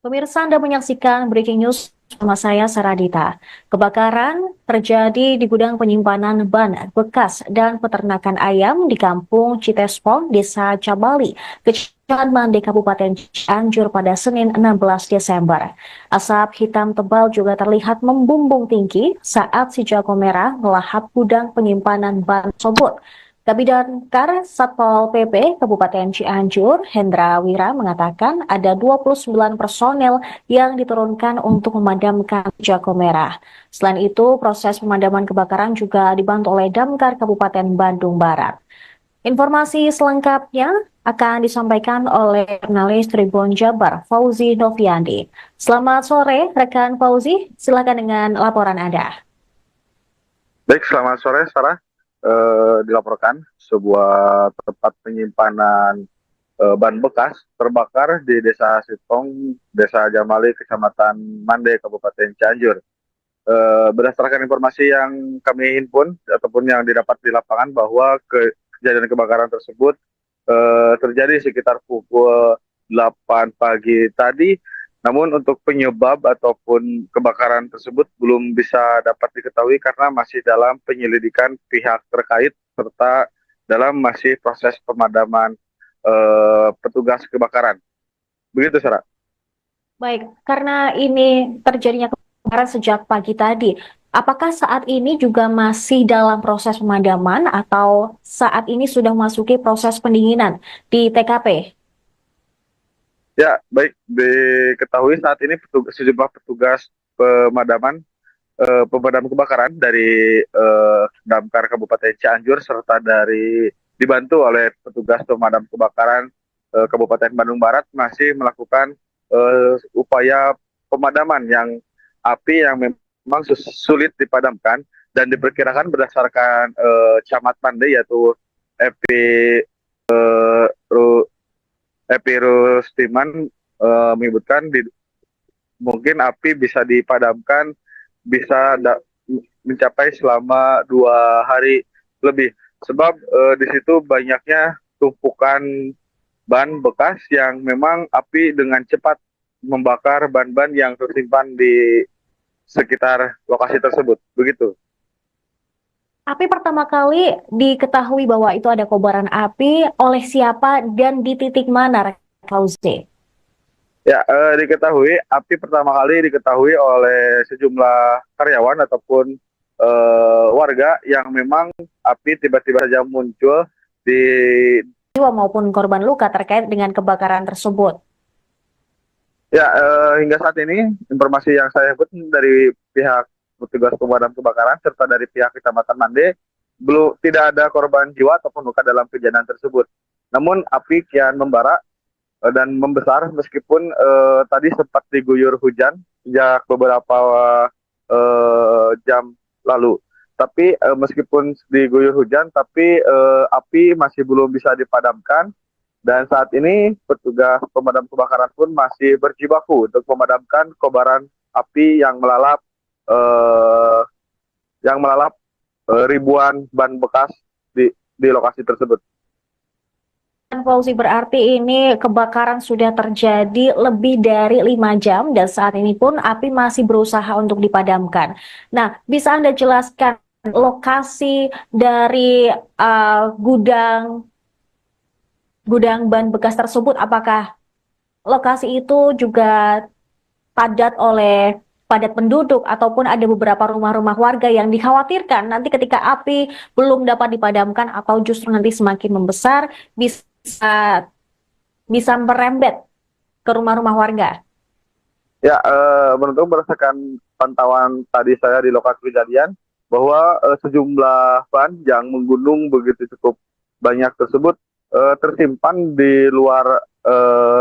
Pemirsa Anda menyaksikan Breaking News bersama saya Saradita. Kebakaran terjadi di gudang penyimpanan ban bekas dan peternakan ayam di Kampung Citespong, Desa Cabali, Kecamatan Mande, Kabupaten Cianjur pada Senin 16 Desember. Asap hitam tebal juga terlihat membumbung tinggi saat si jago merah melahap gudang penyimpanan ban tersebut. Kabidangkar Satpol PP Kabupaten Cianjur, Hendra Wira mengatakan ada 29 personel yang diturunkan untuk memadamkan jago merah. Selain itu, proses pemadaman kebakaran juga dibantu oleh Damkar Kabupaten Bandung Barat. Informasi selengkapnya akan disampaikan oleh jurnalis Tribun Jabar, Fauzi Noviandi. Selamat sore, rekan Fauzi. Silakan dengan laporan Anda. Baik, selamat sore, Sarah. Dilaporkan sebuah tempat penyimpanan ban bekas terbakar di Desa Sitong, Desa Jamali, Kecamatan Mande, Kabupaten Cianjur. Berdasarkan informasi yang kami himpun ataupun yang didapat di lapangan bahwa kejadian kebakaran tersebut terjadi sekitar pukul 8 pagi tadi. Namun untuk penyebab ataupun kebakaran tersebut belum bisa dapat diketahui karena masih dalam penyelidikan pihak terkait serta dalam masih proses pemadaman petugas kebakaran. Begitu, Sarah. Baik, karena ini terjadinya kebakaran sejak pagi tadi, apakah saat ini juga masih dalam proses pemadaman atau saat ini sudah memasuki proses pendinginan di TKP? Ya, baik, diketahui saat ini sejumlah petugas pemadaman pemadam kebakaran dari Damkar Kabupaten Cianjur serta dibantu oleh petugas pemadam kebakaran Kabupaten Bandung Barat masih melakukan upaya pemadaman api yang memang sulit dipadamkan dan diperkirakan berdasarkan camat Mande yaitu Epi Epi Rustiman menyebutkan mungkin api bisa dipadamkan bisa mencapai selama 2 hari lebih. Sebab di situ banyaknya tumpukan ban bekas yang memang api dengan cepat membakar ban-ban yang tersimpan di sekitar lokasi tersebut. Begitu. Api pertama kali diketahui bahwa itu ada kobaran api oleh siapa dan di titik mana, Fauzi? Ya, api pertama kali diketahui oleh sejumlah karyawan ataupun warga yang memang api tiba-tiba saja muncul di. Jiwa maupun korban luka terkait dengan kebakaran tersebut. Ya, hingga saat ini informasi yang saya dapat dari pihak petugas pemadam kebakaran serta dari pihak Kecamatan Mande belum tidak ada korban jiwa ataupun luka dalam kejadian tersebut. Namun api kian membara dan membesar meskipun tadi sempat diguyur hujan sejak beberapa jam lalu. Tapi meskipun diguyur hujan, tapi api masih belum bisa dipadamkan. Dan saat ini petugas pemadam kebakaran pun masih berjibaku untuk memadamkan kobaran api eh, yang melalap ribuan ban bekas di lokasi tersebut. Dan Fauzi, berarti ini kebakaran sudah terjadi lebih dari 5 jam dan saat ini pun api masih berusaha untuk dipadamkan. Nah, bisa Anda jelaskan lokasi dari gudang ban bekas tersebut? Apakah lokasi itu juga padat penduduk ataupun ada beberapa rumah-rumah warga yang dikhawatirkan nanti ketika api belum dapat dipadamkan atau justru nanti semakin membesar bisa bisa merembet ke rumah-rumah warga. Ya, menurut berdasarkan pantauan tadi saya di lokasi kejadian, bahwa sejumlah ban yang menggunung begitu cukup banyak tersebut tersimpan di luar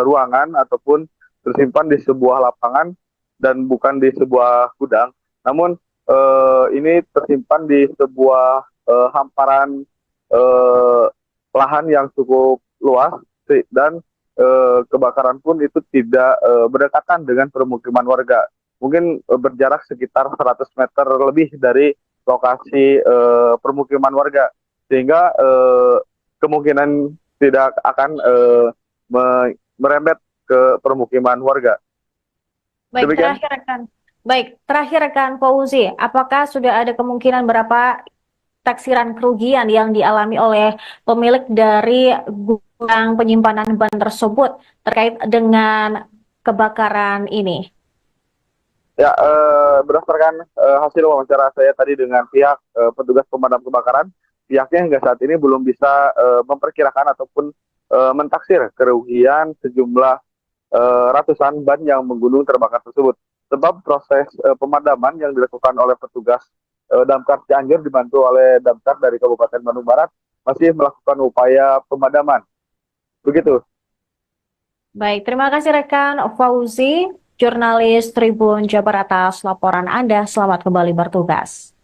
ruangan ataupun tersimpan di sebuah lapangan dan bukan di sebuah gudang. Namun ini tersimpan di sebuah hamparan eh, lahan yang cukup luas dan kebakaran pun itu tidak berdekatan dengan permukiman warga. Mungkin berjarak sekitar 100 meter lebih dari lokasi permukiman warga. Sehingga kemungkinan tidak akan merembet ke permukiman warga. Baik, Demikian. terakhir rekan Fauzi, apakah sudah ada kemungkinan berapa taksiran kerugian yang dialami oleh pemilik dari gudang penyimpanan ban tersebut terkait dengan kebakaran ini? Ya, berdasarkan hasil wawancara saya tadi dengan pihak petugas pemadam kebakaran, pihaknya hingga saat ini belum bisa memperkirakan ataupun mentaksir kerugian sejumlah ratusan ban yang menggunung terbakar tersebut. Sebab proses pemadaman yang dilakukan oleh petugas Damkar Cianjur dibantu oleh Damkar dari Kabupaten Bandung Barat masih melakukan upaya pemadaman. Begitu. Baik, terima kasih rekan Fauzi, jurnalis Tribun Jabar atas laporan Anda. Selamat kembali bertugas.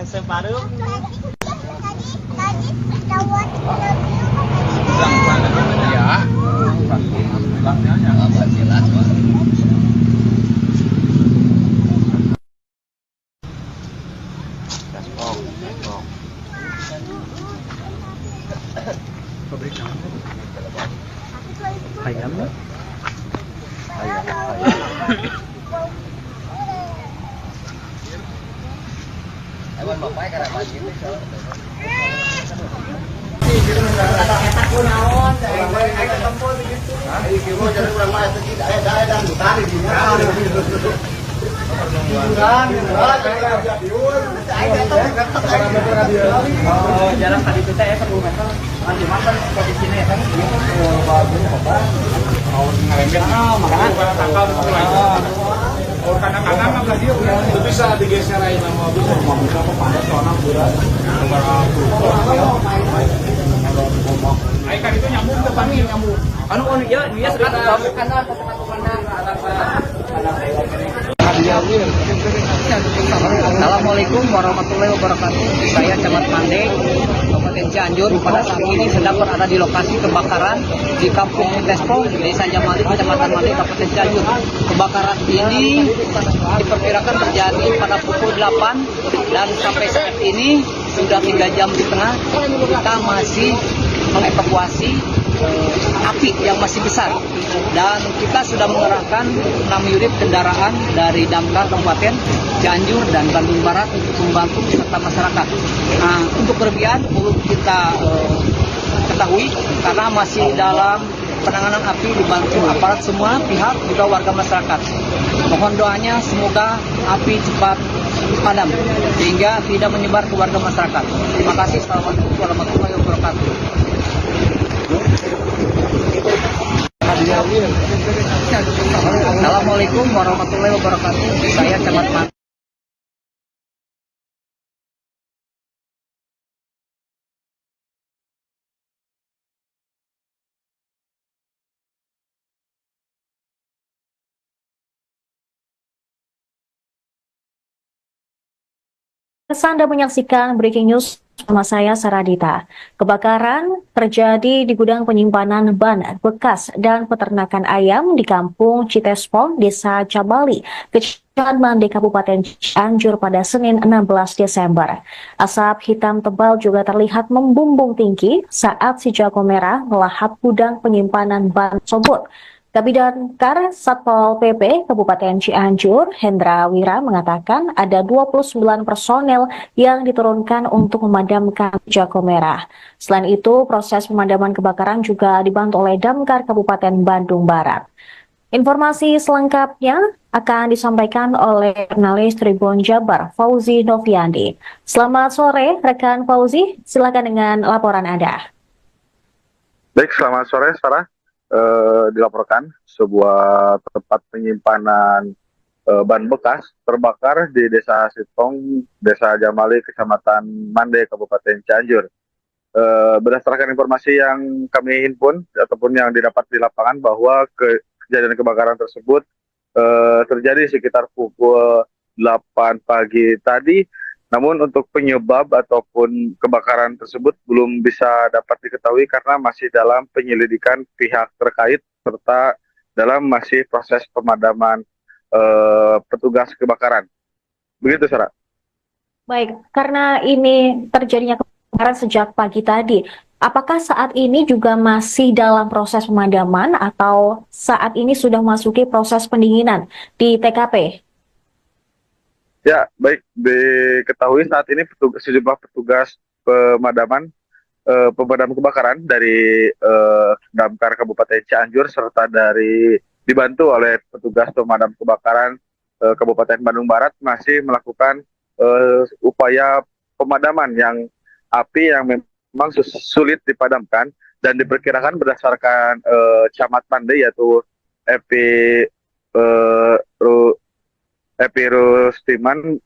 Separuh. Ayam. Jarang tadi kita 10 meter. Nanti makan di sini kan. Makanan tangkal kadang-kadang itu bisa digeser aja nama bisa apa panas soalnya berat. Ikan itu nyambung ke pani nyambung. Anu dia sekarang karena Assalamualaikum warahmatullahi wabarakatuh. Saya Camat Mande, Kabupaten Cianjur. Pada saat ini sedang berada di lokasi kebakaran di Kampung Tespong, Desa Jamali, Kecamatan Mande, Kabupaten Cianjur. Kebakaran ini diperkirakan terjadi pada pukul 8 dan sampai saat ini sudah 3 jam di tengah kita masih mengevakuasi api yang masih besar, dan kita sudah mengerahkan 6 unit kendaraan dari Damkar Kabupaten Cianjur dan Bandung Barat untuk membantu serta masyarakat. Nah, untuk kerugian perlu kita ketahui karena masih dalam penanganan api dibantu aparat semua pihak juga warga masyarakat. Mohon doanya semoga api cepat padam sehingga tidak menyebar ke warga masyarakat. Terima kasih. Assalamualaikum warahmatullahi wabarakatuh. Assalamualaikum warahmatullahi wabarakatuh. Saya Camat Mande. Anda menyaksikan Breaking News bersama saya Saradita. Kebakaran terjadi di gudang penyimpanan ban bekas dan peternakan ayam di Kampung Citespong, Desa Cabali, Kecamatan Mande, Kabupaten Cianjur pada Senin 16 Desember. Asap hitam tebal juga terlihat membumbung tinggi saat si jago merah melahap gudang penyimpanan ban tersebut. Kabidamkar Satpol PP Kabupaten Cianjur, Hendra Wira, mengatakan ada 29 personel yang diturunkan untuk memadamkan jago merah. Selain itu, proses pemadaman kebakaran juga dibantu oleh Damkar Kabupaten Bandung Barat. Informasi selengkapnya akan disampaikan oleh jurnalis Tribun Jabar, Fauzi Noviandi. Selamat sore, rekan Fauzi. Silakan dengan laporan Anda. Baik, selamat sore, Sarah. Dilaporkan sebuah tempat penyimpanan ban bekas terbakar di Desa Sitong, Desa Jamali, Kecamatan Mande, Kabupaten Cianjur. Berdasarkan informasi yang kami himpun ataupun yang didapat di lapangan bahwa kejadian kebakaran tersebut terjadi sekitar pukul 8 pagi tadi. Namun untuk penyebab ataupun kebakaran tersebut belum bisa dapat diketahui karena masih dalam penyelidikan pihak terkait serta dalam masih proses pemadaman petugas kebakaran. Begitu, Sarah. Baik, karena ini terjadinya kebakaran sejak pagi tadi, apakah saat ini juga masih dalam proses pemadaman atau saat ini sudah memasuki proses pendinginan di TKP? Ya, baik. Diketahui saat ini sejumlah petugas pemadam kebakaran dari Damkar Kabupaten Cianjur serta dibantu oleh petugas pemadam kebakaran Kabupaten Bandung Barat masih melakukan upaya pemadaman api yang memang sulit dipadamkan dan diperkirakan berdasarkan Camat Mande yaitu Epi eh, Epi Rustiman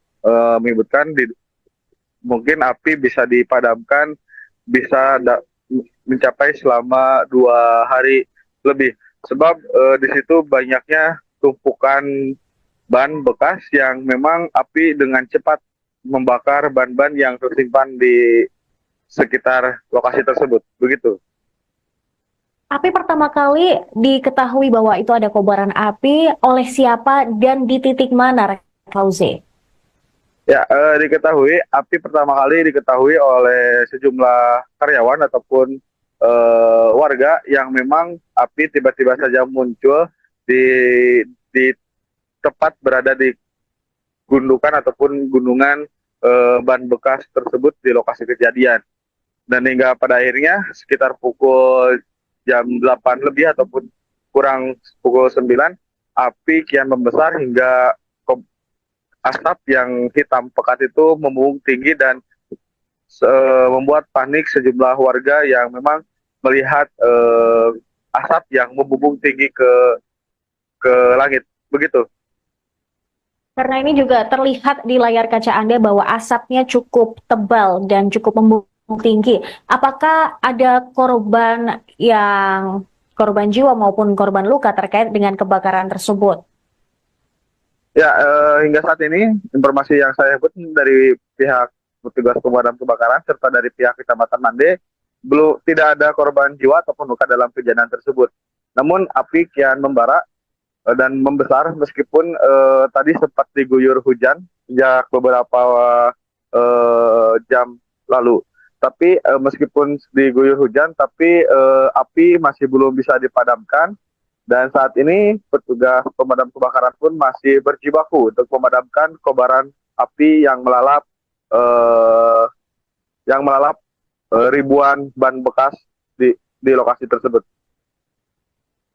menyebutkan mungkin api bisa dipadamkan bisa mencapai selama 2 hari lebih. Sebab di situ banyaknya tumpukan ban bekas yang memang api dengan cepat membakar ban-ban yang tersimpan di sekitar lokasi tersebut. Begitu. Api pertama kali diketahui bahwa itu ada kobaran api oleh siapa dan di titik mana, Fauzi? Ya, api pertama kali diketahui oleh sejumlah karyawan ataupun warga yang memang api tiba-tiba saja muncul di di tepat berada di gundukan ataupun gunungan ban bekas tersebut di lokasi kejadian. Dan hingga pada akhirnya sekitar pukul jam 8 lebih ataupun kurang pukul 9, api kian membesar hingga asap yang hitam pekat itu membumbung tinggi dan membuat panik sejumlah warga yang memang melihat asap yang membumbung tinggi ke langit. Begitu. Karena ini juga terlihat di layar kaca Anda bahwa asapnya cukup tebal dan cukup membumbung tinggi. Apakah ada korban jiwa maupun korban luka terkait dengan kebakaran tersebut? Ya, hingga saat ini informasi yang saya dapat dari pihak petugas pemadam kebakaran serta dari pihak Kecamatan Mande belum tidak ada korban jiwa ataupun luka dalam kejadian tersebut. Namun api kian membara dan membesar meskipun tadi sempat diguyur hujan sejak beberapa jam lalu. Tapi meskipun diguyur hujan, tapi api masih belum bisa dipadamkan. Dan saat ini petugas pemadam kebakaran pun masih berjibaku untuk memadamkan kobaran api yang melalap ribuan ban bekas di lokasi tersebut.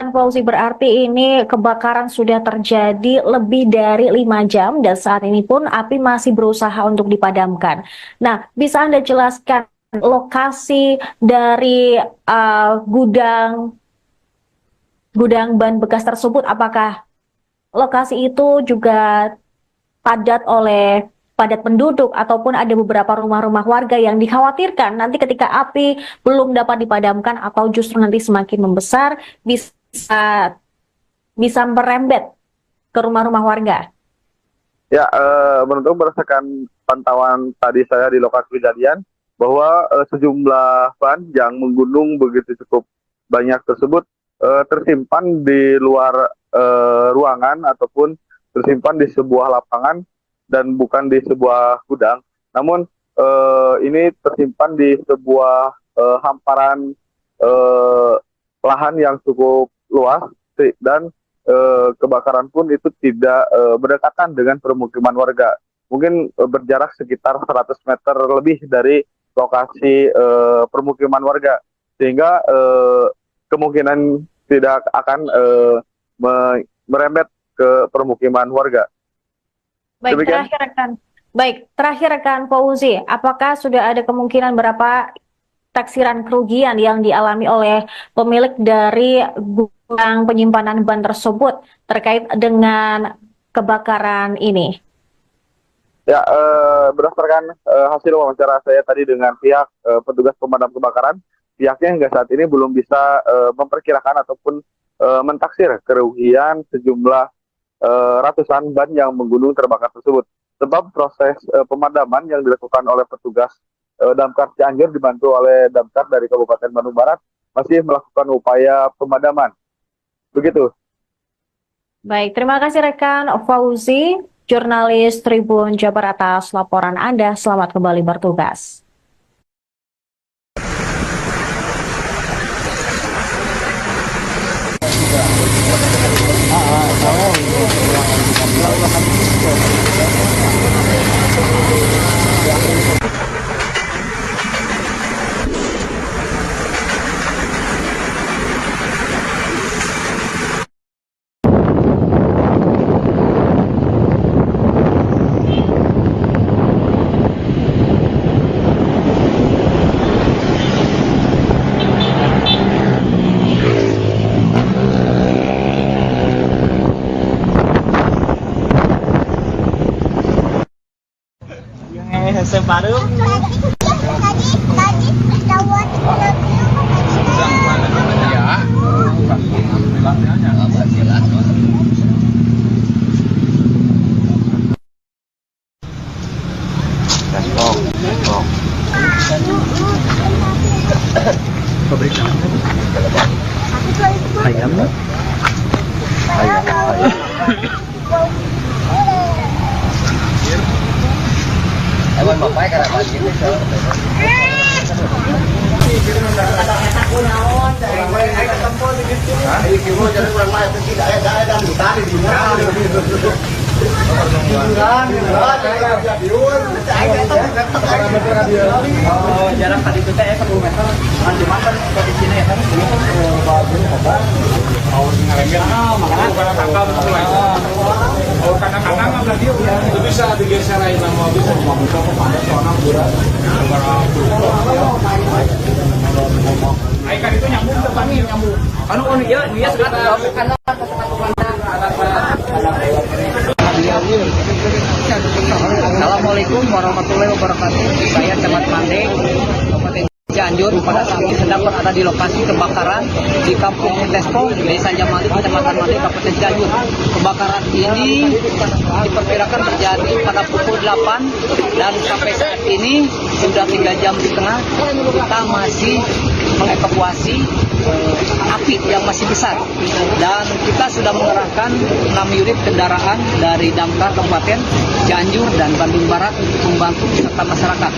Fauzi, berarti ini kebakaran sudah terjadi lebih dari 5 jam dan saat ini pun api masih berusaha untuk dipadamkan. Nah, bisa Anda jelaskan lokasi dari gudang ban bekas tersebut? Apakah lokasi itu juga padat penduduk ataupun ada beberapa rumah-rumah warga yang dikhawatirkan nanti ketika api belum dapat dipadamkan atau justru nanti semakin membesar bisa merembet ke rumah-rumah warga? Ya, menurut berdasarkan pantauan tadi saya di lokasi kejadian bahwa sejumlah ban yang menggunung begitu cukup banyak tersebut tersimpan di luar ruangan ataupun tersimpan di sebuah lapangan dan bukan di sebuah gudang. Namun ini tersimpan di sebuah hamparan lahan yang cukup luas dan kebakaran pun itu tidak berdekatan dengan permukiman warga. Mungkin berjarak sekitar 100 meter lebih dari lokasi permukiman warga. Sehingga kemungkinan tidak akan merembet ke permukiman warga. Baik, terakhir rekan Fauzi, apakah sudah ada kemungkinan berapa taksiran kerugian yang dialami oleh pemilik dari gudang penyimpanan ban tersebut terkait dengan kebakaran ini? Ya, berdasarkan hasil wawancara saya tadi dengan pihak petugas pemadam kebakaran, pihaknya hingga saat ini belum bisa memperkirakan ataupun mentaksir kerugian sejumlah ratusan ban yang menggunung terbakar tersebut. Sebab proses pemadaman yang dilakukan oleh petugas Damkar Cianjur dibantu oleh Damkar dari Kabupaten Bandung Barat masih melakukan upaya pemadaman. Begitu. Baik, terima kasih rekan Fauzi, jurnalis Tribun Jabar atas laporan Anda. Selamat kembali bertugas. Separuh. Ayam. Ewan bapak karena pagi ini jarak tadi kita 10 meter. Cuma kan di sini ya kan. Kadang-kadang itu bisa digeser lain nama bisa membuka kepada seorang budak. Ikan itu nyambung depannya nyambung. Anu on dia sekarang karena Assalamualaikum warahmatullahi wabarakatuh. Saya Camat Mande, Kabupaten Cianjur. Pada saat ini sedang berada di lokasi kebakaran di Kampung Tespo, Desa Jamali, Kecamatan Mande, Kabupaten Cianjur. Kebakaran ini diperkirakan terjadi pada pukul 8 dan sampai saat ini sudah 3 jam setengah kita masih mengevakuasi api yang masih besar, dan kita sudah mengerahkan 6 unit kendaraan dari Damkar Kabupaten Cianjur dan Bandung Barat untuk membantu serta masyarakat.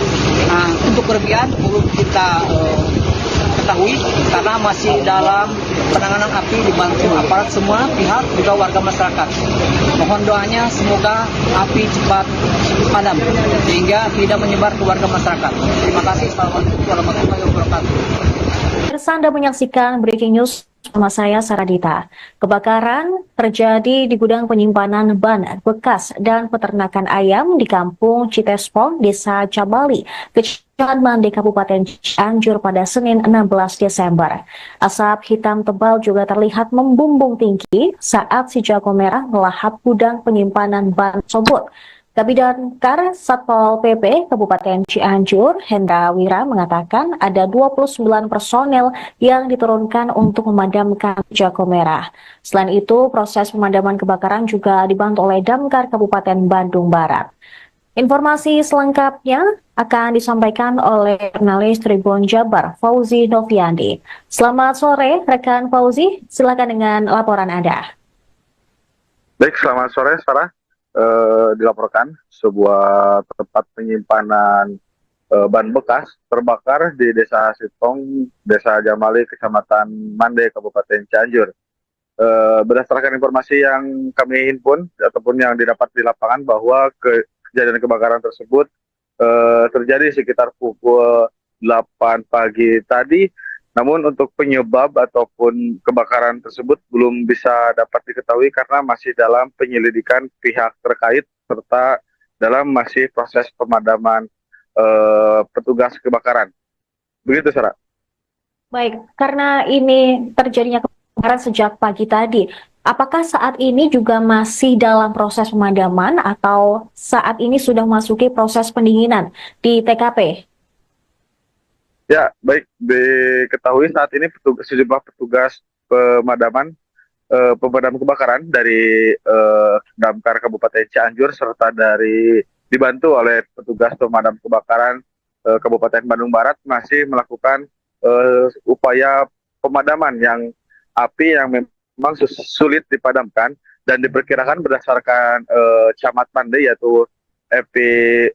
Nah, untuk kerugian belum kita ketahui karena masih dalam penanganan api dibantu aparat semua pihak juga warga masyarakat. Mohon doanya semoga api cepat padam sehingga tidak menyebar ke warga masyarakat. Terima kasih. Assalamualaikum warahmatullahi wabarakatuh. Anda menyaksikan breaking news bersama saya Saradita. Kebakaran terjadi di gudang penyimpanan ban bekas dan peternakan ayam di Kampung Citespong, Desa Cabali, Kecamatan Mande, Kabupaten Cianjur pada Senin 16 Desember. Asap hitam tebal juga terlihat membumbung tinggi saat si jago merah melahap gudang penyimpanan ban tersebut. Kabidamkar Satpol PP Kabupaten Cianjur, Hendra Wira, mengatakan ada 29 personel yang diturunkan untuk memadamkan jago merah. Selain itu, proses pemadaman kebakaran juga dibantu oleh Damkar Kabupaten Bandung Barat. Informasi selengkapnya akan disampaikan oleh jurnalis Tribun Jabar, Fauzi Noviandi. Selamat sore, rekan Fauzi. Silakan dengan laporan Anda. Baik, selamat sore, Sarah. Dilaporkan sebuah tempat penyimpanan ban bekas terbakar di Desa Sitong, Desa Jamali, Kecamatan Mande, Kabupaten Cianjur. Berdasarkan informasi yang kami himpun ataupun yang didapat di lapangan bahwa kejadian kebakaran tersebut terjadi sekitar pukul 8 pagi tadi. Namun untuk penyebab ataupun kebakaran tersebut belum bisa dapat diketahui karena masih dalam penyelidikan pihak terkait serta dalam masih proses pemadaman petugas kebakaran. Begitu, Sarah. Baik, karena ini terjadinya kebakaran sejak pagi tadi, Apakah saat ini juga masih dalam proses pemadaman atau saat ini sudah memasuki proses pendinginan di TKP? Ya, baik diketahui saat ini sejumlah petugas pemadam kebakaran dari Damkar Kabupaten Cianjur serta dari dibantu oleh petugas pemadam kebakaran Kabupaten Bandung Barat masih melakukan upaya pemadaman api yang memang sulit dipadamkan dan diperkirakan berdasarkan Camat Mande yaitu Epi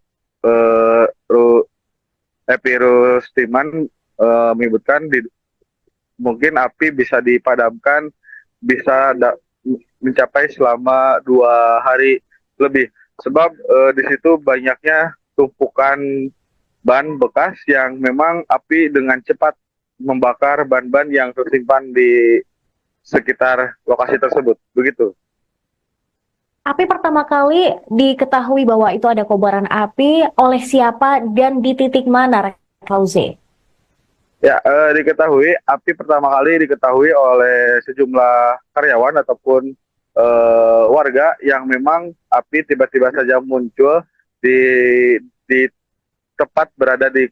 eh, Ru- Epi Rustiman menyebutkan mungkin api bisa dipadamkan bisa mencapai selama 2 hari lebih sebab di situ banyaknya tumpukan ban bekas yang memang api dengan cepat membakar ban-ban yang tersimpan di sekitar lokasi tersebut begitu. Api pertama kali diketahui bahwa itu ada kobaran api oleh siapa dan di titik mana, Fauzi? Ya, api pertama kali diketahui oleh sejumlah karyawan ataupun warga yang memang api tiba-tiba saja muncul di di tepat berada di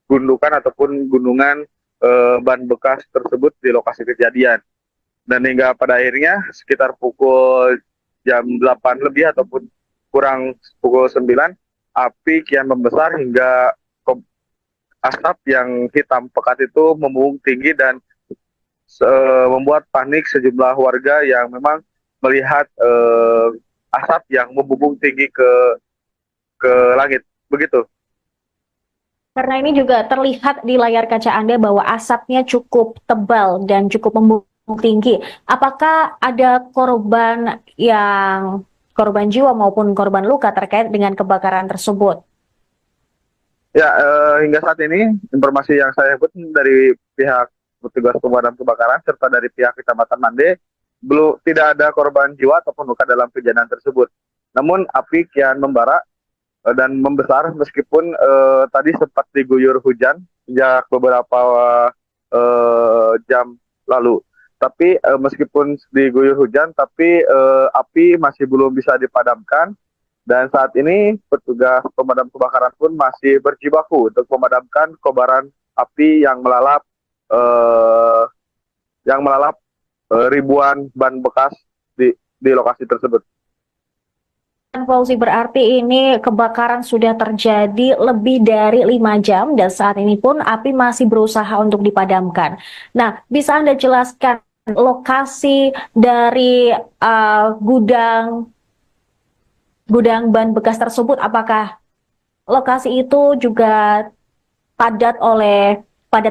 gundukan ataupun gunungan ban bekas tersebut di lokasi kejadian. Dan hingga pada akhirnya sekitar pukul jam 8 lebih ataupun kurang pukul 9, api kian membesar hingga asap yang hitam pekat itu membumbung tinggi dan membuat panik sejumlah warga yang memang melihat asap yang membumbung tinggi ke langit. Begitu. Karena ini juga terlihat di layar kaca Anda bahwa asapnya cukup tebal dan cukup membumbung tinggi. Apakah ada korban jiwa maupun korban luka terkait dengan kebakaran tersebut? Ya, hingga saat ini informasi yang saya dapat dari pihak petugas pemadam kebakaran serta dari pihak Kecamatan Mande tidak ada korban jiwa ataupun luka dalam kejadian tersebut. Namun api kian membara dan membesar meskipun tadi sempat diguyur hujan sejak beberapa jam lalu. Tapi meskipun diguyur hujan, tapi api masih belum bisa dipadamkan. Dan saat ini petugas pemadam kebakaran pun masih berjibaku untuk memadamkan kobaran api yang melalap ribuan ban bekas di lokasi tersebut. Fauzi, berarti ini kebakaran sudah terjadi lebih dari 5 jam dan saat ini pun api masih berusaha untuk dipadamkan. Nah, bisa Anda jelaskan lokasi dari gudang ban bekas tersebut? Apakah lokasi itu juga padat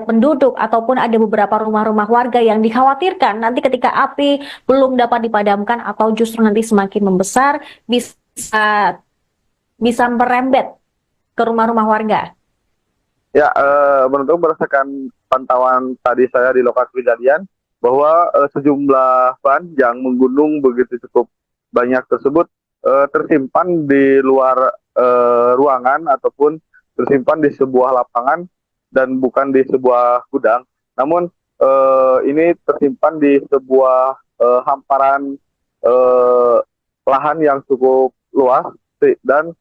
penduduk ataupun ada beberapa rumah-rumah warga yang dikhawatirkan nanti ketika api belum dapat dipadamkan atau justru nanti semakin membesar bisa merembet ke rumah-rumah warga? Ya, berdasarkan pantauan tadi saya di lokasi kejadian bahwa sejumlah ban yang menggunung begitu cukup banyak tersebut tersimpan di luar ruangan ataupun tersimpan di sebuah lapangan dan bukan di sebuah gudang. Namun ini tersimpan di sebuah hamparan lahan yang cukup luas dan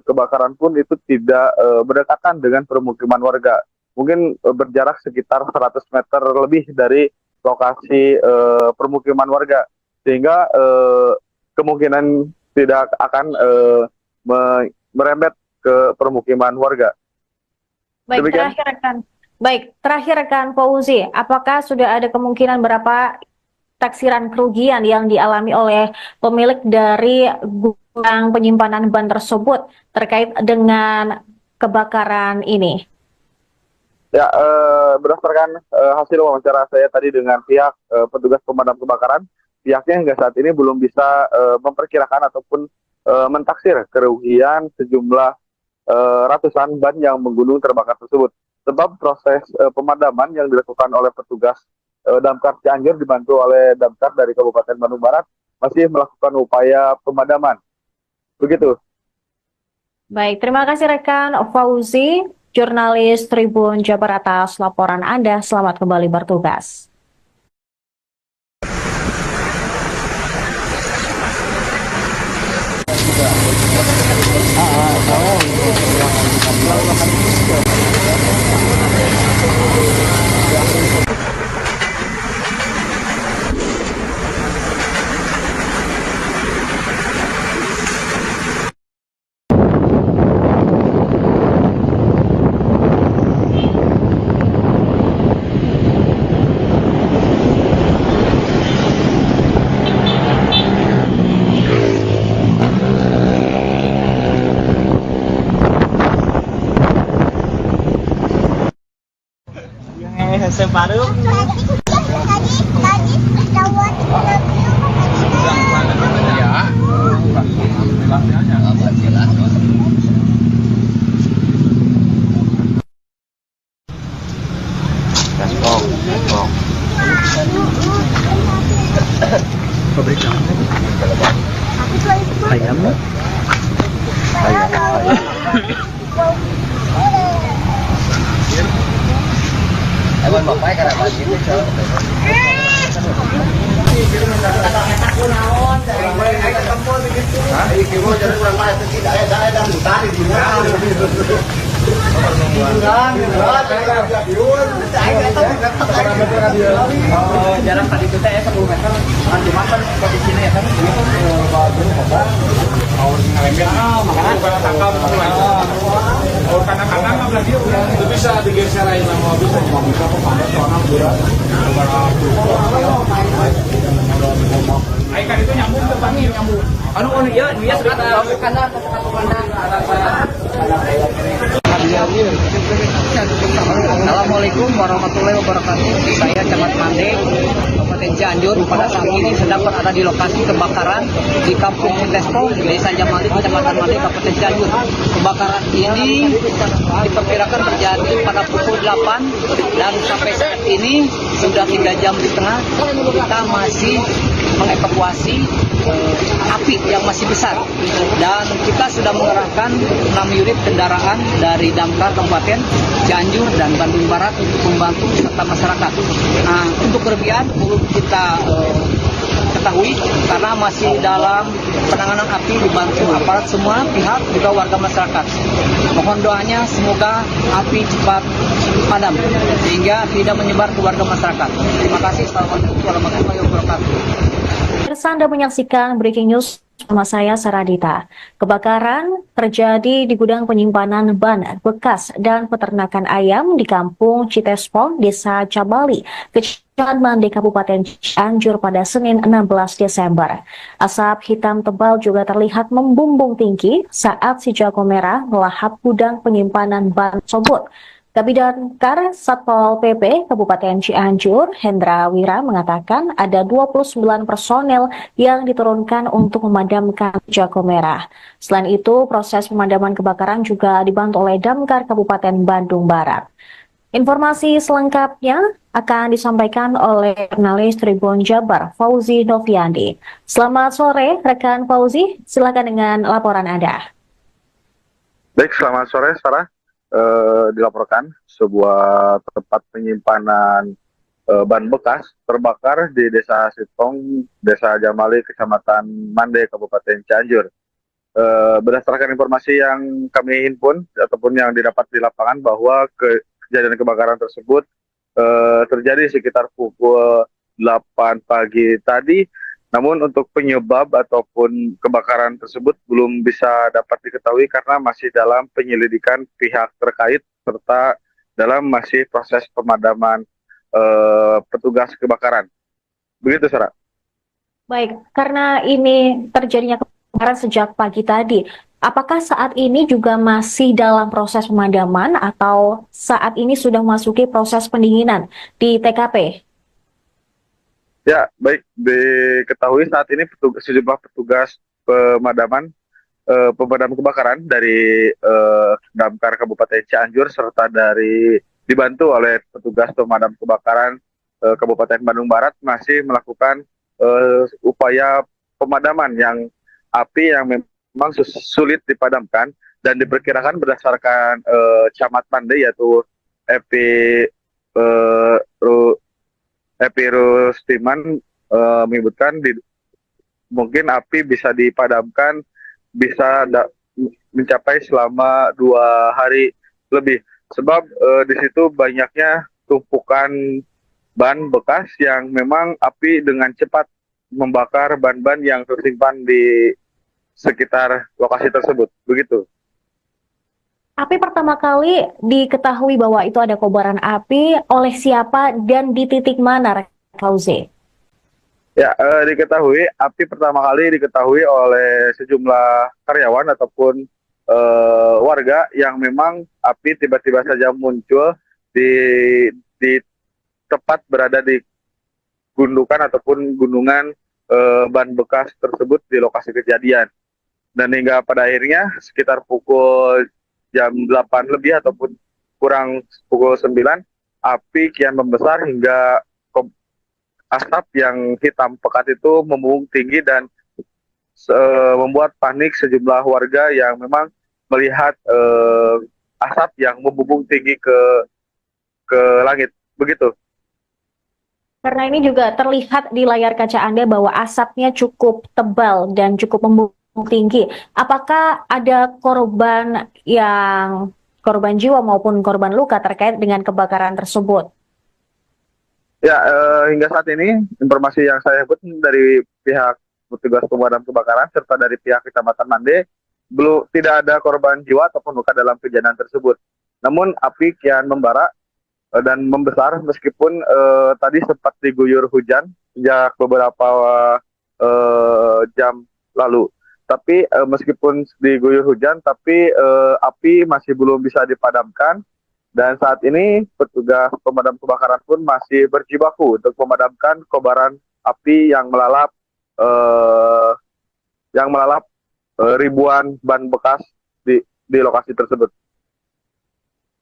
kebakaran pun itu tidak berdekatan dengan permukiman warga. Mungkin berjarak sekitar 100 meter lebih dari lokasi permukiman warga. Sehingga kemungkinan tidak akan merembet ke permukiman warga. Baik, terakhir rekan Fauzi, apakah sudah ada kemungkinan berapa taksiran kerugian yang dialami oleh pemilik dari gudang penyimpanan ban tersebut terkait dengan kebakaran ini? Ya, berdasarkan hasil wawancara saya tadi dengan pihak petugas pemadam kebakaran, pihaknya hingga saat ini belum bisa memperkirakan ataupun mentaksir kerugian sejumlah ratusan ban yang menggunung terbakar tersebut. Sebab proses pemadaman yang dilakukan oleh petugas Damkar Cianjur dibantu oleh Damkar dari Kabupaten Bandung Barat masih melakukan upaya pemadaman. Begitu. Baik, terima kasih rekan Fauzi, jurnalis Tribun Jabar atas laporan Anda. Selamat kembali bertugas. Pabrik lang. Ayam. Jarak tadi kita ya 10 meter. Cuma kan posisinya ya kan. Itu bisa digeser aja sama mobil sama bisa kepadat soalnya berat. Ikan itu nyambung ke bangir nyambung. Iya, dia sudah ada kanan. Assalamualaikum warahmatullahi wabarakatuh. Saya Camat Mandek, Kabupaten Cianjur. Pada saat ini sedang berada di lokasi kebakaran di Kampung Citespong, Desa Jamali, Kecamatan Mandek, Kabupaten Cianjur. Kebakaran ini diperkirakan terjadi pada pukul 8 dan sampai saat ini sudah 3 jam di tengah kita masih mengevakuasi api yang masih besar, dan kita sudah mengerahkan 6 unit kendaraan dari Damkar Kabupaten Cianjur dan Bandung Barat untuk membantu serta masyarakat. Nah, untuk kerugian belum kita ketahui karena masih dalam penanganan api dibantu aparat semua pihak juga warga masyarakat. Mohon doanya semoga api cepat padam sehingga tidak menyebar ke warga masyarakat. Terima kasih. Assalamualaikum warahmatullahi wabarakatuh. Anda menyaksikan Breaking News bersama saya Saradita. Kebakaran terjadi di gudang penyimpanan ban bekas dan peternakan ayam di Kampung Citespong, Desa Cabali, Kecamatan Mandek, Kabupaten Cianjur pada Senin 16 Desember. Asap hitam tebal juga terlihat membumbung tinggi saat si jago merah melahap gudang penyimpanan ban tersebut. Kabidamkar Satpol PP Kabupaten Cianjur, Hendra Wira, mengatakan ada 29 personel yang diturunkan untuk memadamkan jago merah. Selain itu, proses pemadaman kebakaran juga dibantu oleh Damkar Kabupaten Bandung Barat. Informasi selengkapnya akan disampaikan oleh jurnalis Tribun Jabar, Fauzi Noviandi. Selamat sore, rekan Fauzi. Silakan dengan laporan Anda. Baik, selamat sore, Sarah. Dilaporkan sebuah tempat penyimpanan ban bekas terbakar di Desa Sitong, Desa Jamali, Kecamatan Mande, Kabupaten Cianjur. Berdasarkan informasi yang kami himpun ataupun yang didapat di lapangan bahwa kejadian kebakaran tersebut terjadi sekitar pukul 8 pagi tadi. Namun untuk penyebab ataupun kebakaran tersebut belum bisa dapat diketahui karena masih dalam penyelidikan pihak terkait serta dalam masih proses pemadaman petugas kebakaran. Begitu, Sarah. Baik, karena ini terjadinya kebakaran sejak pagi tadi, apakah saat ini juga masih dalam proses pemadaman atau saat ini sudah memasuki proses pendinginan di TKP? Ya, baik, diketahui saat ini sejumlah petugas pemadam kebakaran dari Damkar Kabupaten Cianjur serta dibantu oleh petugas pemadam kebakaran Kabupaten Bandung Barat masih melakukan upaya pemadaman api yang memang sulit dipadamkan, dan diperkirakan berdasarkan Camat Mande yaitu Epi Rustiman menyebutkan mungkin api bisa dipadamkan bisa mencapai selama 2 hari lebih. Sebab di situ banyaknya tumpukan ban bekas yang memang api dengan cepat membakar ban-ban yang tersimpan di sekitar lokasi tersebut. Begitu. Api pertama kali diketahui bahwa itu ada kobaran api oleh siapa dan di titik mana, Fauzi? Ya, diketahui api pertama kali diketahui oleh sejumlah karyawan ataupun warga yang memang api tiba-tiba saja muncul di tepat berada di gundukan ataupun gunungan ban bekas tersebut di lokasi kejadian. Dan hingga pada akhirnya sekitar pukul jam 8 lebih ataupun kurang pukul 9, api kian membesar hingga asap yang hitam pekat itu membumbung tinggi dan membuat panik sejumlah warga yang memang melihat asap yang membumbung tinggi ke langit. Begitu. Karena ini juga terlihat di layar kaca Anda bahwa asapnya cukup tebal dan cukup membumbung tinggi. Apakah ada korban jiwa maupun korban luka terkait dengan kebakaran tersebut? Ya, hingga saat ini informasi yang saya dapat dari pihak petugas pemadam kebakaran serta dari pihak Kecamatan Mande belum tidak ada korban jiwa ataupun luka dalam kejadian tersebut. Namun api kian membara dan membesar meskipun tadi sempat diguyur hujan sejak beberapa jam lalu. Tapi meskipun diguyur hujan, tapi api masih belum bisa dipadamkan. Dan saat ini petugas pemadam kebakaran pun masih berjibaku untuk memadamkan kobaran api yang melalap ribuan ban bekas di lokasi tersebut.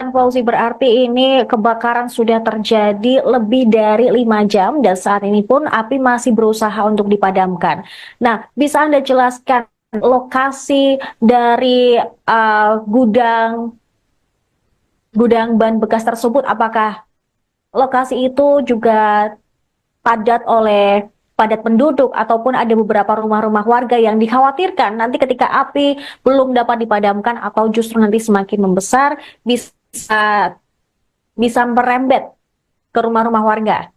Fauzi, berarti ini kebakaran sudah terjadi lebih dari 5 jam dan saat ini pun api masih berusaha untuk dipadamkan. Nah, bisa Anda jelaskan lokasi dari gudang ban bekas tersebut? Apakah lokasi itu juga padat penduduk ataupun ada beberapa rumah-rumah warga yang dikhawatirkan nanti ketika api belum dapat dipadamkan atau justru nanti semakin membesar bisa merembet ke rumah-rumah warga?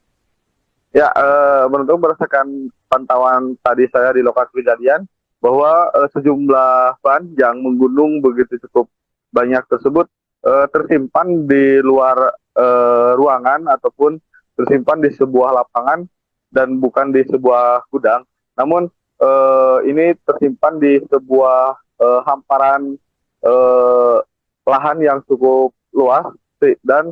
Ya, menurut berdasarkan pantauan tadi saya di lokasi kejadian bahwa sejumlah ban yang menggunung begitu cukup banyak tersebut tersimpan di luar ruangan ataupun tersimpan di sebuah lapangan dan bukan di sebuah gudang. Namun ini tersimpan di sebuah hamparan lahan yang cukup luas dan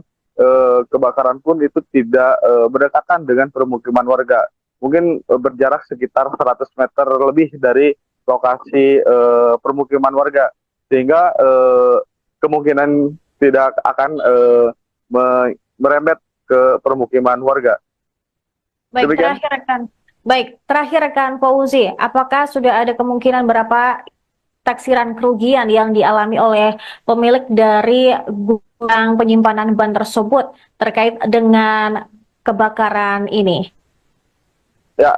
kebakaran pun itu tidak berdekatan dengan permukiman warga. Mungkin berjarak sekitar 100 meter lebih dari lokasi permukiman warga. Sehingga kemungkinan tidak akan merembet ke permukiman warga. Baik, terakhir rekan Fauzi, apakah sudah ada kemungkinan berapa taksiran kerugian yang dialami oleh pemilik dari gudang penyimpanan ban tersebut terkait dengan kebakaran ini? Ya,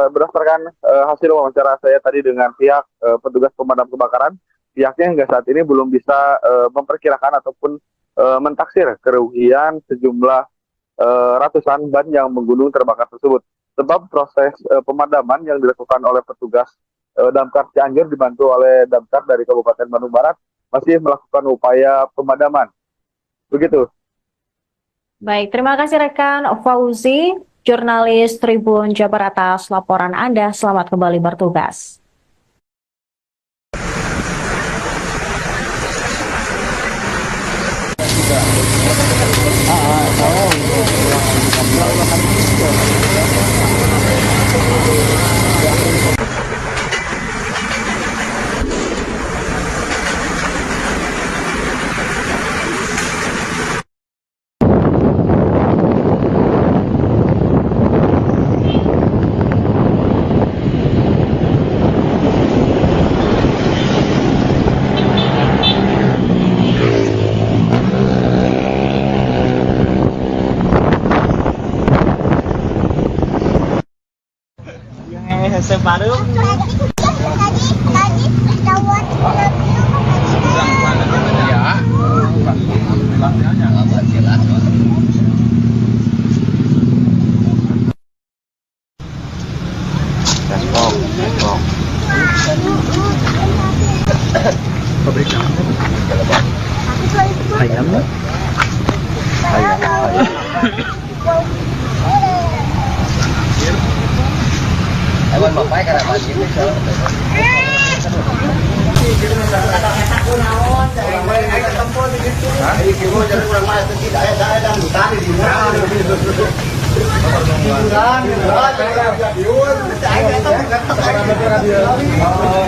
berdasarkan hasil wawancara saya tadi dengan pihak petugas pemadam kebakaran, pihaknya hingga saat ini belum bisa memperkirakan ataupun mentaksir kerugian sejumlah ratusan ban yang menggunung terbakar tersebut. Sebab proses pemadaman yang dilakukan oleh petugas Damkar Cianjur dibantu oleh Damkar dari Kabupaten Bandung Barat masih melakukan upaya pemadaman. Begitu. Baik, terima kasih rekan Fauzi, jurnalis Tribun Jabar atas laporan Anda. Selamat kembali bertugas. Separuh.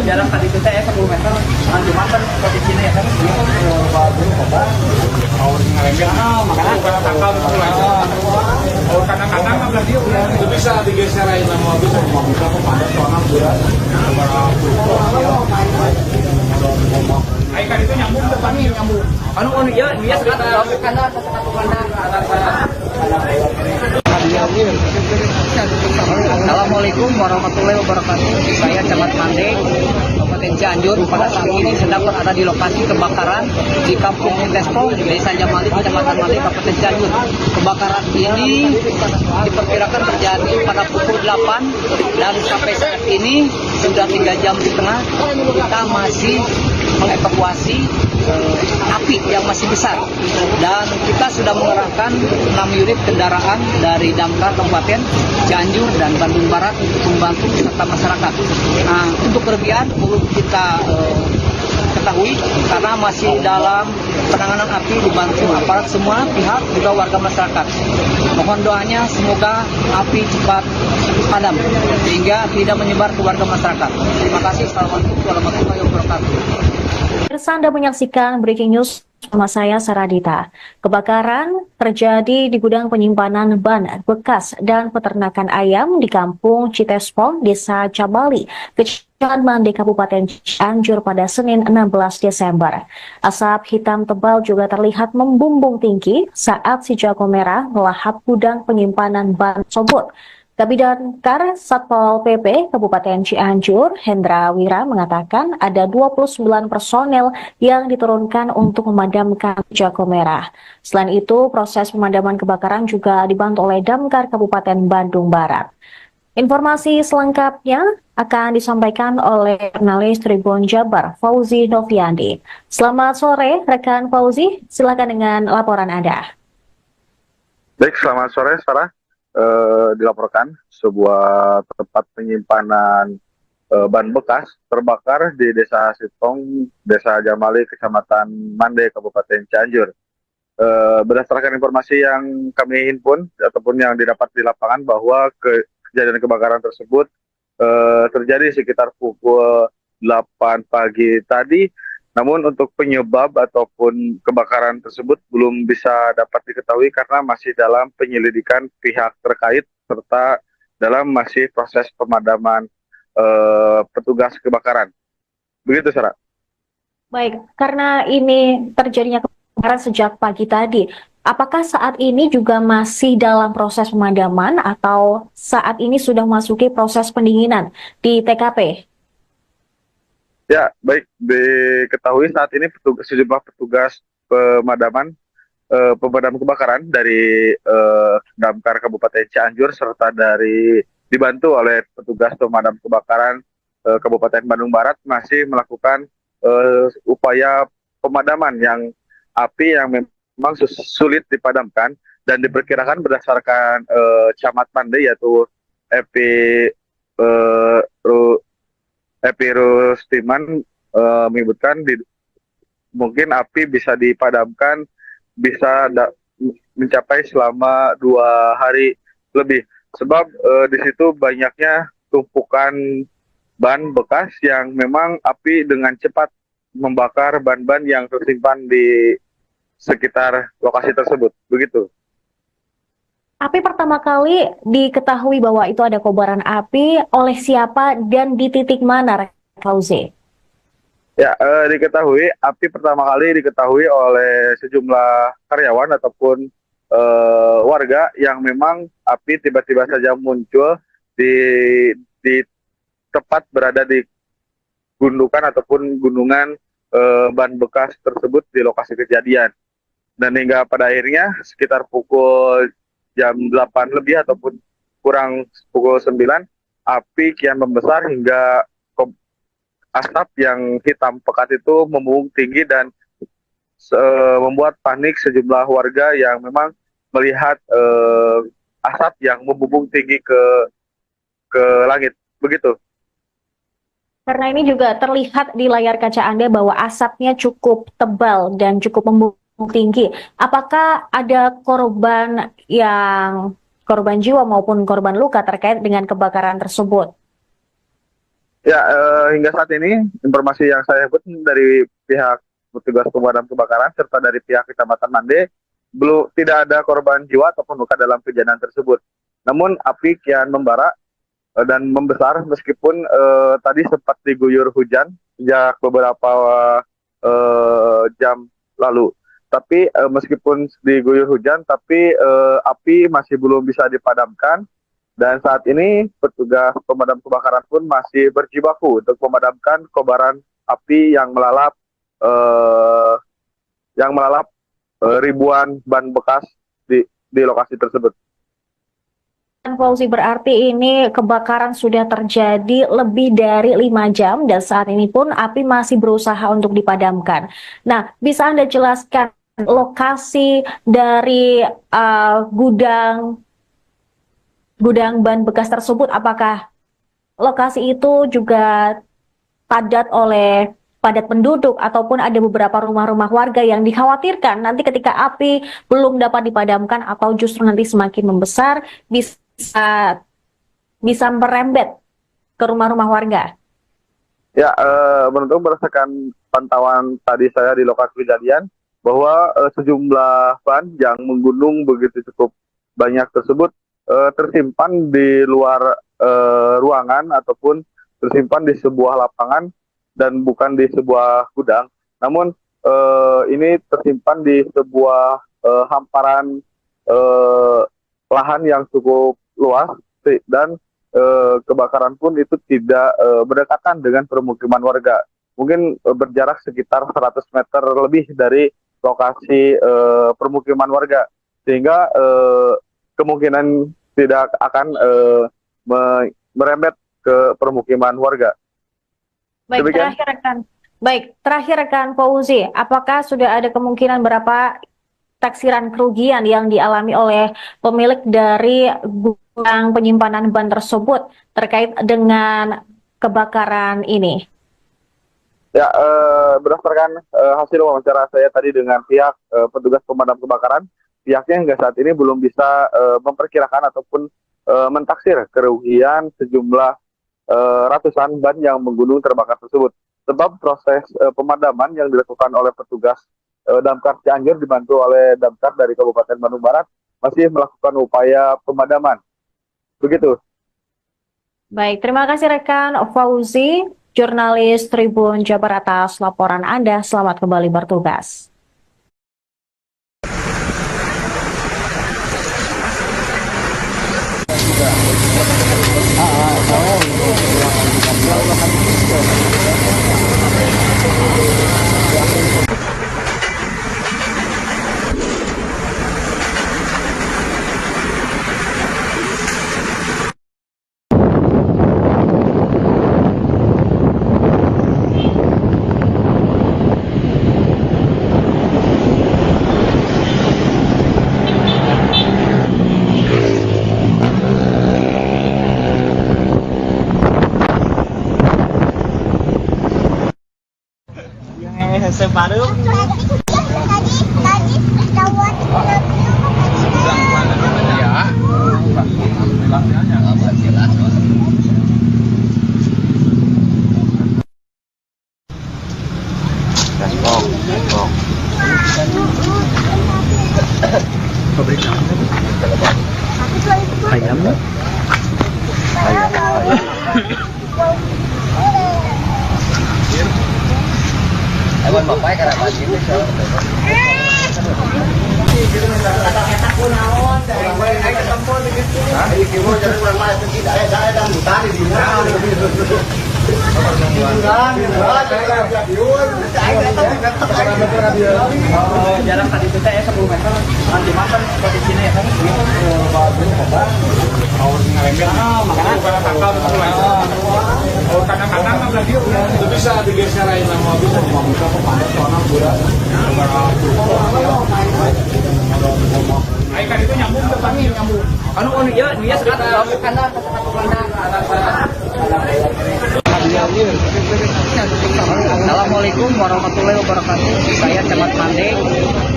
Jalan tadi itu saya 10 meter, cuma kan posisinya ya kan. Kadang-kadang itu bisa digeser aja nama bisa ke padat soalnya berat. Ayo kan itu nyambung depan nih nyambung. Anu ya sekarang kanan. Assalamualaikum warahmatullahi wabarakatuh. Saya Camat Mandek, Kabupaten Cianjur. Pada saat ini sedang berada di lokasi kebakaran di Kampung Tespong, Desa Jamali, Kecamatan Mandek, Kabupaten Cianjur. Kebakaran ini diperkirakan terjadi pada pukul 8 dan sampai saat ini sudah 3 jam setengah kita masih mengevakuasi api yang masih besar, dan kita sudah mengerahkan 6 unit kendaraan dari Damkar Kabupaten Cianjur dan Bandung Barat untuk membantu serta masyarakat. Nah, untuk kerugian belum kita ketahui karena masih dalam penanganan api dibantu aparat semua pihak juga warga masyarakat. Mohon doanya semoga api cepat padam sehingga tidak menyebar ke warga masyarakat. Terima kasih. Assalamualaikum warahmatullahi wabarakatuh. Anda menyaksikan breaking news bersama saya Saradita. Kebakaran terjadi di gudang penyimpanan ban bekas dan peternakan ayam di Kampung Citespong, Desa Cabali, Kecamatan Mandek, Kabupaten Cianjur pada Senin 16 Desember. Asap hitam tebal juga terlihat membumbung tinggi saat si jago merah melahap gudang penyimpanan ban tersebut. Kabidamkar Satpol PP Kabupaten Cianjur, Hendra Wira, mengatakan ada 29 personel yang diturunkan untuk memadamkan jago merah. Selain itu, proses pemadaman kebakaran juga dibantu oleh Damkar Kabupaten Bandung Barat. Informasi selengkapnya akan disampaikan oleh jurnalis Tribun Jabar, Fauzi Noviandi. Selamat sore, rekan Fauzi. Silakan dengan laporan Anda. Baik, selamat sore, Sarah. Dilaporkan sebuah tempat penyimpanan ban bekas terbakar di Desa Sitong, Desa Jamali, Kecamatan Mande, Kabupaten Cianjur. Berdasarkan informasi yang kami himpun ataupun yang didapat di lapangan bahwa kejadian kebakaran tersebut terjadi sekitar pukul 8 pagi tadi. Namun untuk penyebab ataupun kebakaran tersebut belum bisa dapat diketahui karena masih dalam penyelidikan pihak terkait serta dalam masih proses pemadaman petugas kebakaran. Begitu, Sarah. Baik, karena ini terjadinya kebakaran sejak pagi tadi, apakah saat ini juga masih dalam proses pemadaman atau saat ini sudah memasuki proses pendinginan di TKP? Ya, baik, diketahui saat ini sejumlah petugas pemadam kebakaran dari Damkar Kabupaten Cianjur serta dibantu oleh petugas pemadam kebakaran Kabupaten Bandung Barat masih melakukan upaya pemadaman api yang memang sulit dipadamkan, dan diperkirakan berdasarkan Camat Mande yaitu Epi Rustiman menyebutkan mungkin api bisa dipadamkan mencapai selama 2 hari lebih, sebab di situ banyaknya tumpukan ban bekas yang memang api dengan cepat membakar ban-ban yang tersimpan di sekitar lokasi tersebut. Begitu. Api pertama kali diketahui bahwa itu ada kobaran api oleh siapa dan di titik mana, Fauzi? Ya, api pertama kali diketahui oleh sejumlah karyawan ataupun warga yang memang api tiba-tiba saja muncul di tepat berada di gundukan ataupun gunungan ban bekas tersebut di lokasi kejadian. Dan hingga pada akhirnya sekitar pukul jam 8 lebih ataupun kurang pukul 9, api kian membesar hingga asap yang hitam pekat itu membumbung tinggi dan membuat panik sejumlah warga yang memang melihat asap yang membumbung tinggi ke langit. begitu. Karena ini juga terlihat di layar kaca Anda bahwa asapnya cukup tebal dan cukup membumbung tinggi. Apakah ada korban jiwa maupun korban luka terkait dengan kebakaran tersebut? Ya, hingga saat ini informasi yang saya dapat dari pihak petugas pemadam kebakaran serta dari pihak Kecamatan Mande belum tidak ada korban jiwa ataupun luka dalam kejadian tersebut. Namun api kian membara dan membesar meskipun tadi sempat diguyur hujan sejak beberapa jam lalu. Tapi meskipun diguyur hujan, tapi api masih belum bisa dipadamkan. Dan saat ini petugas pemadam kebakaran pun masih berjibaku untuk memadamkan kobaran api yang melalap ribuan ban bekas di lokasi tersebut. Fauzi, berarti ini kebakaran sudah terjadi lebih dari 5 jam dan saat ini pun api masih berusaha untuk dipadamkan. Nah, bisa Anda jelaskan lokasi dari gudang ban bekas tersebut? Apakah lokasi itu juga padat penduduk ataupun ada beberapa rumah-rumah warga yang dikhawatirkan nanti ketika api belum dapat dipadamkan atau justru nanti semakin membesar bisa merembet ke rumah-rumah warga? Ya, menurut berdasarkan pantauan tadi saya di lokasi kejadian bahwa sejumlah ban yang menggunung begitu cukup banyak tersebut tersimpan di luar ruangan ataupun tersimpan di sebuah lapangan dan bukan di sebuah gudang. Namun ini tersimpan di sebuah hamparan lahan yang cukup luas dan kebakaran pun itu tidak berdekatan dengan permukiman warga. Mungkin berjarak sekitar 100 meter lebih dari lokasi permukiman warga. Sehingga kemungkinan tidak akan merembet ke permukiman warga. Baik, terakhir rekan Fauzi, apakah sudah ada kemungkinan berapa taksiran kerugian yang dialami oleh pemilik dari gudang penyimpanan ban tersebut terkait dengan kebakaran ini? Ya, berdasarkan hasil wawancara saya tadi dengan pihak petugas pemadam kebakaran, pihaknya hingga saat ini belum bisa memperkirakan ataupun mentaksir kerugian sejumlah ratusan ban yang menggunung terbakar tersebut. Sebab proses pemadaman yang dilakukan oleh petugas Damkar Cianjur dibantu oleh Damkar dari Kabupaten Bandung Barat masih melakukan upaya pemadaman. Begitu. Baik, terima kasih rekan Fauzi, jurnalis Tribun Jabar atas laporan Anda. Selamat kembali bertugas. Baru ayam. Ewan bapak karena pasti itu so. Jalan tadi itu ya 10 meter. Nanti makan di sini ya kan. Kadang-kadang berarti itu bisa digeser aja nama bisa dibuka ke panas soalnya udah. Ayo kan itu nyambung ke nyambung. Anu dia sekat karena Assalamualaikum warahmatullahi wabarakatuh. Saya Camat Mandek,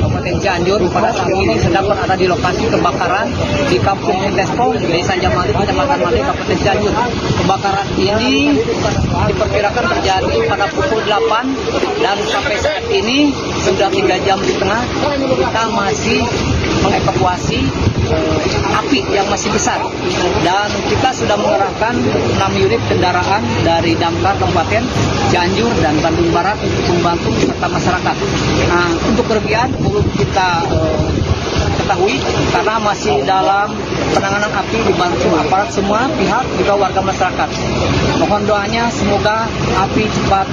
Kabupaten Cianjur. Pada saat ini sedang berada di lokasi kebakaran di Kampung Tespong, Desa Jamali, Kecamatan Mandek, Kabupaten Cianjur. Kebakaran ini diperkirakan terjadi pada pukul 8 dan sampai saat ini sudah 3 jam setengah kita masih mengevakuasi api yang masih besar, dan kita sudah mengerahkan 6 unit kendaraan dari Damkar Kabupaten Cianjur dan Bandung Barat untuk membantu serta masyarakat. Nah, untuk kerugian belum kita ketahui karena masih dalam penanganan api, dibantu aparat semua pihak juga warga masyarakat. Mohon doanya semoga api cepat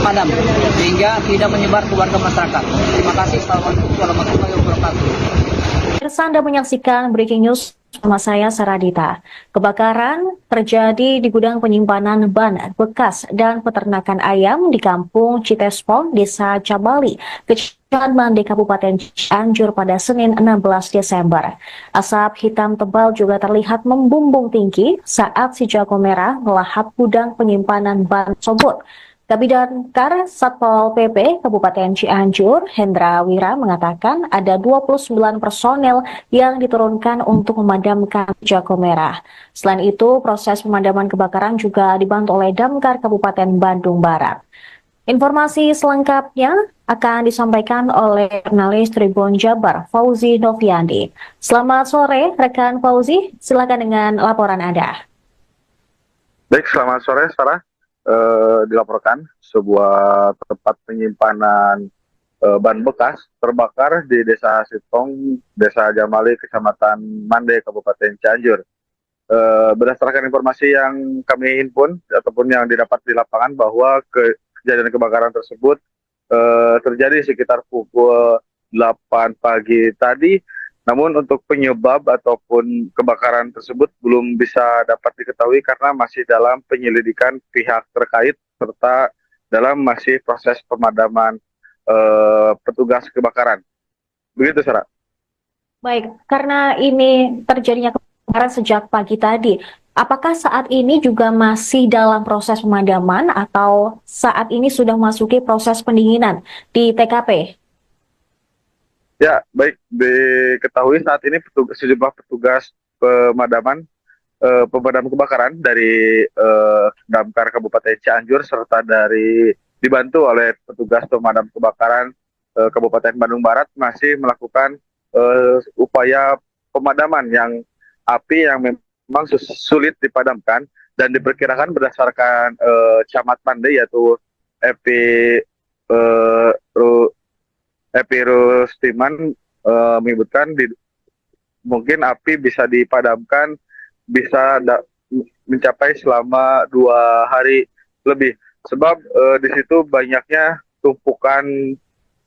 padam sehingga tidak menyebar ke warga masyarakat. Terima kasih. Assalamualaikum warahmatullahi wabarakatuh. Anda menyaksikan Breaking News bersama saya Saradita. Kebakaran terjadi di gudang penyimpanan ban bekas dan peternakan ayam di Kampung Citespong, Desa Cabali, Kecamatan Mandek, Kabupaten Cianjur pada Senin 16 Desember. Asap hitam tebal juga terlihat membumbung tinggi saat si jago merah melahap gudang penyimpanan ban tersebut. Kabidamkar Satpol PP Kabupaten Cianjur, Hendra Wira, mengatakan ada 29 personel yang diturunkan untuk memadamkan jago merah. Selain itu, proses pemadaman kebakaran juga dibantu oleh Damkar Kabupaten Bandung Barat. Informasi selengkapnya akan disampaikan oleh jurnalis Tribun Jabar, Fauzi Noviandi. Selamat sore, rekan Fauzi. Silakan dengan laporan Anda. Baik, selamat sore, Sarah. Dilaporkan sebuah tempat penyimpanan ban bekas terbakar di Desa Sitong, Desa Jamali, Kecamatan Mandek, Kabupaten Cianjur. Berdasarkan informasi yang kami himpun ataupun yang didapat di lapangan bahwa kejadian kebakaran tersebut terjadi sekitar pukul 8 pagi tadi. Namun untuk penyebab ataupun kebakaran tersebut belum bisa dapat diketahui karena masih dalam penyelidikan pihak terkait serta dalam masih proses pemadaman petugas kebakaran. Begitu, Sarah. Baik, karena ini terjadinya kebakaran sejak pagi tadi, apakah saat ini juga masih dalam proses pemadaman atau saat ini sudah memasuki proses pendinginan di TKP? Ya, baik, diketahui saat ini sejumlah petugas pemadam kebakaran dari Damkar Kabupaten Cianjur serta dibantu oleh petugas pemadam kebakaran Kabupaten Bandung Barat masih melakukan upaya pemadaman api yang memang sulit dipadamkan, dan diperkirakan berdasarkan Camat Mande yaitu Epi Rustiman menyebutkan mungkin api bisa dipadamkan mencapai selama 2 hari lebih, sebab di situ banyaknya tumpukan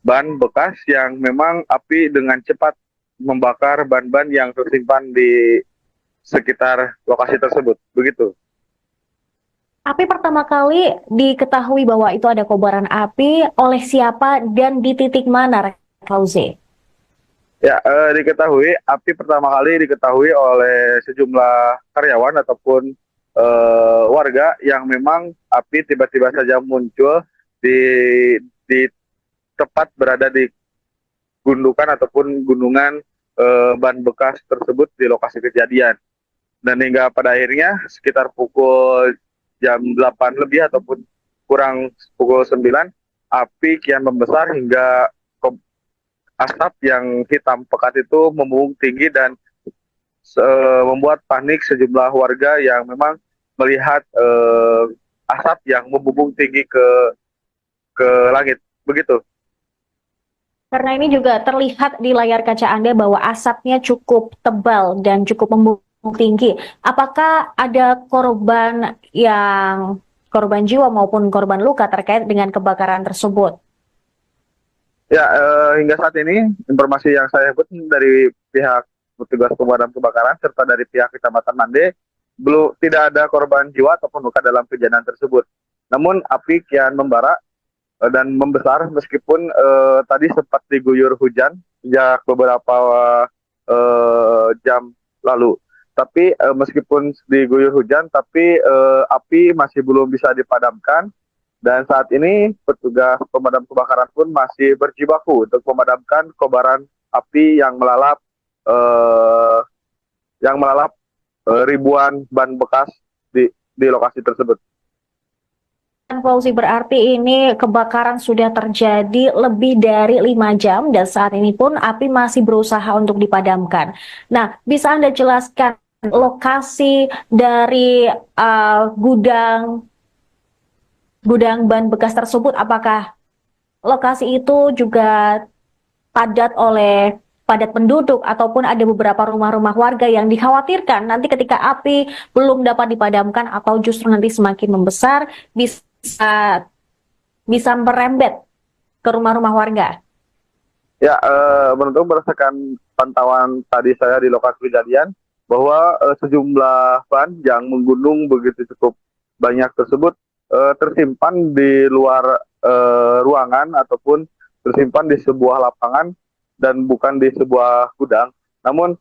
ban bekas yang memang api dengan cepat membakar ban-ban yang tersimpan di sekitar lokasi tersebut. Begitu. Api pertama kali diketahui bahwa itu ada kobaran api oleh siapa dan di titik mana, Fauzi? Ya, api pertama kali diketahui oleh sejumlah karyawan ataupun warga yang memang api tiba-tiba saja muncul di tepat berada di gundukan ataupun gunungan ban bekas tersebut di lokasi kejadian. Dan hingga pada akhirnya sekitar pukul jam 8 lebih ataupun kurang pukul 9, api kian membesar hingga asap yang hitam pekat itu membumbung tinggi dan membuat panik sejumlah warga yang memang melihat asap yang membumbung tinggi ke langit. Begitu. Karena ini juga terlihat di layar kaca Anda bahwa asapnya cukup tebal dan cukup membumbung tinggi. Apakah ada korban jiwa maupun korban luka terkait dengan kebakaran tersebut? Ya, hingga saat ini informasi yang saya dapat dari pihak petugas pemadam kebakaran serta dari pihak Kecamatan Mande tidak ada korban jiwa ataupun luka dalam kejadian tersebut. Namun api kian membara dan membesar meskipun tadi sempat diguyur hujan sejak beberapa jam lalu. Tapi meskipun diguyur hujan, tapi api masih belum bisa dipadamkan. Dan saat ini petugas pemadam kebakaran pun masih berjibaku untuk memadamkan kobaran api yang melalap ribuan ban bekas di lokasi tersebut. Fauzi, berarti ini kebakaran sudah terjadi lebih dari 5 jam dan saat ini pun api masih berusaha untuk dipadamkan. Nah, bisa Anda jelaskan lokasi dari gudang ban bekas tersebut? Apakah lokasi itu juga padat penduduk ataupun ada beberapa rumah-rumah warga yang dikhawatirkan nanti ketika api belum dapat dipadamkan atau justru nanti semakin membesar bisa merembet ke rumah-rumah warga? Ya, menurut berdasarkan pantauan tadi saya di lokasi kejadian bahwa sejumlah ban yang menggunung begitu cukup banyak tersebut tersimpan di luar ruangan ataupun tersimpan di sebuah lapangan dan bukan di sebuah gudang. Namun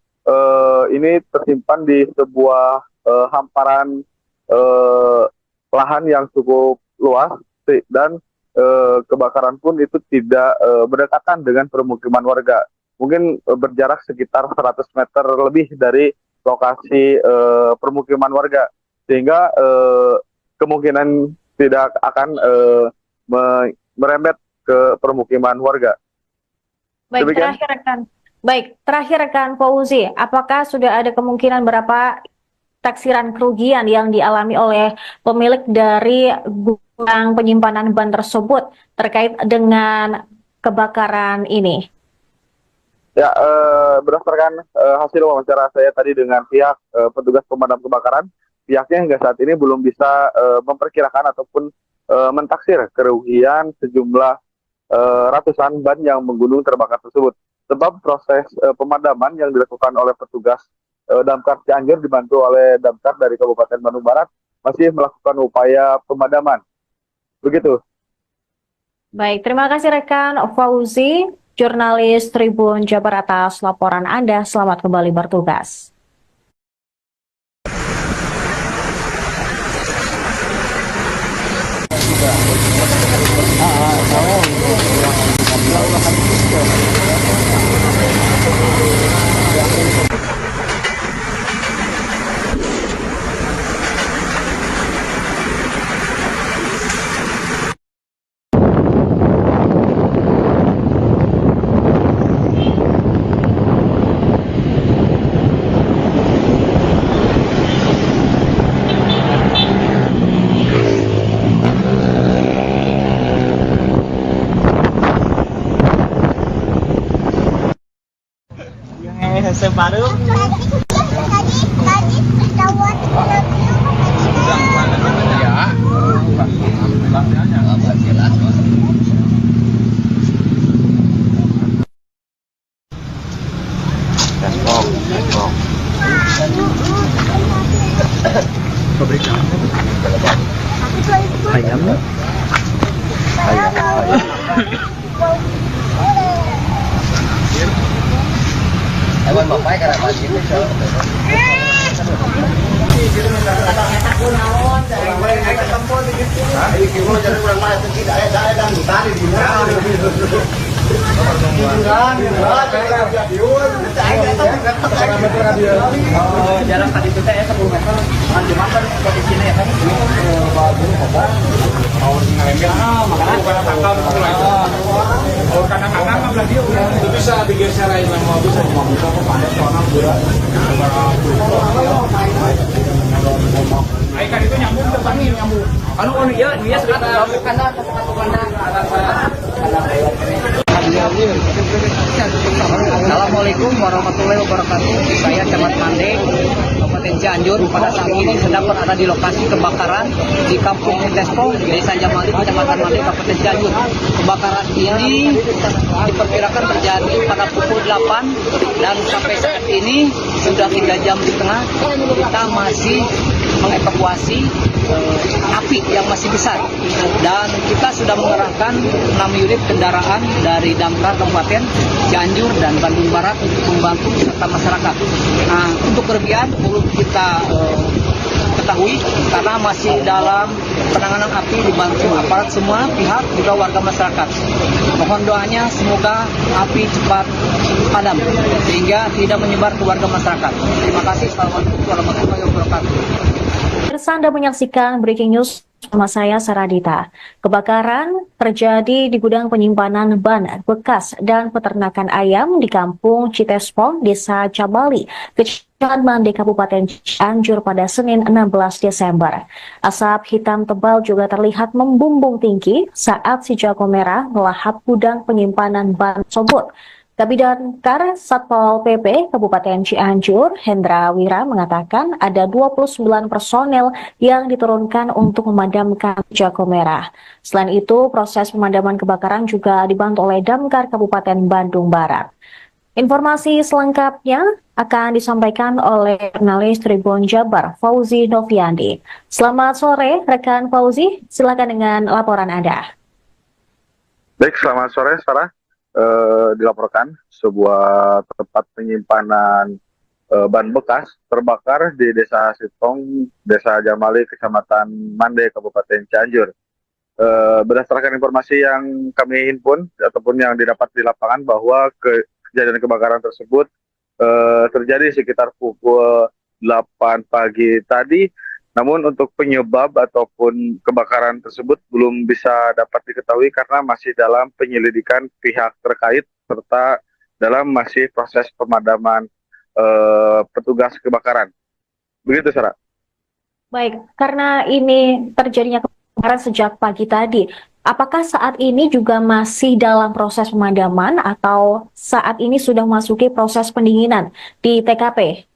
ini tersimpan di sebuah hamparan lahan yang cukup luas dan kebakaran pun itu tidak berdekatan dengan permukiman warga. Mungkin berjarak sekitar 100 meter lebih dari lokasi permukiman warga, sehingga kemungkinan tidak akan merembet ke permukiman warga. Baik, terakhir rekan Fauzi, apakah sudah ada kemungkinan berapa taksiran kerugian yang dialami oleh pemilik dari gudang penyimpanan ban tersebut terkait dengan kebakaran ini? Ya, berdasarkan hasil wawancara saya tadi dengan pihak petugas pemadam kebakaran, pihaknya hingga saat ini belum bisa memperkirakan ataupun mentaksir kerugian sejumlah ratusan ban yang menggunung terbakar tersebut. Sebab proses pemadaman yang dilakukan oleh petugas Damkar Cianjur dibantu oleh Damkar dari Kabupaten Bandung Barat masih melakukan upaya pemadaman. Begitu. Baik, terima kasih rekan Fauzi, jurnalis Tribun Jabar atas laporan Anda. Selamat kembali bertugas. Baru ayam. Ewan bapak karena masih itu jalan tadi itu saya 10 meter cuma kan di sini ya kan Itu bisa digeser aja sama bisa panas soalnya berat. Ikan itu nyambung depan ini nyambung. anu dia sudah ada kanan Assalamualaikum warahmatullahi wabarakatuh. Saya Camat Mande, Kabupaten Cianjur. Pada saat ini sedang berada di lokasi kebakaran di Kampung Tespong, Desa Jamali, Kecamatan Mande, Kabupaten Cianjur. Kebakaran ini diperkirakan terjadi pada pukul 8 dan sampai saat ini sudah 3 jam setengah kita masih mengevakuasi api yang masih besar, dan kita sudah mengerahkan 6 unit kendaraan dari Damkar Kabupaten Cianjur dan Bandung Barat untuk membantu serta masyarakat. Nah, untuk kerugian belum kita ketahui karena masih dalam penanganan api, dibantu aparat semua pihak juga warga masyarakat. Mohon doanya semoga api cepat padam sehingga tidak menyebar ke warga masyarakat. Terima kasih. Assalamualaikum warahmatullahi wabarakatuh. Anda menyaksikan Breaking News bersama saya Saradita. Kebakaran terjadi di gudang penyimpanan ban bekas dan peternakan ayam di Kampung Citespong, Desa Cabali, Kecamatan Mande, Kabupaten Cianjur pada Senin 16 Desember. Asap hitam tebal juga terlihat membumbung tinggi saat si jago merah melahap gudang penyimpanan ban tersebut. Kabidamkar Satpol PP Kabupaten Cianjur, Hendra Wira, mengatakan ada 29 personel yang diturunkan untuk memadamkan jago merah. Selain itu, proses pemadaman kebakaran juga dibantu oleh Damkar Kabupaten Bandung Barat. Informasi selengkapnya akan disampaikan oleh jurnalis Tribun Jabar, Fauzi Noviandi. Selamat sore, rekan Fauzi. Silakan dengan laporan Anda. Baik, selamat sore, Sarah. Dilaporkan sebuah tempat penyimpanan ban bekas terbakar di Desa Sitong, Desa Jamali, Kecamatan Mande, Kabupaten Cianjur. Berdasarkan informasi yang kami himpun ataupun yang didapat di lapangan bahwa kejadian kebakaran tersebut terjadi sekitar pukul 8 pagi tadi. Namun untuk penyebab ataupun kebakaran tersebut belum bisa dapat diketahui karena masih dalam penyelidikan pihak terkait serta dalam masih proses pemadaman petugas kebakaran. Begitu, Sarah. Baik, karena ini terjadinya kebakaran sejak pagi tadi, apakah saat ini juga masih dalam proses pemadaman atau saat ini sudah memasuki proses pendinginan di TKP?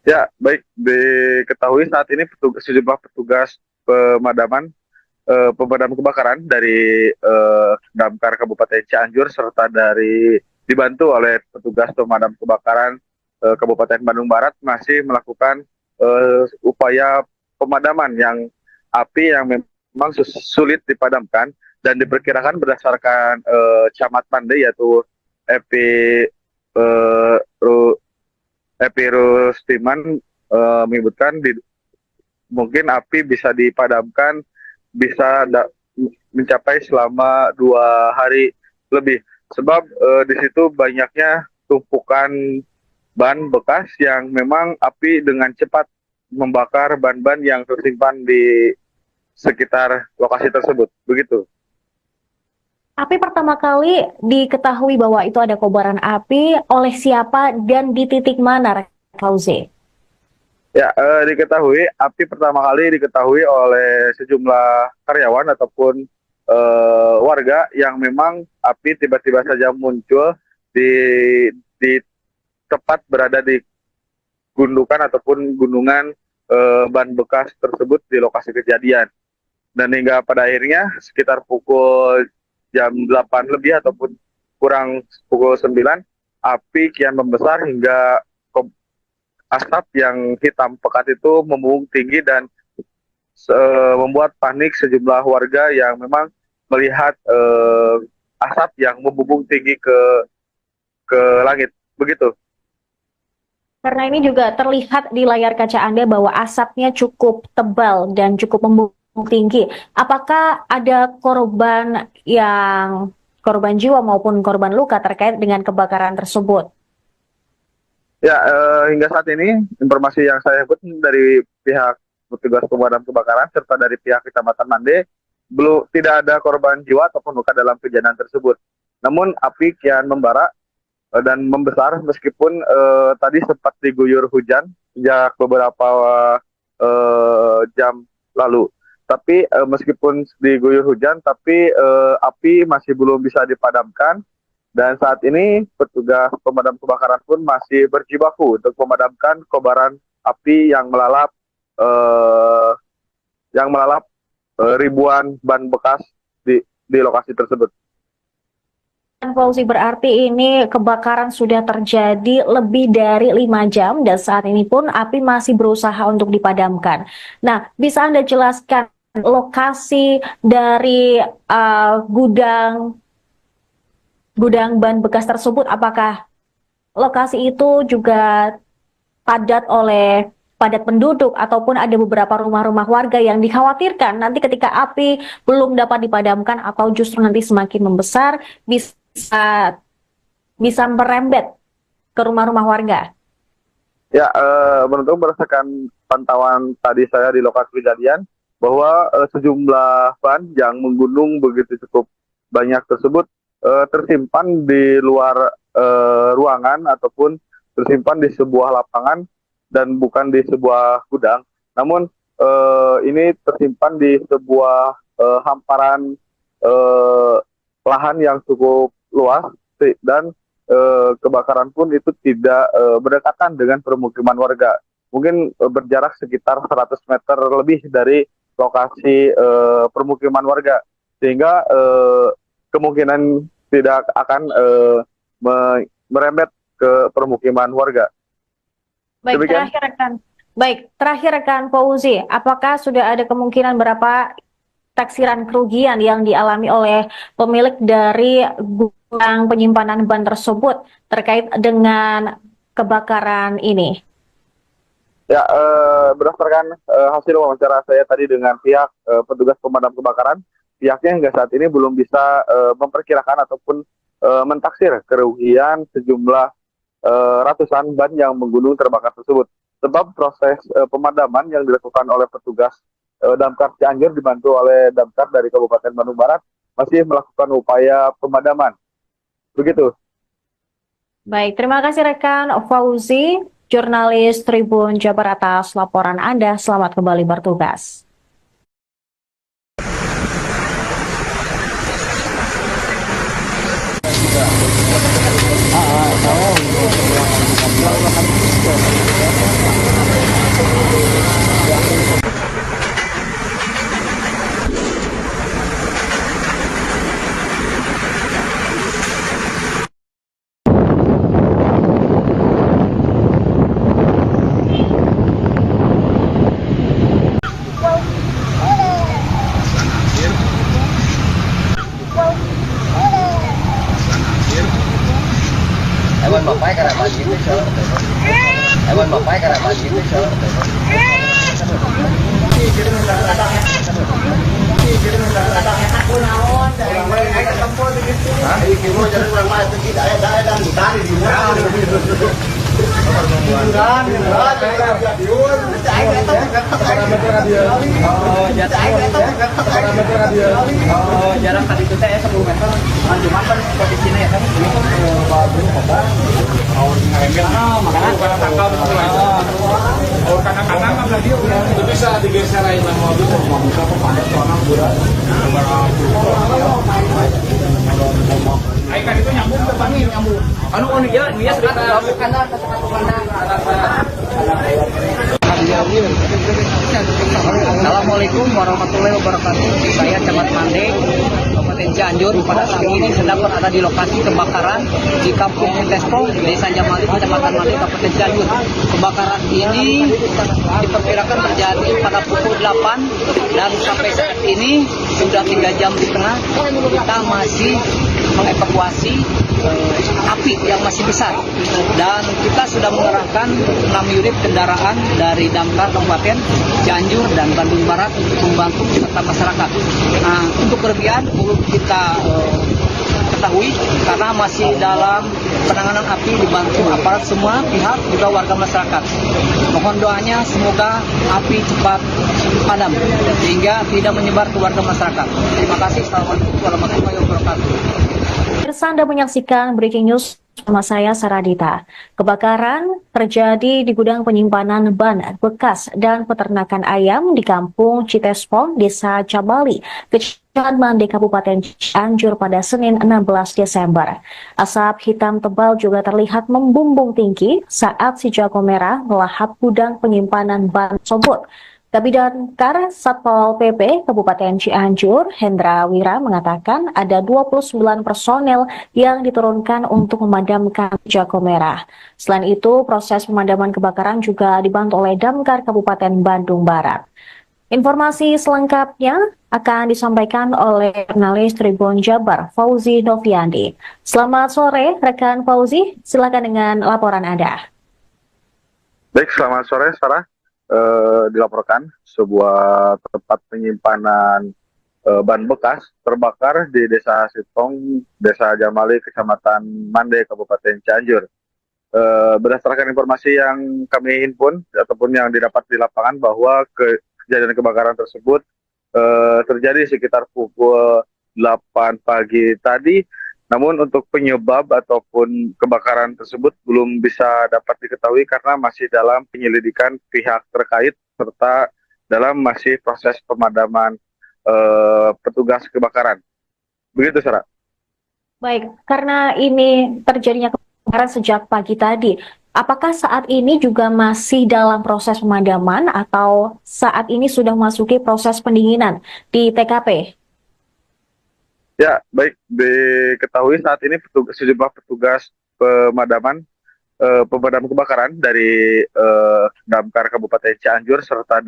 Ya, baik, diketahui saat ini sejumlah petugas pemadam kebakaran dari Damkar Kabupaten Cianjur serta dibantu oleh petugas pemadam kebakaran Kabupaten Bandung Barat masih melakukan upaya pemadaman api yang memang sulit dipadamkan dan diperkirakan berdasarkan Camat Mande yaitu Epi Rustiman menyebutkan mungkin api bisa dipadamkan mencapai selama 2 hari lebih sebab di situ banyaknya tumpukan ban bekas yang memang api dengan cepat membakar ban-ban yang tersimpan di sekitar lokasi tersebut. Begitu. Api pertama kali diketahui bahwa itu ada kobaran api oleh siapa dan di titik mana, Fauzi? Ya, api pertama kali diketahui oleh sejumlah karyawan ataupun warga yang memang api tiba-tiba saja muncul di tepat berada di gundukan ataupun gunungan ban bekas tersebut di lokasi kejadian. Dan hingga pada akhirnya sekitar pukul jam 8 lebih ataupun kurang pukul 9, api kian membesar hingga asap yang hitam pekat itu membumbung tinggi dan membuat panik sejumlah warga yang memang melihat asap yang membumbung tinggi ke langit. Begitu. Karena ini juga terlihat di layar kaca Anda bahwa asapnya cukup tebal dan cukup membumbung tinggi. Apakah ada korban jiwa maupun korban luka terkait dengan kebakaran tersebut? Ya, hingga saat ini informasi yang saya dapat dari pihak petugas pemadam kebakaran serta dari pihak Kecamatan Mande tidak ada korban jiwa ataupun luka dalam kejadian tersebut. Namun api kian membara dan membesar meskipun tadi sempat diguyur hujan sejak beberapa jam lalu. Tapi meskipun diguyur hujan, tapi api masih belum bisa dipadamkan. Dan saat ini petugas pemadam kebakaran pun masih berjibaku untuk memadamkan kobaran api yang melalap ribuan ban bekas di lokasi tersebut. Fauzi, berarti ini kebakaran sudah terjadi lebih dari 5 jam dan saat ini pun api masih berusaha untuk dipadamkan. Nah, bisa Anda jelaskan lokasi dari gudang ban bekas tersebut? Apakah lokasi itu juga padat penduduk ataupun ada beberapa rumah-rumah warga yang dikhawatirkan nanti ketika api belum dapat dipadamkan atau justru nanti semakin membesar bisa merembet ke rumah-rumah warga? Ya, menurut berdasarkan pantauan tadi saya di lokasi kejadian bahwa sejumlah ban yang menggunung begitu cukup banyak tersebut tersimpan di luar ruangan ataupun tersimpan di sebuah lapangan dan bukan di sebuah gudang. Namun ini tersimpan di sebuah hamparan lahan yang cukup luas dan kebakaran pun itu tidak berdekatan dengan permukiman warga. Mungkin berjarak sekitar 100 meter lebih dari lokasi permukiman warga, sehingga kemungkinan tidak akan merembet ke permukiman warga. Baik, Demikian. terakhir rekan Fauzi, apakah sudah ada kemungkinan berapa taksiran kerugian yang dialami oleh pemilik dari gudang penyimpanan ban tersebut terkait dengan kebakaran ini? Ya, berdasarkan hasil wawancara saya tadi dengan pihak petugas pemadam kebakaran, pihaknya hingga saat ini belum bisa memperkirakan ataupun mentaksir kerugian sejumlah ratusan ban yang menggunung terbakar tersebut. Sebab proses pemadaman yang dilakukan oleh petugas Damkar Cianjur dibantu oleh Damkar dari Kabupaten Bandung Barat masih melakukan upaya pemadaman. Begitu. Baik, terima kasih rekan Fauzi, jurnalis Tribun Jabar atas laporan Anda. Selamat kembali bertugas. Ewan bapak karena pagi itu so. Ewan bapak karena pagi itu so. Jarak tadi itu saya 10 meter. Cuma kan posisinya ya kan. Kadang-kadang kan dia itu bisa digeser aja sama mobil ke padat soalnya budak. Aikan itu nyambung ke pani nyambung. Anu on dia sekarang kanan ke Assalamualaikum warahmatullahi wabarakatuh. Saya Camat Mande, Kabupaten Cianjur. Pada saat ini sedang berada di lokasi kebakaran di Kampung Tespong, Desa Jamali, Kecamatan Mande, Kabupaten Cianjur. Kebakaran ini diperkirakan terjadi pada pukul 8 dan sampai saat ini sudah 3 jam setengah kita masih mengevakuasi api yang masih besar, dan kita sudah mengerahkan 6 unit kendaraan dari Damkar Kabupaten Cianjur dan Bandung Barat untuk membantu serta masyarakat. Nah, untuk kelebihan perlu kita ketahui karena masih dalam penanganan api dibantu aparat semua pihak juga warga masyarakat. Mohon doanya semoga api cepat padam sehingga tidak menyebar ke warga masyarakat. Terima kasih. Assalamualaikum warahmatullahi wabarakatuh. Anda menyaksikan Breaking News bersama saya Saradita. Kebakaran terjadi di gudang penyimpanan ban bekas dan peternakan ayam di Kampung Citespong, Desa Cabali, Kecamatan Mande, Kabupaten Cianjur pada Senin 16 Desember. Asap hitam tebal juga terlihat membumbung tinggi saat si jago merah melahap gudang penyimpanan ban tersebut. Kabidamkar Satpol PP Kabupaten Cianjur, Hendra Wira mengatakan ada 29 personel yang diturunkan untuk memadamkan Jago Merah. Selain itu, proses pemadaman kebakaran juga dibantu oleh Damkar Kabupaten Bandung Barat. Informasi selengkapnya akan disampaikan oleh jurnalis Tribun Jabar, Fauzi Noviandi. Selamat sore, rekan Fauzi. Silakan dengan laporan Anda. Baik, selamat sore, Sarah. Dilaporkan sebuah tempat penyimpanan ban bekas terbakar di Desa Sitong, Desa Jamali, Kecamatan Mande, Kabupaten Cianjur. Berdasarkan informasi yang kami himpun ataupun yang didapat di lapangan bahwa kejadian kebakaran tersebut terjadi sekitar pukul 8 pagi tadi. Namun untuk penyebab ataupun kebakaran tersebut belum bisa dapat diketahui karena masih dalam penyelidikan pihak terkait serta dalam masih proses pemadaman petugas kebakaran. Begitu, Sarah. Baik, karena ini terjadinya kebakaran sejak pagi tadi, apakah saat ini juga masih dalam proses pemadaman atau saat ini sudah memasuki proses pendinginan di TKP? Ya, baik, diketahui saat ini sejumlah petugas pemadam kebakaran dari Damkar Kabupaten Cianjur serta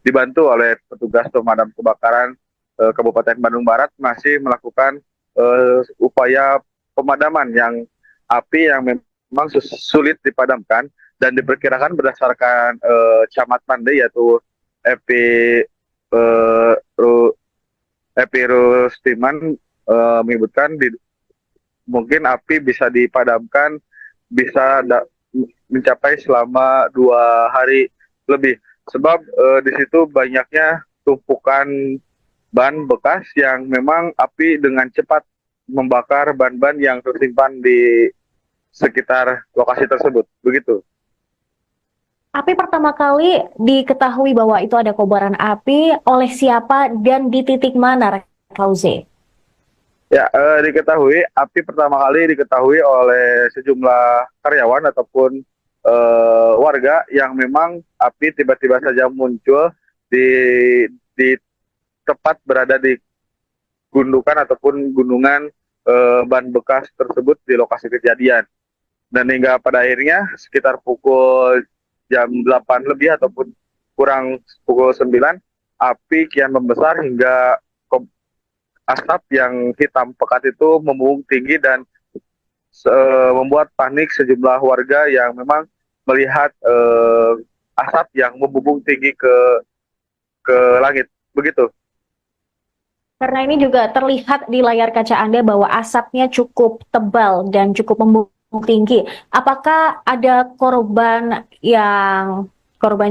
dibantu oleh petugas pemadam kebakaran Kabupaten Bandung Barat masih melakukan upaya pemadaman yang api yang memang sulit dipadamkan dan diperkirakan berdasarkan Camat Mande yaitu Epi Rustiman menyebutkan mungkin api bisa dipadamkan mencapai selama 2 hari lebih sebab di situ banyaknya tumpukan ban bekas yang memang api dengan cepat membakar ban-ban yang tersimpan di sekitar lokasi tersebut. Begitu. Api pertama kali diketahui bahwa itu ada kobaran api oleh siapa dan di titik mana, Fauzi? Ya, api pertama kali diketahui oleh sejumlah karyawan ataupun warga yang memang api tiba-tiba saja muncul di tepat berada di gundukan ataupun gunungan ban bekas tersebut di lokasi kejadian. Dan hingga pada akhirnya sekitar pukul jam 8 lebih ataupun kurang pukul 9, api kian membesar hingga asap yang hitam pekat itu membumbung tinggi dan membuat panik sejumlah warga yang memang melihat asap yang membumbung tinggi ke langit. Begitu. Karena ini juga terlihat di layar kaca Anda bahwa asapnya cukup tebal dan cukup membumbung tinggi. Apakah ada korban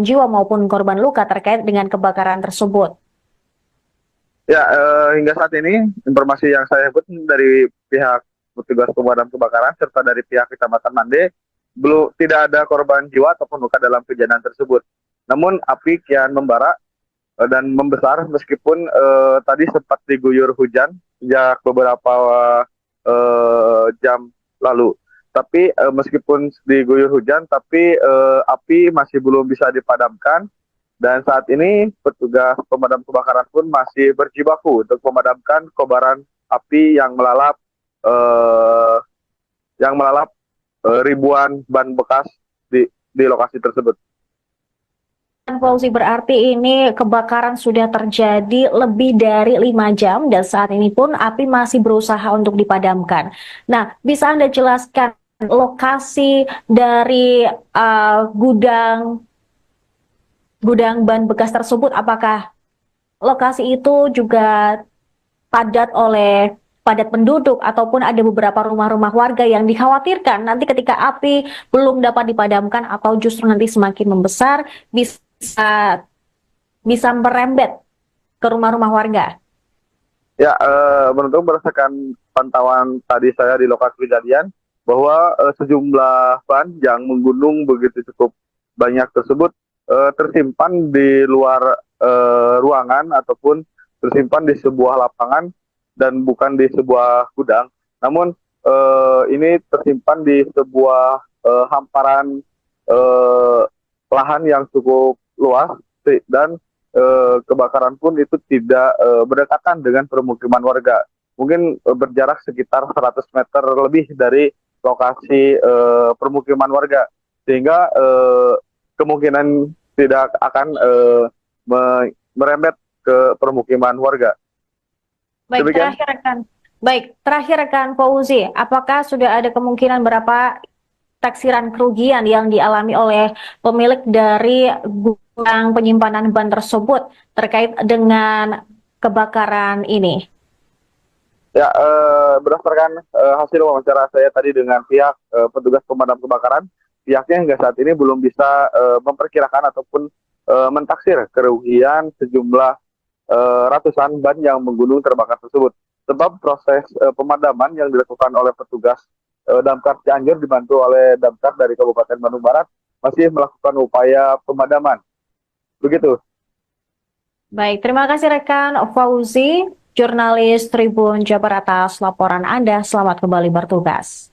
jiwa maupun korban luka terkait dengan kebakaran tersebut? Ya, hingga saat ini informasi yang saya dapat dari pihak petugas pemadam kebakaran serta dari pihak Kecamatan Mande tidak ada korban jiwa ataupun luka dalam kejadian tersebut. Namun api kian membara dan membesar meskipun tadi sempat diguyur hujan sejak beberapa jam lalu. Tapi meskipun diguyur hujan, tapi api masih belum bisa dipadamkan. Dan saat ini petugas pemadam kebakaran pun masih berjibaku untuk memadamkan kobaran api yang melalap ribuan ban bekas di lokasi tersebut. Fauzi, berarti ini kebakaran sudah terjadi lebih dari 5 jam dan saat ini pun api masih berusaha untuk dipadamkan. Nah, bisa Anda jelaskan lokasi dari gudang ban bekas tersebut? Apakah lokasi itu juga padat penduduk ataupun ada beberapa rumah-rumah warga yang dikhawatirkan nanti ketika api belum dapat dipadamkan atau justru nanti semakin membesar bisa merembet ke rumah-rumah warga? Ya, berdasarkan pantauan tadi saya di lokasi kejadian bahwa sejumlah ban yang menggunung begitu cukup banyak tersebut tersimpan di luar ruangan ataupun tersimpan di sebuah lapangan dan bukan di sebuah gudang. Namun ini tersimpan di sebuah hamparan lahan yang cukup luas industri dan kebakaran pun itu tidak berdekatan dengan permukiman warga. Mungkin berjarak sekitar 100 meter lebih dari lokasi permukiman warga, sehingga kemungkinan tidak akan merembet ke permukiman warga. Baik, Demikian. terakhir rekan Fauzi, apakah sudah ada kemungkinan berapa taksiran kerugian yang dialami oleh pemilik dari gudang penyimpanan ban tersebut terkait dengan kebakaran ini? Ya, berdasarkan hasil wawancara saya tadi dengan pihak petugas pemadam kebakaran, pihaknya hingga saat ini belum bisa memperkirakan ataupun mentaksir kerugian sejumlah ratusan ban yang menggunung terbakar tersebut. Sebab proses pemadaman yang dilakukan oleh petugas Damkar Cianjur dibantu oleh Damkar dari Kabupaten Bandung Barat masih melakukan upaya pemadaman. Begitu. Baik, terima kasih rekan Fauzi, jurnalis Tribun Jabar atas laporan Anda. Selamat kembali bertugas.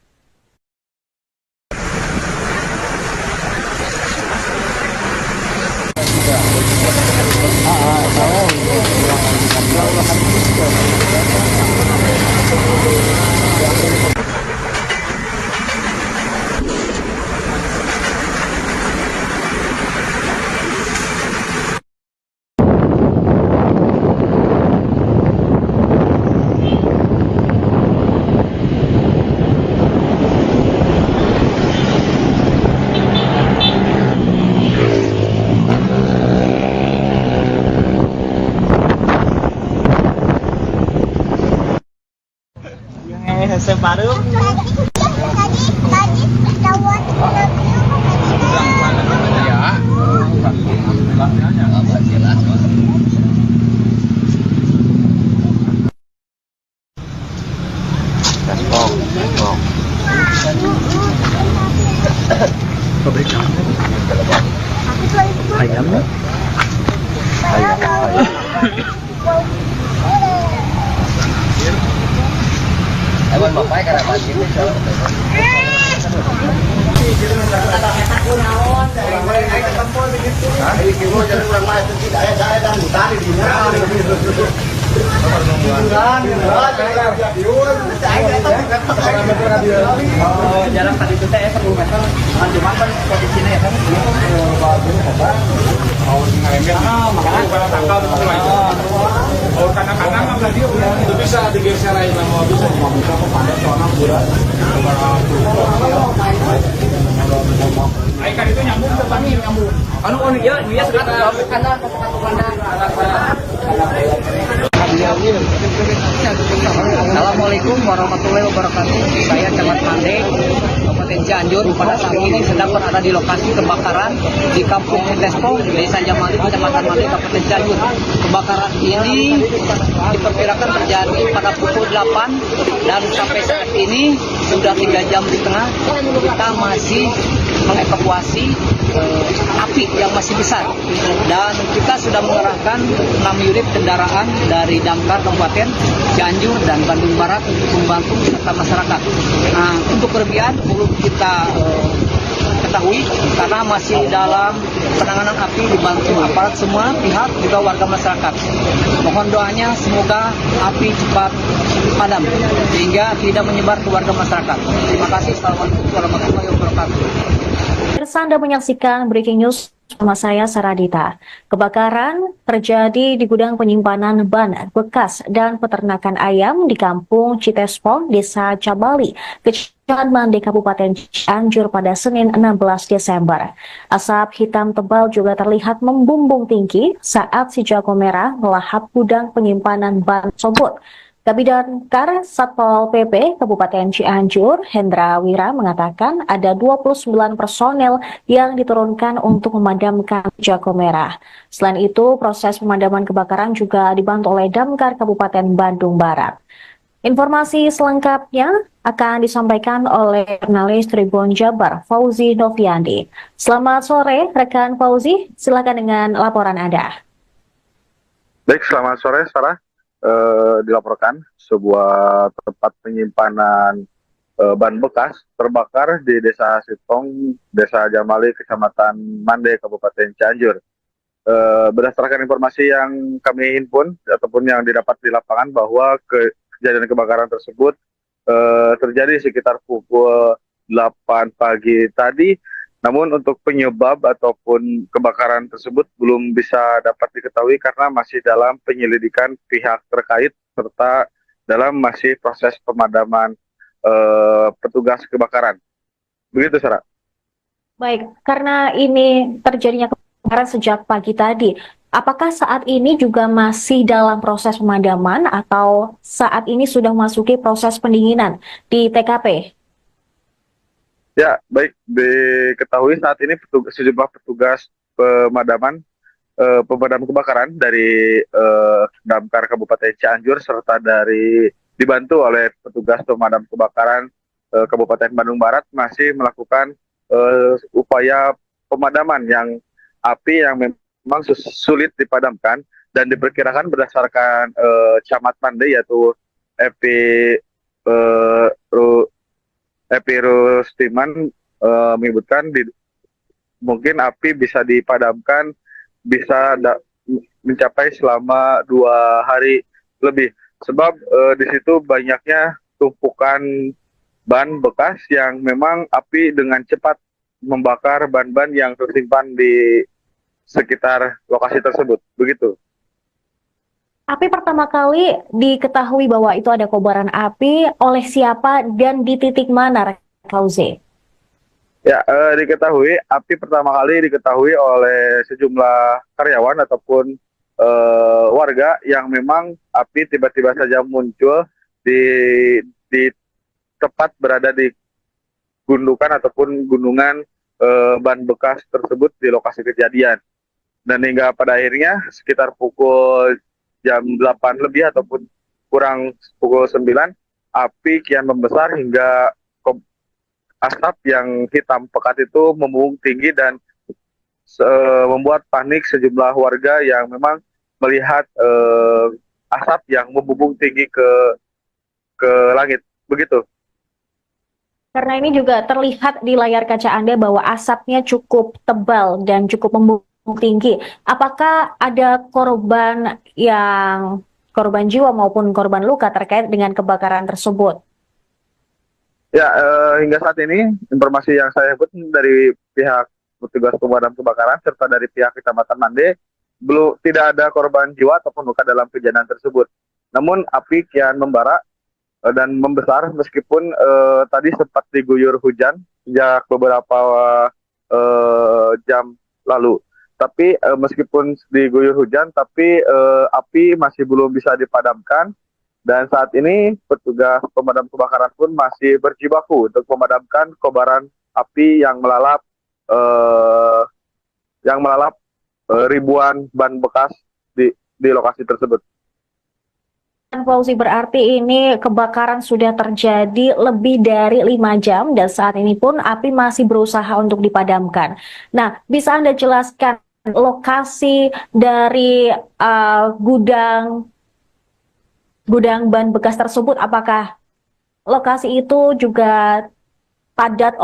Separuh. Ayam. Ewan bapak karena gitu. Jarak tadi itu saya 10 meter, cuma kan posisinya ya kan. Kadang-kadang itu bisa digeser aja nama bisa kepada seorang budak. Ikan itu nyambung ke pani nyambung. Anu on dia sekarang kanan Assalamualaikum warahmatullahi wabarakatuh. Saya Camat Mande, Kabupaten Cianjur. Pada saat ini sedang berada di lokasi kebakaran di Kampung Tespong, Desa Jamali, Kecamatan Mande, Kabupaten Cianjur. Kebakaran ini diperkirakan terjadi pada pukul 8 dan sampai saat ini sudah 3 jam di tengah kita masih mengevakuasi api yang masih besar, dan kita sudah mengerahkan 6 unit kendaraan dari Damkar Kabupaten Cianjur dan Bandung Barat untuk membantu serta masyarakat. Nah, untuk kerugian perlu kita ketahui karena masih dalam penanganan api dibantu aparat semua pihak juga warga masyarakat. Mohon doanya semoga api cepat padam sehingga tidak menyebar ke warga masyarakat. Terima kasih. Assalamualaikum warahmatullahi wabarakatuh. Anda menyaksikan Breaking News bersama saya Saradita. Kebakaran terjadi di gudang penyimpanan ban bekas dan peternakan ayam di Kampung Citespong, Desa Cabali, Kecamatan Mande, Kabupaten Cianjur pada Senin 16 Desember. Asap hitam tebal juga terlihat membumbung tinggi saat si jago merah melahap gudang penyimpanan ban tersebut. Kabidamkar Satpol PP Kabupaten Cianjur, Hendra Wira, mengatakan ada 29 personel yang diturunkan untuk memadamkan jago merah. Selain itu, proses pemadaman kebakaran juga dibantu oleh Damkar Kabupaten Bandung Barat. Informasi selengkapnya akan disampaikan oleh jurnalis Tribun Jabar, Fauzi Noviandi. Selamat sore, rekan Fauzi. Silakan dengan laporan Anda. Baik, selamat sore, Sarah. Dilaporkan sebuah tempat penyimpanan ban bekas terbakar di Desa Sitong, Desa Jamali, Kecamatan Mande, Kabupaten Cianjur. Berdasarkan informasi yang kami himpun ataupun yang didapat di lapangan bahwa kejadian kebakaran tersebut terjadi sekitar pukul 8 pagi tadi. Namun untuk penyebab ataupun kebakaran tersebut belum bisa dapat diketahui karena masih dalam penyelidikan pihak terkait serta dalam masih proses pemadaman petugas kebakaran. Begitu, Sarah. Baik, karena ini terjadinya kebakaran sejak pagi tadi, apakah saat ini juga masih dalam proses pemadaman atau saat ini sudah memasuki proses pendinginan di TKP? Ya, baik. Diketahui saat ini sejumlah petugas pemadam kebakaran dari Damkar Kabupaten Cianjur serta dibantu oleh petugas pemadam kebakaran Kabupaten Bandung Barat masih melakukan upaya pemadaman api yang memang sulit dipadamkan dan diperkirakan berdasarkan Camat Mande yaitu Epi Rustiman menyebutkan mungkin api bisa dipadamkan mencapai selama 2 hari lebih sebab di situ banyaknya tumpukan ban bekas yang memang api dengan cepat membakar ban-ban yang tersimpan di sekitar lokasi tersebut. Begitu. Api pertama kali diketahui bahwa itu ada kobaran api oleh siapa dan di titik mana, Kauze? Ya, api pertama kali diketahui oleh sejumlah karyawan ataupun warga yang memang api tiba-tiba saja muncul di tepat berada di gundukan ataupun gunungan ban bekas tersebut di lokasi kejadian. Dan hingga pada akhirnya sekitar pukul jam 8 lebih ataupun kurang pukul 9, api kian membesar hingga asap yang hitam pekat itu membumbung tinggi dan membuat panik sejumlah warga yang memang melihat asap yang membumbung tinggi ke langit. Begitu. Karena ini juga terlihat di layar kaca Anda bahwa asapnya cukup tebal dan cukup membumbung tinggi. Apakah ada korban jiwa maupun korban luka terkait dengan kebakaran tersebut? Ya, hingga saat ini informasi yang saya dapat dari pihak petugas pemadam kebakaran serta dari pihak Kecamatan Mande belum tidak ada korban jiwa ataupun luka dalam kejadian tersebut. Namun api kian membara dan membesar meskipun tadi sempat diguyur hujan sejak beberapa jam lalu. Tapi meskipun diguyur hujan, tapi api masih belum bisa dipadamkan. Dan saat ini petugas pemadam kebakaran pun masih berjibaku untuk memadamkan kobaran api yang melalap ribuan ban bekas di lokasi tersebut. Fauzi, berarti ini kebakaran sudah terjadi lebih dari 5 jam dan saat ini pun api masih berusaha untuk dipadamkan. Nah, bisa Anda jelaskan lokasi dari gudang ban bekas tersebut? Apakah lokasi itu juga padat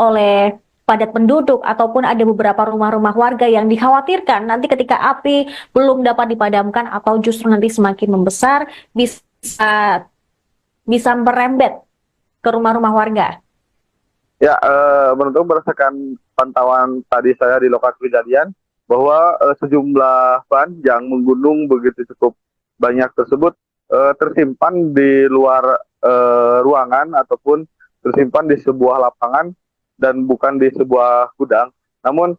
penduduk ataupun ada beberapa rumah-rumah warga yang dikhawatirkan nanti ketika api belum dapat dipadamkan atau justru nanti semakin membesar bisa merembet ke rumah-rumah warga? Ya, berdasarkan pantauan tadi saya di lokasi kejadian bahwa sejumlah ban yang menggunung begitu cukup banyak tersebut tersimpan di luar ruangan ataupun tersimpan di sebuah lapangan dan bukan di sebuah gudang. Namun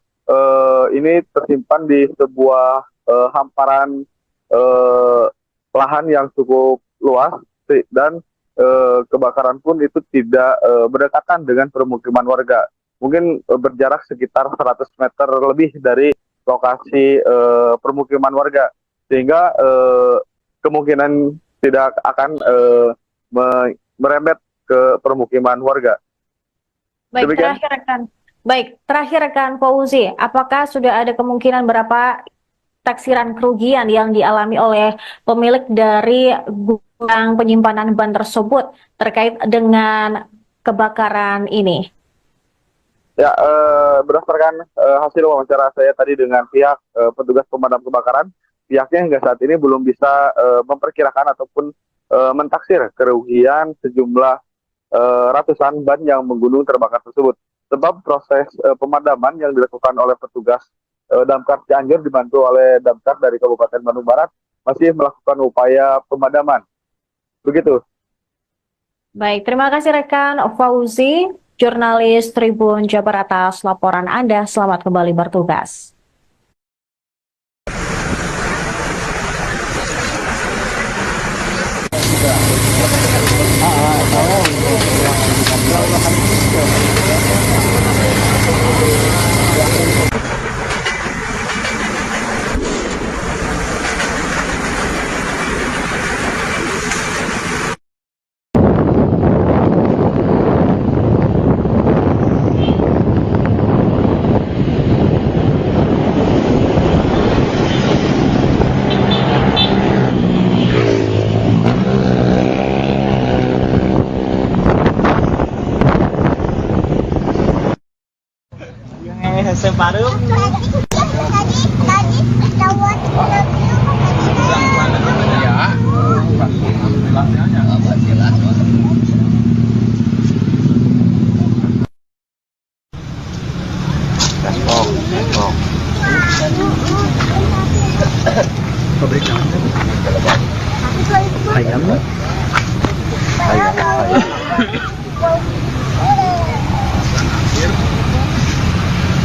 ini tersimpan di sebuah hamparan lahan yang cukup luas dan kebakaran pun itu tidak berdekatan dengan permukiman warga. Mungkin berjarak sekitar 100 meter lebih dari lokasi permukiman warga. Sehingga kemungkinan tidak akan merembet ke permukiman warga. Terakhir rekan Fauzi, apakah sudah ada kemungkinan berapa taksiran kerugian yang dialami oleh pemilik dari gudang penyimpanan ban tersebut terkait dengan kebakaran ini? Ya, berdasarkan hasil wawancara saya tadi dengan pihak petugas pemadam kebakaran, pihaknya hingga saat ini belum bisa memperkirakan ataupun mentaksir kerugian sejumlah ratusan ban yang menggunung terbakar tersebut. Sebab proses pemadaman yang dilakukan oleh petugas Damkar Cianjur dibantu oleh Damkar dari Kabupaten Bandung Barat masih melakukan upaya pemadaman. Begitu. Baik, terima kasih rekan Fauzi, jurnalis Tribun Jabar atas laporan Anda. Selamat kembali bertugas. Separuh. Ayam.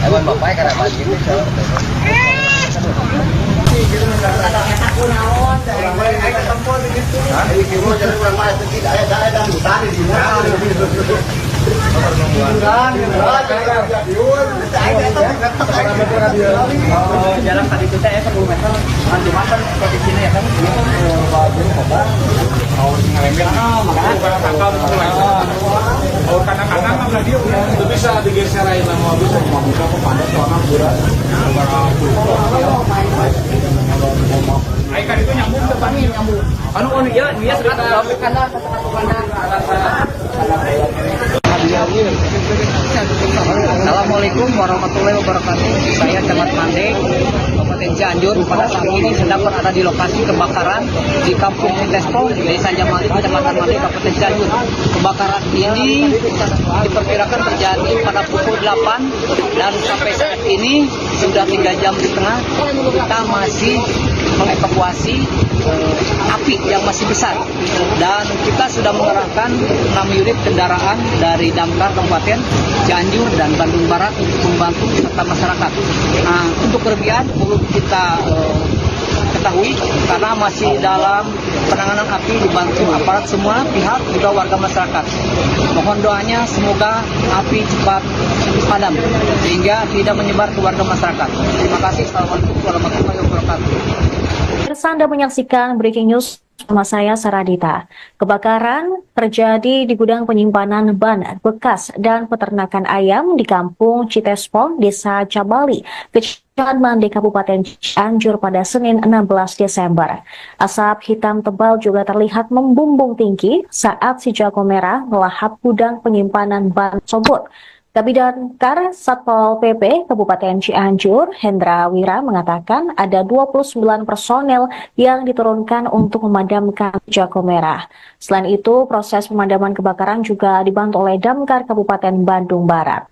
Ewan bapak karena pagi ini jalan tadi itu saya 10 meter cuma kan seperti sini ya kan Itu bisa digeser aja nama bisa membuka kepada seorang budak. Aikan itu nyambung depan ini nyambung. Anu dia sekat kanan Assalamualaikum warahmatullahi wabarakatuh. Saya Camat Mandek, Kabupaten Cianjur. Pada saat ini sedang berada di lokasi kebakaran di Kampung Tespong, Desa Jamali, Kecamatan Mandek, Kabupaten Cianjur. Kebakaran ini diperkirakan terjadi pada pukul 8 dan sampai saat ini sudah 3 jam setengah kita masih mengevakuasi api yang masih besar dan kita sudah mengerahkan 6 unit kendaraan dari Damkar Kabupaten Cianjur dan Bandung Barat untuk membantu serta masyarakat. Nah, untuk kerugian perlu kita ketahui karena masih dalam penanganan api dibantu aparat semua pihak juga warga masyarakat. Mohon doanya semoga api cepat padam sehingga tidak menyebar ke warga masyarakat. Terima kasih. Assalamualaikum warahmatullahi wabarakatuh. Pemirsa, Anda menyaksikan Breaking News bersama saya Saradita. Kebakaran terjadi di gudang penyimpanan ban bekas dan peternakan ayam di Kampung Citespong, Desa Cabali, Kecamatan Mande, Kabupaten Cianjur pada Senin 16 Desember. Asap hitam tebal juga terlihat membumbung tinggi saat si jago merah melahap gudang penyimpanan ban tersebut. Kabidamkar Satpol PP Kabupaten Cianjur, Hendra Wira, mengatakan ada 29 personel yang diturunkan untuk memadamkan jago merah. Selain itu, proses pemadaman kebakaran juga dibantu oleh Damkar Kabupaten Bandung Barat.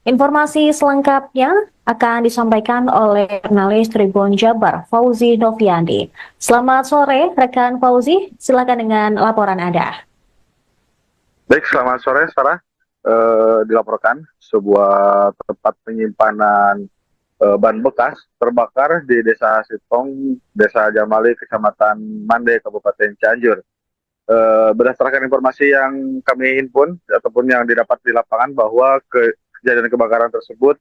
Informasi selengkapnya akan disampaikan oleh jurnalis Tribun Jabar, Fauzi Noviandi. Selamat sore, rekan Fauzi. Silakan dengan laporan Anda. Baik, selamat sore, Sarah. Dilaporkan sebuah tempat penyimpanan ban bekas terbakar di Desa Sitong, Desa Jamali, Kecamatan Mande, Kabupaten Cianjur. Berdasarkan informasi yang kami himpun ataupun yang didapat di lapangan bahwa kejadian kebakaran tersebut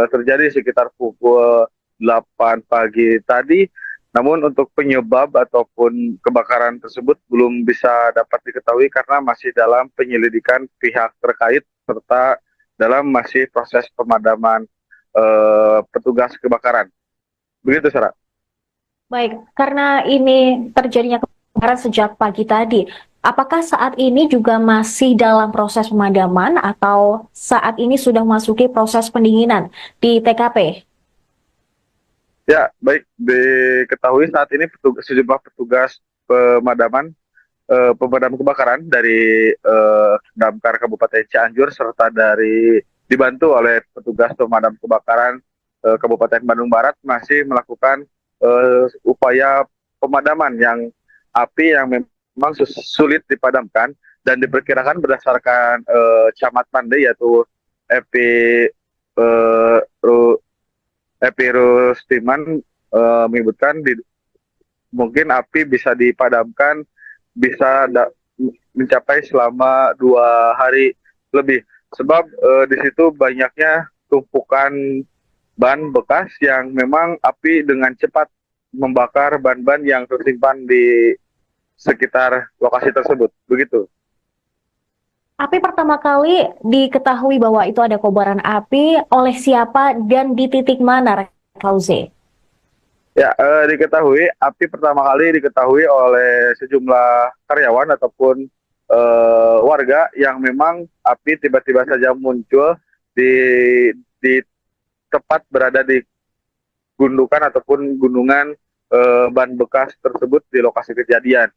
terjadi sekitar pukul 8 pagi tadi. Namun untuk penyebab ataupun kebakaran tersebut belum bisa dapat diketahui karena masih dalam penyelidikan pihak terkait serta dalam masih proses pemadaman petugas kebakaran. Begitu, Sarah. Baik, karena ini terjadinya kebakaran sejak pagi tadi. Apakah saat ini juga masih dalam proses pemadaman atau saat ini sudah memasuki proses pendinginan di TKP? Ya, baik diketahui saat ini sejumlah petugas pemadaman pemadam kebakaran dari Damkar Kabupaten Cianjur serta dari dibantu oleh petugas pemadam kebakaran Kabupaten Bandung Barat masih melakukan upaya pemadaman yang api yang memang sulit dipadamkan dan diperkirakan berdasarkan Camat Pandai yaitu Epi Ru- Epi Rustiman menyebutkan mungkin api bisa dipadamkan bisa mencapai selama 2 hari lebih sebab di situ banyaknya tumpukan ban bekas yang memang api dengan cepat membakar ban-ban yang tersimpan di sekitar lokasi tersebut begitu. Api pertama kali diketahui bahwa itu ada kobaran api oleh siapa dan di titik mana, Fauzi? Ya, diketahui api pertama kali diketahui oleh sejumlah karyawan ataupun warga yang memang api tiba-tiba saja muncul di di tepat berada di gundukan ataupun gunungan ban bekas tersebut di lokasi kejadian.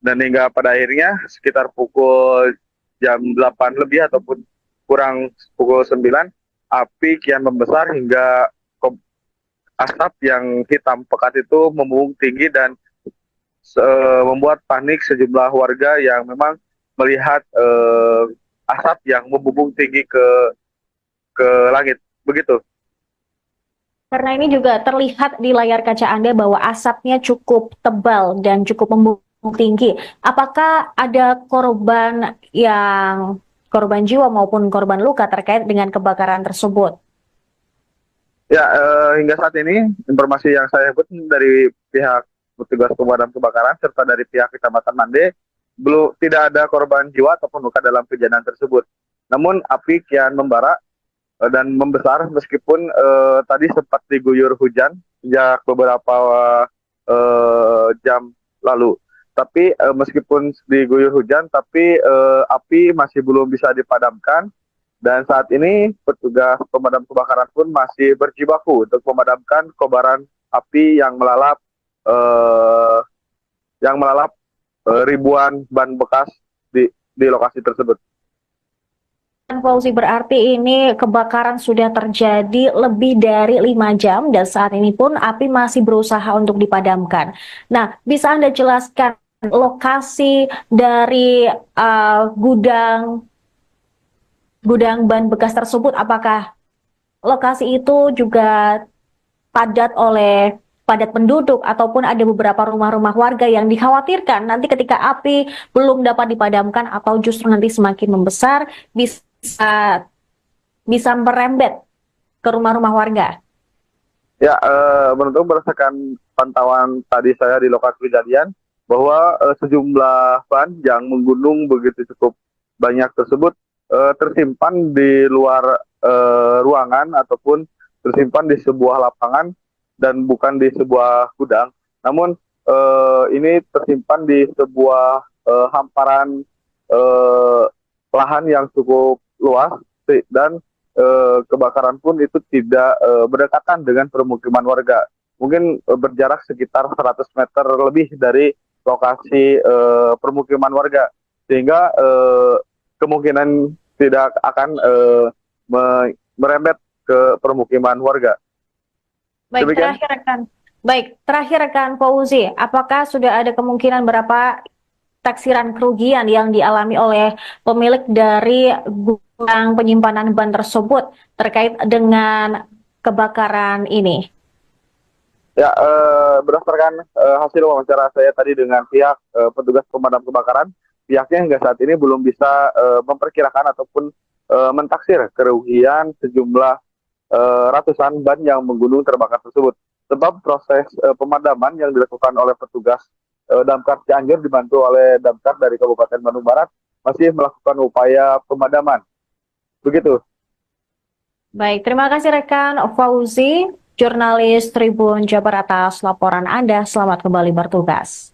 Dan hingga pada akhirnya sekitar pukul jam 8 lebih ataupun kurang pukul 9, api kian membesar hingga asap yang hitam pekat itu membumbung tinggi dan membuat panik sejumlah warga yang memang melihat asap yang membumbung tinggi ke langit. Begitu. Karena ini juga terlihat di layar kaca Anda bahwa asapnya cukup tebal dan cukup membumbung tinggi. Apakah ada korban jiwa maupun korban luka terkait dengan kebakaran tersebut? Ya, hingga saat ini informasi yang saya dapat dari pihak petugas pemadam kebakaran serta dari pihak Kecamatan Mande belum tidak ada korban jiwa ataupun luka dalam kejadian tersebut. Namun api kian membara dan membesar meskipun tadi sempat diguyur hujan sejak beberapa jam lalu. Tapi meskipun diguyur hujan, tapi api masih belum bisa dipadamkan. Dan saat ini petugas pemadam kebakaran pun masih berjibaku untuk memadamkan kobaran api yang melalap ribuan ban bekas di lokasi tersebut. Fauzi, berarti ini kebakaran sudah terjadi lebih dari 5 jam dan saat ini pun api masih berusaha untuk dipadamkan. Nah, bisa Anda jelaskan lokasi dari gudang ban bekas tersebut? Apakah lokasi itu juga padat penduduk ataupun ada beberapa rumah-rumah warga yang dikhawatirkan nanti ketika api belum dapat dipadamkan atau justru nanti semakin membesar bisa merembet ke rumah-rumah warga? Ya, menurut berdasarkan pantauan tadi saya di lokasi kejadian bahwa sejumlah ban yang menggunung begitu cukup banyak tersebut tersimpan di luar ruangan ataupun tersimpan di sebuah lapangan dan bukan di sebuah gudang. Namun ini tersimpan di sebuah hamparan lahan yang cukup luas dan kebakaran pun itu tidak berdekatan dengan permukiman warga. Mungkin berjarak sekitar 100 meter lebih dari lokasi permukiman warga. Sehingga kemungkinan tidak akan merembet ke permukiman warga. Baik, terakhir rekan Fauzi, apakah sudah ada kemungkinan berapa taksiran kerugian yang dialami oleh pemilik dari gudang penyimpanan ban tersebut terkait dengan kebakaran ini? Ya, berdasarkan hasil wawancara saya tadi dengan pihak petugas pemadam kebakaran, pihaknya hingga saat ini belum bisa memperkirakan ataupun mentaksir kerugian sejumlah ratusan ban yang menggunung terbakar tersebut. Sebab proses pemadaman yang dilakukan oleh petugas Damkar Cianjur dibantu oleh Damkar dari Kabupaten Bandung Barat masih melakukan upaya pemadaman. Begitu. Baik, terima kasih rekan Fauzi, jurnalis Tribun Jabar atas laporan Anda. Selamat kembali bertugas.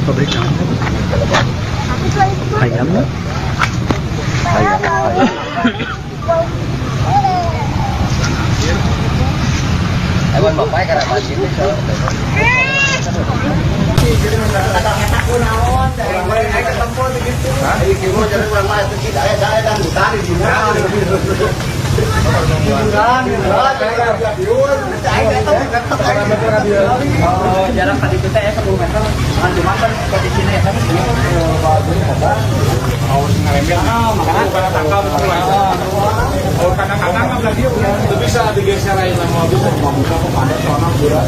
Pabrik ayam. Ewan bapak karena masih itu. Jarak tadi kita ya 10 meter. Cuma kan posisinya ya kan. Itu bisa digeser aja sama mobil sama buka kok padat soalnya bulat.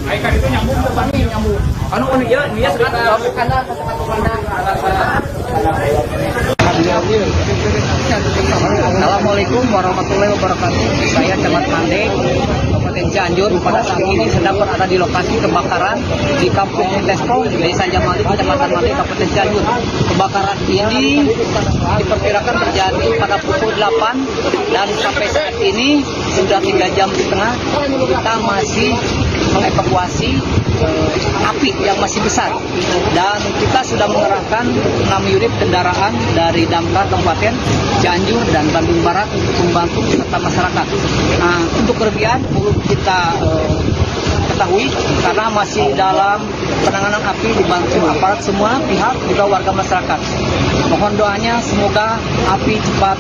Ayo kan itu nyambung ke depan nih nyambung. Anu dia sekarang kanan Assalamualaikum warahmatullahi wabarakatuh. Saya Camat Mandek, Kabupaten Cianjur. Pada saat ini sedang berada di lokasi kebakaran di Kampung Tespo, Desa Jamali, Kecamatan Mandek, Kabupaten Cianjur. Kebakaran ini diperkirakan terjadi pada pukul 8 dan sampai saat ini sudah 3 jam setengah kita masih mengevakuasi api yang masih besar, dan kita sudah mengerahkan 6 unit kendaraan dari damkar Kabupaten Cianjur dan Bandung Barat untuk membantu serta masyarakat. Nah, untuk kerugian belum kita ketahui karena masih dalam penanganan api dibantu aparat semua pihak juga warga masyarakat. Mohon doanya semoga api cepat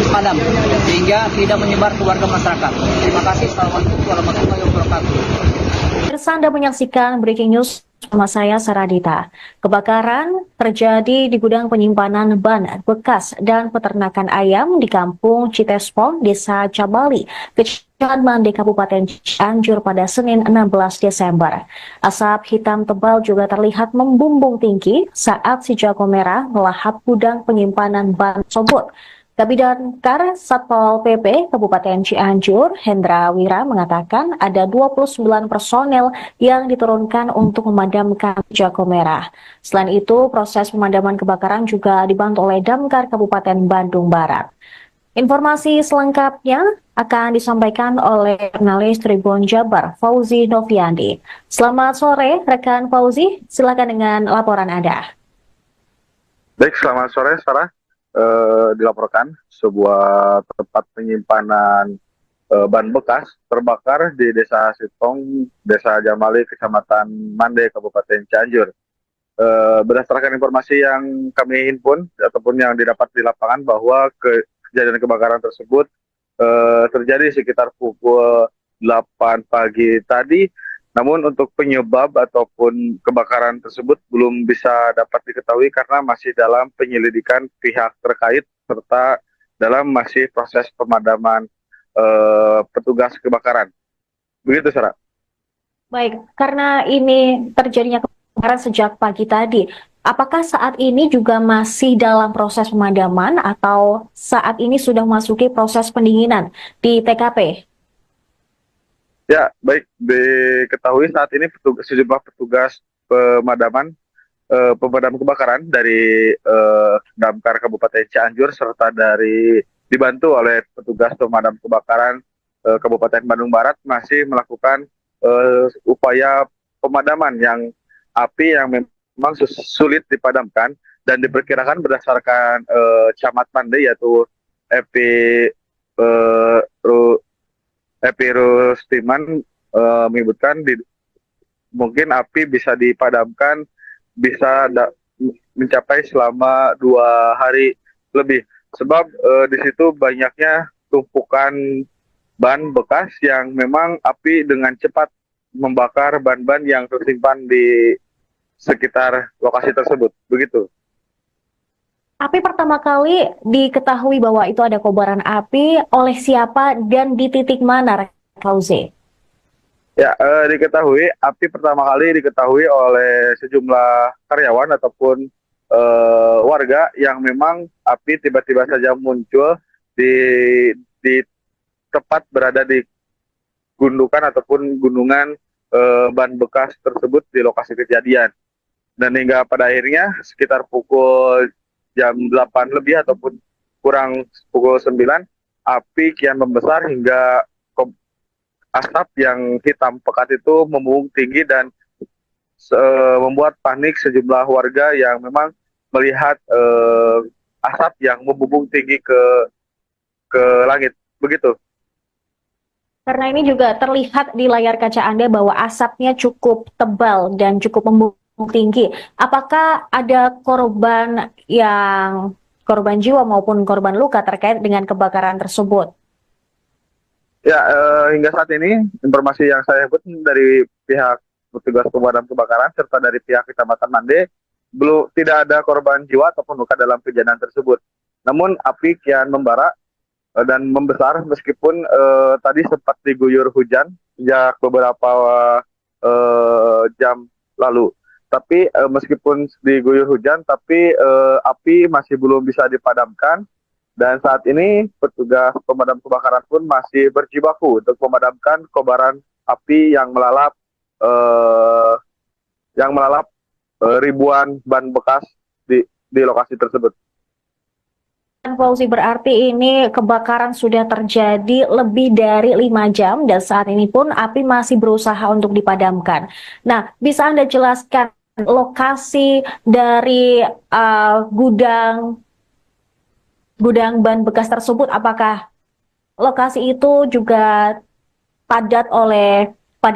padam sehingga tidak menyebar ke warga masyarakat. Terima kasih. Assalamualaikum warahmatullahi wabarakatuh. Anda menyaksikan Breaking News bersama saya Saradita. Kebakaran terjadi di gudang penyimpanan ban bekas dan peternakan ayam di Kampung Citespong, Desa Cabali, Kecamatan Mandek, Kabupaten Cianjur pada Senin 16 Desember. Asap hitam tebal juga terlihat membumbung tinggi saat si jago merah melahap gudang penyimpanan ban tersebut. Kabidamkar Satpol PP Kabupaten Cianjur, Hendra Wira, mengatakan ada 29 personel yang diturunkan untuk memadamkan jago merah. Selain itu, proses pemadaman kebakaran juga dibantu oleh Damkar Kabupaten Bandung Barat. Informasi selengkapnya akan disampaikan oleh jurnalis Tribun Jabar, Fauzi Noviandi. Selamat sore, rekan Fauzi. Silakan dengan laporan Anda. Baik, selamat sore, Sarah. Dilaporkan sebuah tempat penyimpanan ban bekas terbakar di Desa Sitong, Desa Jamali, Kecamatan Mande, Kabupaten Cianjur. Berdasarkan informasi yang kami himpun ataupun yang didapat di lapangan bahwa kejadian kebakaran tersebut terjadi sekitar pukul 8 pagi tadi. Namun untuk penyebab ataupun kebakaran tersebut belum bisa dapat diketahui karena masih dalam penyelidikan pihak terkait serta dalam masih proses pemadaman petugas kebakaran. Begitu, Sarah. Baik, karena ini terjadinya kebakaran sejak pagi tadi, apakah saat ini juga masih dalam proses pemadaman atau saat ini sudah memasuki proses pendinginan di TKP? Ya, baik, diketahui saat ini sejumlah petugas pemadam kebakaran dari Damkar Kabupaten Cianjur serta dibantu oleh petugas pemadam kebakaran Kabupaten Bandung Barat masih melakukan upaya pemadaman yang api yang memang sulit dipadamkan, dan diperkirakan berdasarkan Camat Mande yaitu Epi Rustiman menyebutkan mungkin api bisa dipadamkan bisa mencapai selama 2 hari lebih. Sebab di situ banyaknya tumpukan ban bekas yang memang api dengan cepat membakar ban-ban yang tersimpan di sekitar lokasi tersebut. Begitu. Api pertama kali diketahui bahwa itu ada kobaran api oleh siapa dan di titik mana, Fauzi? Ya, diketahui api pertama kali diketahui oleh sejumlah karyawan ataupun warga yang memang api tiba-tiba saja muncul di tepat berada di gundukan ataupun gunungan ban bekas tersebut di lokasi kejadian. Dan hingga pada akhirnya sekitar pukul jam 8 lebih ataupun kurang pukul 9, api kian membesar hingga asap yang hitam pekat itu membumbung tinggi dan membuat panik sejumlah warga yang memang melihat asap yang membumbung tinggi ke langit. Begitu. Karena ini juga terlihat di layar kaca Anda bahwa asapnya cukup tebal dan cukup membumbung tinggi. Apakah ada korban jiwa maupun korban luka terkait dengan kebakaran tersebut? Ya, hingga saat ini informasi yang saya dapat dari pihak petugas pemadam kebakaran serta dari pihak Kecamatan Mande tidak ada korban jiwa ataupun luka dalam kejadian tersebut. Namun api kian membara dan membesar meskipun tadi sempat diguyur hujan sejak beberapa jam lalu. Tapi meskipun diguyur hujan, tapi api masih belum bisa dipadamkan. Dan saat ini petugas pemadam kebakaran pun masih berjibaku untuk memadamkan kobaran api yang melalap ribuan ban bekas di lokasi tersebut. Fauzi, berarti ini kebakaran sudah terjadi lebih dari 5 jam dan saat ini pun api masih berusaha untuk dipadamkan. Nah, bisa Anda jelaskan lokasi dari gudang ban bekas tersebut? Apakah lokasi itu juga padat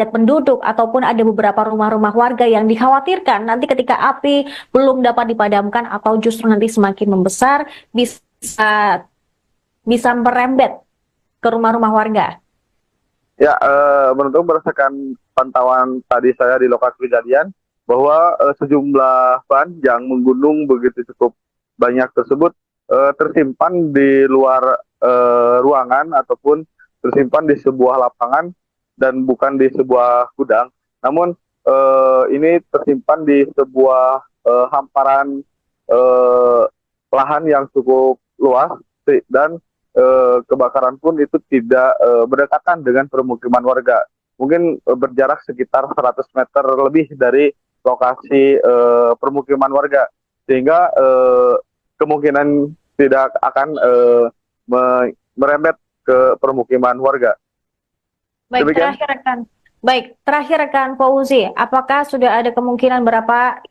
penduduk ataupun ada beberapa rumah-rumah warga yang dikhawatirkan nanti ketika api belum dapat dipadamkan atau justru nanti semakin membesar bisa merembet ke rumah-rumah warga? Ya, menurut berdasarkan pantauan tadi saya di lokasi kejadian bahwa sejumlah ban yang menggunung begitu cukup banyak tersebut tersimpan di luar ruangan ataupun tersimpan di sebuah lapangan dan bukan di sebuah gudang. Namun ini tersimpan di sebuah hamparan lahan yang cukup luas dan kebakaran pun itu tidak berdekatan dengan permukiman warga. Mungkin berjarak sekitar 100 meter lebih dari lokasi permukiman warga. Sehingga kemungkinan tidak akan merembet ke permukiman warga. Terakhir rekan Fauzi, apakah sudah ada kemungkinan berapa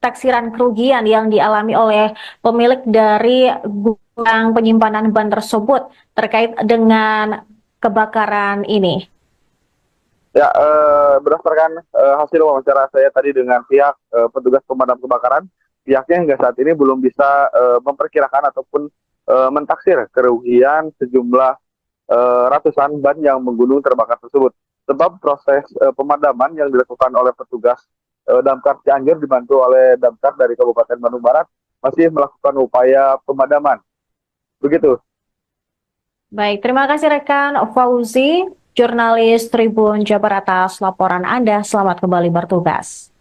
taksiran kerugian yang dialami oleh pemilik dari gudang penyimpanan ban tersebut terkait dengan kebakaran ini? Ya, berdasarkan hasil wawancara saya tadi dengan pihak petugas pemadam kebakaran, pihaknya hingga saat ini belum bisa memperkirakan ataupun mentaksir kerugian sejumlah ratusan ban yang menggunung terbakar tersebut. Sebab proses pemadaman yang dilakukan oleh petugas Damkar Cianjur dibantu oleh Damkar dari Kabupaten Bandung Barat masih melakukan upaya pemadaman. Begitu. Baik, terima kasih rekan Fauzi, jurnalis Tribun Jabar atas laporan Anda. Selamat kembali bertugas.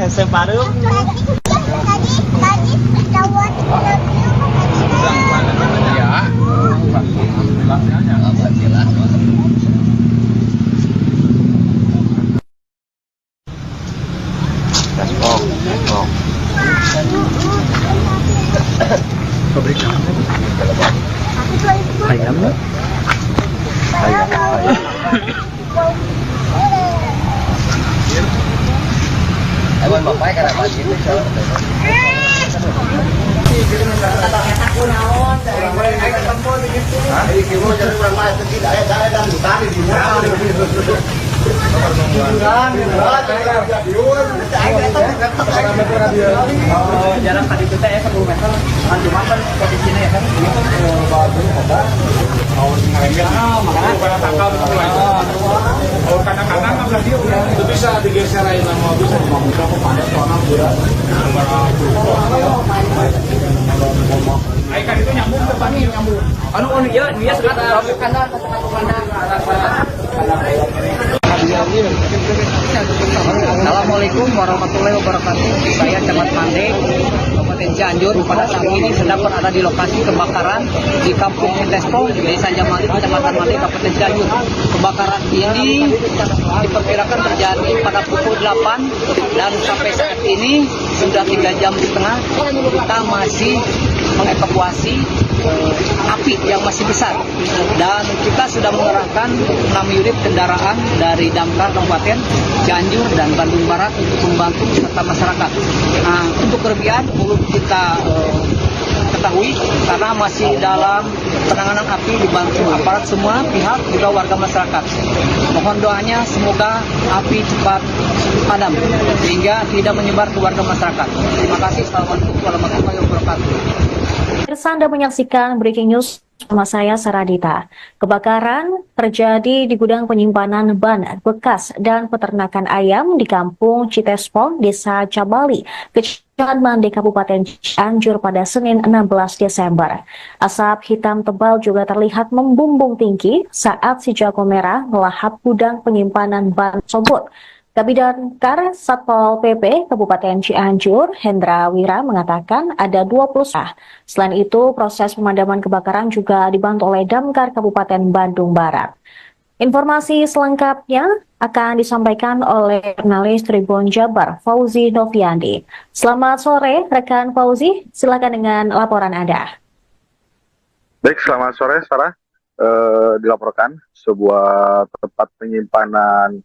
Separuh. Tadi Jalan tadi kita ya 10 meter, cuma kan posisinya ya kan itu bisa digeser aja nama bisa membuka kepada seorang berat. Ikan itu nyambung ke pani nyambung. anu ya dia sekarang ke kanan Assalamualaikum warahmatullahi wabarakatuh. Saya Camat Mande, Kabupaten Cianjur. Pada saat ini sedang berada di lokasi kebakaran di Kampung Tespong, Desa Jamali, Kecamatan Mande, Kabupaten Cianjur. Kebakaran ini diperkirakan terjadi pada pukul 8 dan sampai saat ini sudah 3,5 jam kita masih mengevakuasi api yang masih besar, dan kita sudah mengerahkan 6 unit kendaraan dari Damkar Kabupaten Cianjur dan Bandung Barat untuk membantu serta masyarakat. Nah, untuk kerugian perlu kita ketahui karena masih dalam penanganan api dibantu aparat semua pihak juga warga masyarakat. Mohon doanya semoga api cepat padam sehingga tidak menyebar ke warga masyarakat. Terima kasih. Assalamualaikum warahmatullahi wabarakatuh. Pemirsa, Anda menyaksikan Breaking News bersama saya Saradita. Kebakaran terjadi di gudang penyimpanan ban bekas dan peternakan ayam di Kampung Citespong, Desa Cabali, Kecamatan Mande, Kabupaten Cianjur pada Senin 16 Desember. Asap hitam tebal juga terlihat membumbung tinggi saat si jago merah melahap gudang penyimpanan ban tersebut. Kabidamkar Satpol PP Kabupaten Cianjur, Hendra Wira, mengatakan ada 20 sah. Selain itu, proses pemadaman kebakaran juga dibantu oleh Damkar Kabupaten Bandung Barat. Informasi selengkapnya akan disampaikan oleh jurnalis Tribun Jabar, Fauzi Noviandi. Selamat sore, rekan Fauzi. Silakan dengan laporan Anda. Baik, selamat sore, Sarah. Dilaporkan sebuah tempat penyimpanan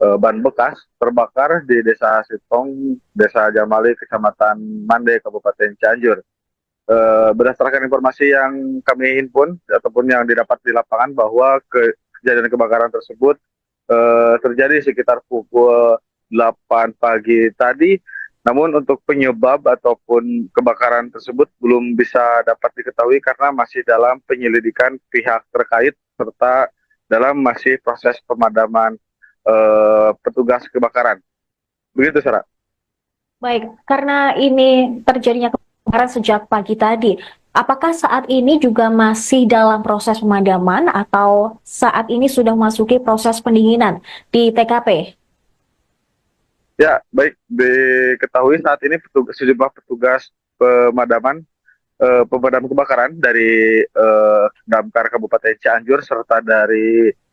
ban bekas terbakar di Desa Sitong, Desa Jamali, Kecamatan Mande, Kabupaten Cianjur. Berdasarkan informasi yang kami himpun ataupun yang didapat di lapangan bahwa kejadian kebakaran tersebut terjadi sekitar pukul 8 pagi tadi. Namun untuk penyebab ataupun kebakaran tersebut belum bisa dapat diketahui karena masih dalam penyelidikan pihak terkait serta dalam masih proses pemadaman petugas kebakaran. Begitu, Sarah. Baik, karena ini terjadinya kebakaran sejak pagi tadi, apakah saat ini juga masih dalam proses pemadaman atau saat ini sudah memasuki proses pendinginan di TKP? Ya, baik, diketahui saat ini sejumlah petugas pemadam kebakaran dari Damkar Kabupaten Cianjur serta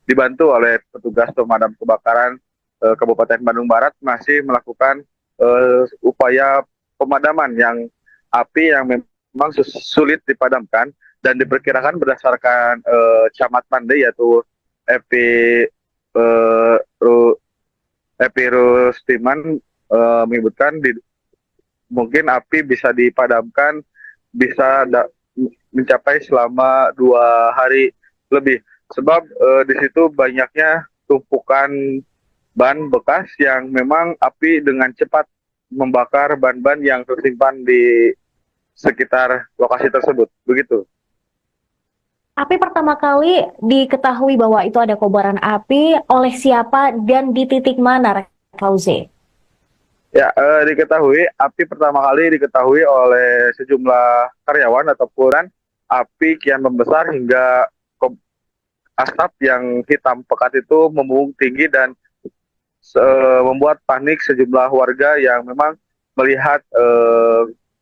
dibantu oleh petugas pemadam kebakaran Kabupaten Bandung Barat masih melakukan upaya pemadaman api yang memang sulit dipadamkan, dan diperkirakan berdasarkan Camat Mande yaitu Epi Rustiman menyebutkan mungkin api bisa dipadamkan mencapai selama 2 hari lebih. Sebab di situ banyaknya tumpukan ban bekas yang memang api dengan cepat membakar ban-ban yang tersimpan di sekitar lokasi tersebut. Begitu. Api pertama kali diketahui bahwa itu ada kobaran api oleh siapa dan di titik mana, Fauzi? Ya, api pertama kali diketahui oleh sejumlah karyawan ataupun api kian membesar hingga asap yang hitam pekat itu membumbung tinggi dan membuat panik sejumlah warga yang memang melihat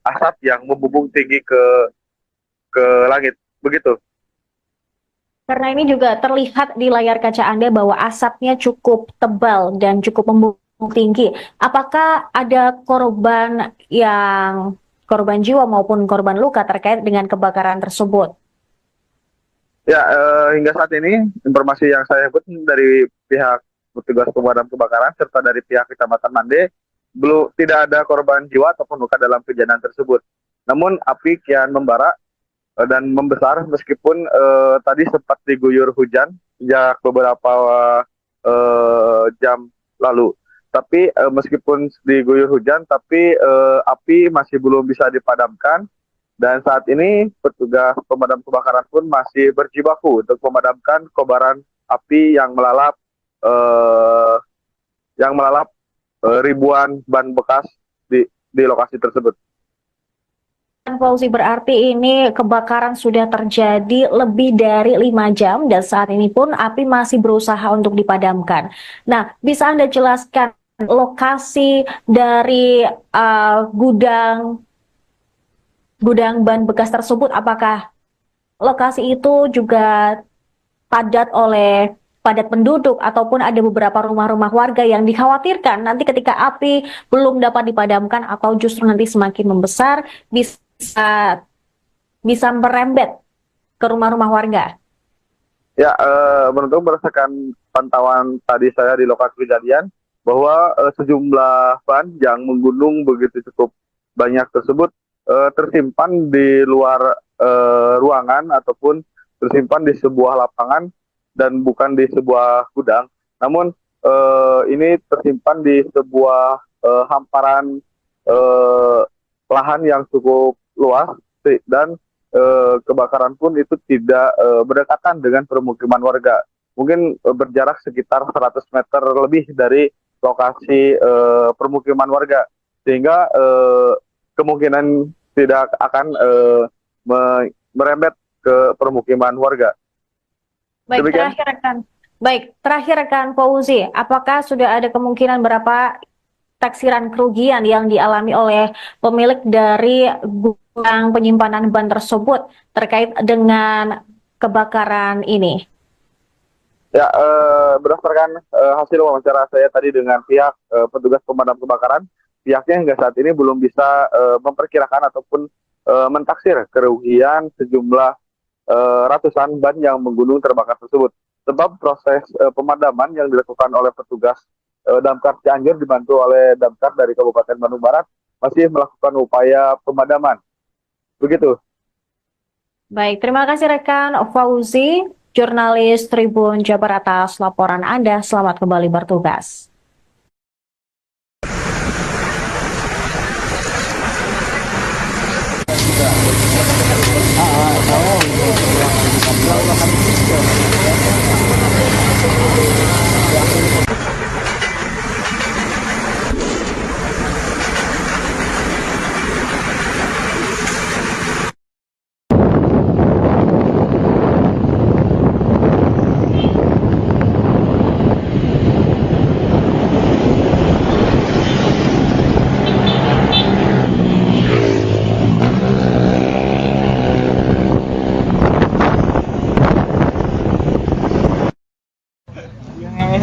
asap yang membumbung tinggi ke langit. Begitu. Karena ini juga terlihat di layar kaca Anda bahwa asapnya cukup tebal dan cukup membumbung tinggi. Apakah ada korban jiwa maupun korban luka terkait dengan kebakaran tersebut? Ya, hingga saat ini informasi yang saya dapat dari pihak petugas pemadam kebakaran serta dari pihak Kecamatan Mande belum tidak ada korban jiwa ataupun luka dalam kejadian tersebut. Namun api kian membara dan membesar meskipun tadi sempat diguyur hujan sejak beberapa jam lalu. Tapi meskipun diguyur hujan, tapi api masih belum bisa dipadamkan. Dan saat ini petugas pemadam kebakaran pun masih berjibaku untuk memadamkan kobaran api yang melalap ribuan ban bekas di lokasi tersebut. Fauzi, berarti ini kebakaran sudah terjadi lebih dari 5 jam dan saat ini pun api masih berusaha untuk dipadamkan. Nah, bisa Anda jelaskan lokasi dari gudang ban bekas tersebut? Apakah lokasi itu juga padat penduduk ataupun ada beberapa rumah-rumah warga yang dikhawatirkan nanti ketika api belum dapat dipadamkan atau justru nanti semakin membesar bisa merembet ke rumah-rumah warga? Ya, menurut berdasarkan pantauan tadi saya di lokasi kejadian bahwa sejumlah ban yang menggunung begitu cukup banyak tersebut tersimpan di luar ruangan ataupun tersimpan di sebuah lapangan dan bukan di sebuah gudang. Namun ini tersimpan di sebuah hamparan lahan yang cukup luas dan kebakaran pun itu tidak berdekatan dengan permukiman warga. Mungkin berjarak sekitar 100 meter lebih dari lokasi permukiman warga, sehingga kemungkinan tidak akan merembet ke permukiman warga. Baik, terakhir rekan Fauzi, apakah sudah ada kemungkinan berapa taksiran kerugian yang dialami oleh pemilik dari gudang penyimpanan ban tersebut terkait dengan kebakaran ini? Ya, berdasarkan hasil wawancara saya tadi dengan pihak petugas pemadam kebakaran, pihaknya hingga saat ini belum bisa memperkirakan ataupun mentaksir kerugian sejumlah ratusan ban yang menggunung terbakar tersebut. Sebab proses pemadaman yang dilakukan oleh petugas Damkar Cianjur dibantu oleh Damkar dari Kabupaten Bandung Barat masih melakukan upaya pemadaman. Begitu. Baik, terima kasih rekan Fauzi, jurnalis Tribun Jabar atas laporan Anda. Selamat kembali bertugas.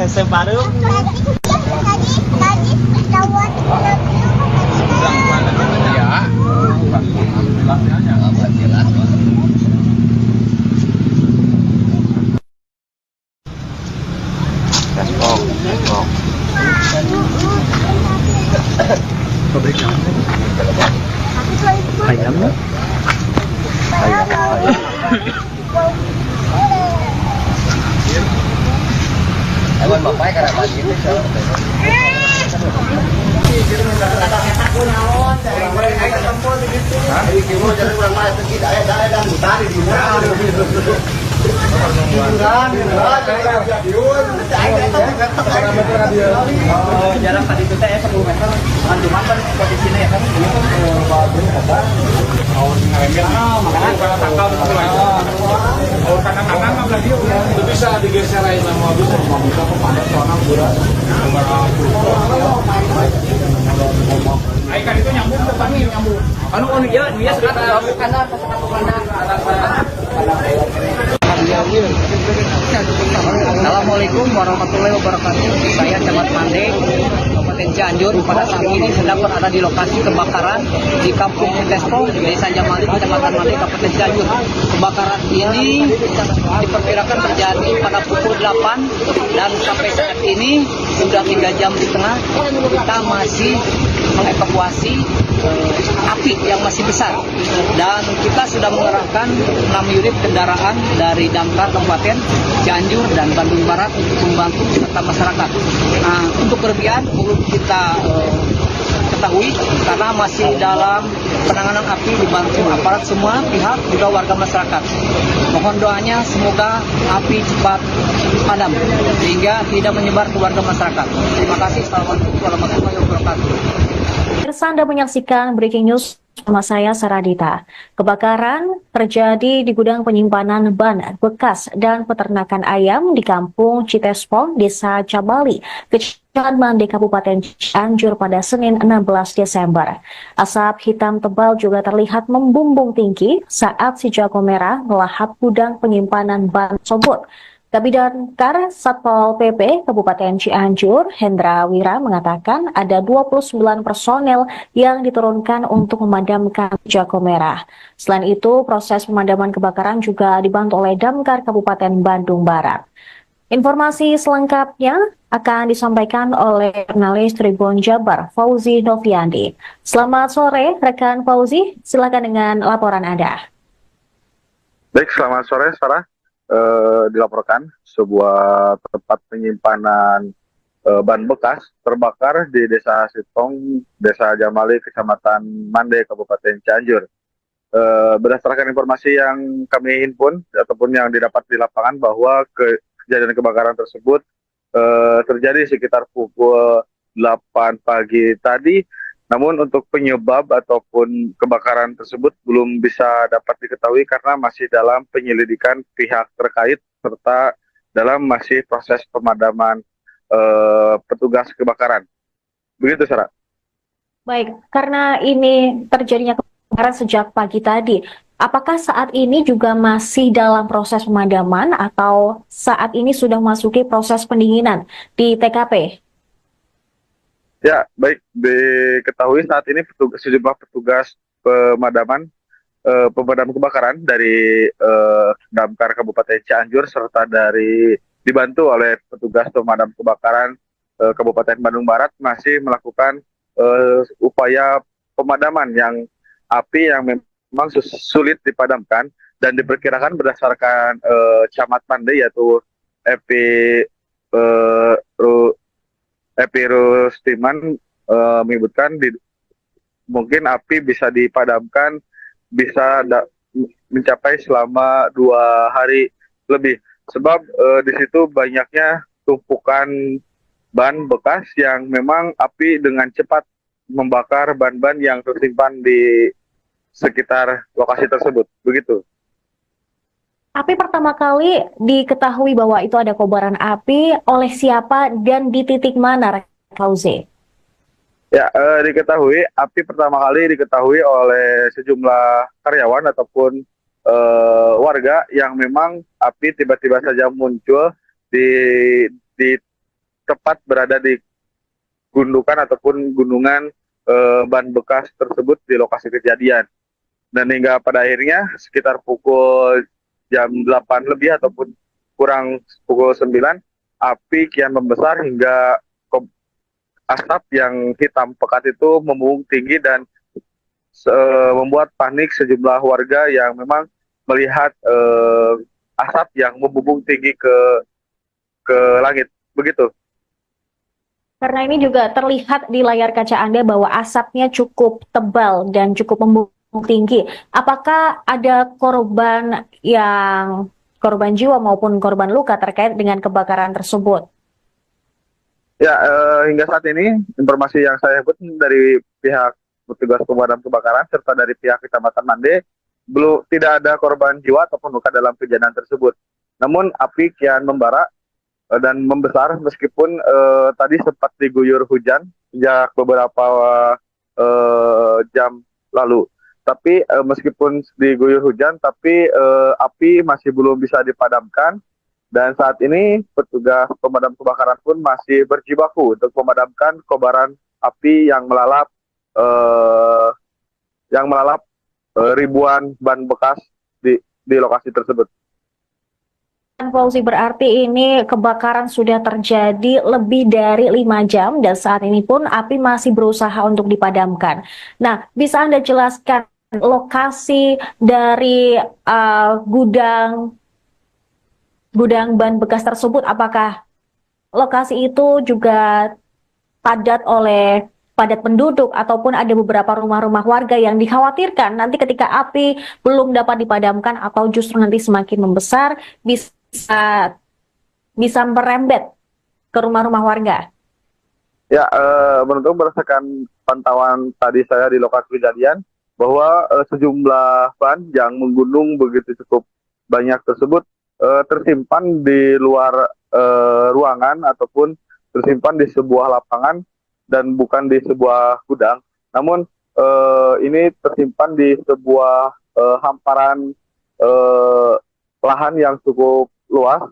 Sebaru ayam Ewan bapak karena pagi itu jarak tadi itu saya 10 meter cuma kan posisinya ya kan itu bisa digeser aja sama mobil sama bisa kepadat soalnya berat. Ikan itu nyambung depannya nyambung. anu dia sekarang kanan Assalamualaikum warahmatullahi wabarakatuh. Saya Camat Mande, Kabupaten Cianjur pada saat ini sedang berada di lokasi kebakaran di Kampung Tespo, Desa Jamali, Kecamatan Mande, Kabupaten Cianjur. Kebakaran ini diperkirakan terjadi pada pukul 8 dan sampai saat ini sudah 3 jam setengah kita masih mengevakuasi api yang masih besar, dan kita sudah mengerahkan 6 unit kendaraan dari Damkar Kabupaten Cianjur dan Bandung Barat untuk membantu serta masyarakat. Nah, untuk kerugian belum kita ketahui karena masih dalam penanganan api dibantu aparat semua pihak juga warga masyarakat. Mohon doanya semoga api cepat padam sehingga tidak menyebar ke warga masyarakat. Terima kasih. Assalamualaikum warahmatullahi wabarakatuh. Pemirsa, Anda menyaksikan Breaking News bersama saya Saradita. Kebakaran terjadi di gudang penyimpanan ban bekas dan peternakan ayam di Kampung Citespong, Desa Cabali, Kecamatan Mande, Kabupaten Cianjur pada Senin 16 Desember. Asap hitam tebal juga terlihat membumbung tinggi saat si jago merah melahap gudang penyimpanan ban tersebut. Kabidamkar Satpol PP Kabupaten Cianjur, Hendra Wira, mengatakan ada 29 personel yang diturunkan untuk memadamkan jago merah. Selain itu, proses pemadaman kebakaran juga dibantu oleh Damkar Kabupaten Bandung Barat. Informasi selengkapnya akan disampaikan oleh jurnalis Tribun Jabar, Fauzi Noviandi. Selamat sore, rekan Fauzi. Silakan dengan laporan Anda. Baik, selamat sore, Sarah. Dilaporkan sebuah tempat penyimpanan ban bekas terbakar di Desa Sitong, Desa Jamali, Kecamatan Mande, Kabupaten Cianjur. Berdasarkan informasi yang kami himpun ataupun yang didapat di lapangan bahwa kejadian kebakaran tersebut terjadi sekitar pukul 8 pagi tadi. Namun untuk penyebab ataupun kebakaran tersebut belum bisa dapat diketahui karena masih dalam penyelidikan pihak terkait serta dalam masih proses pemadaman petugas kebakaran. Begitu, Sarah. Baik, karena ini terjadinya kebakaran sejak pagi tadi, apakah saat ini juga masih dalam proses pemadaman atau saat ini sudah memasuki proses pendinginan di TKP? Ya, baik, diketahui saat ini sejumlah petugas pemadam kebakaran dari Damkar Kabupaten Cianjur serta dibantu oleh petugas pemadam kebakaran Kabupaten Bandung Barat masih melakukan upaya pemadaman api yang memang sulit dipadamkan dan diperkirakan berdasarkan Camat Mande yaitu Epi Rustiman menyebutkan mungkin api bisa dipadamkan mencapai selama 2 hari lebih. Sebab di situ banyaknya tumpukan ban bekas yang memang api dengan cepat membakar ban-ban yang tersimpan di sekitar lokasi tersebut. Begitu. Api pertama kali diketahui bahwa itu ada kobaran api oleh siapa dan di titik mana, Fauzi? Ya, api pertama kali diketahui oleh sejumlah karyawan ataupun warga yang memang api tiba-tiba saja muncul di tepat berada di gundukan ataupun gunungan ban bekas tersebut di lokasi kejadian. Dan hingga pada akhirnya sekitar pukul jam 8 lebih ataupun kurang pukul 9, api kian membesar hingga asap yang hitam pekat itu membumbung tinggi dan membuat panik sejumlah warga yang memang melihat asap yang membumbung tinggi ke langit. Begitu. Karena ini juga terlihat di layar kaca Anda bahwa asapnya cukup tebal dan cukup membumbung tinggi. Apakah ada korban jiwa maupun korban luka terkait dengan kebakaran tersebut? Ya, hingga saat ini informasi yang saya dapat dari pihak petugas pemadam kebakaran serta dari pihak Kecamatan Mande tidak ada korban jiwa ataupun luka dalam kejadian tersebut. Namun api kian membara dan membesar meskipun tadi sempat diguyur hujan sejak beberapa jam lalu. Tapi meskipun diguyur hujan, tapi api masih belum bisa dipadamkan Dan saat ini petugas pemadam kebakaran pun masih berjibaku untuk memadamkan kobaran api yang melalap ribuan ban bekas di lokasi tersebut. Fauzi, berarti ini kebakaran sudah terjadi lebih dari 5 jam dan saat ini pun api masih berusaha untuk dipadamkan. Nah, bisa Anda jelaskan lokasi dari gudang ban bekas tersebut? Apakah lokasi itu juga padat penduduk ataupun ada beberapa rumah-rumah warga yang dikhawatirkan nanti ketika api belum dapat dipadamkan atau justru nanti semakin membesar bisa merembet ke rumah-rumah warga? Ya, menurut berdasarkan pantauan tadi saya di lokasi kejadian bahwa sejumlah ban yang menggunung begitu cukup banyak tersebut tersimpan di luar ruangan ataupun tersimpan di sebuah lapangan dan bukan di sebuah gudang. Namun ini tersimpan di sebuah hamparan lahan yang cukup luas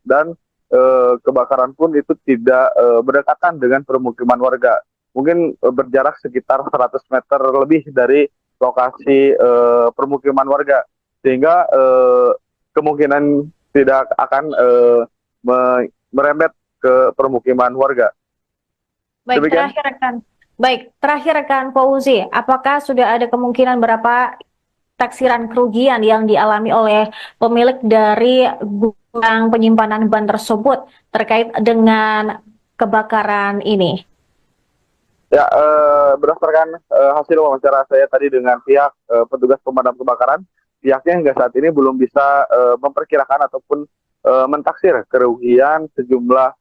dan kebakaran pun itu tidak berdekatan dengan permukiman warga. Mungkin berjarak sekitar 100 meter lebih dari lokasi permukiman warga, sehingga kemungkinan tidak akan merembet ke permukiman warga. Baik, terakhir rekan Fauzi, apakah sudah ada kemungkinan berapa taksiran kerugian yang dialami oleh pemilik dari gudang penyimpanan ban tersebut terkait dengan kebakaran ini? Ya, berdasarkan hasil wawancara saya tadi dengan pihak petugas pemadam kebakaran, pihaknya hingga saat ini belum bisa memperkirakan ataupun mentaksir kerugian sejumlah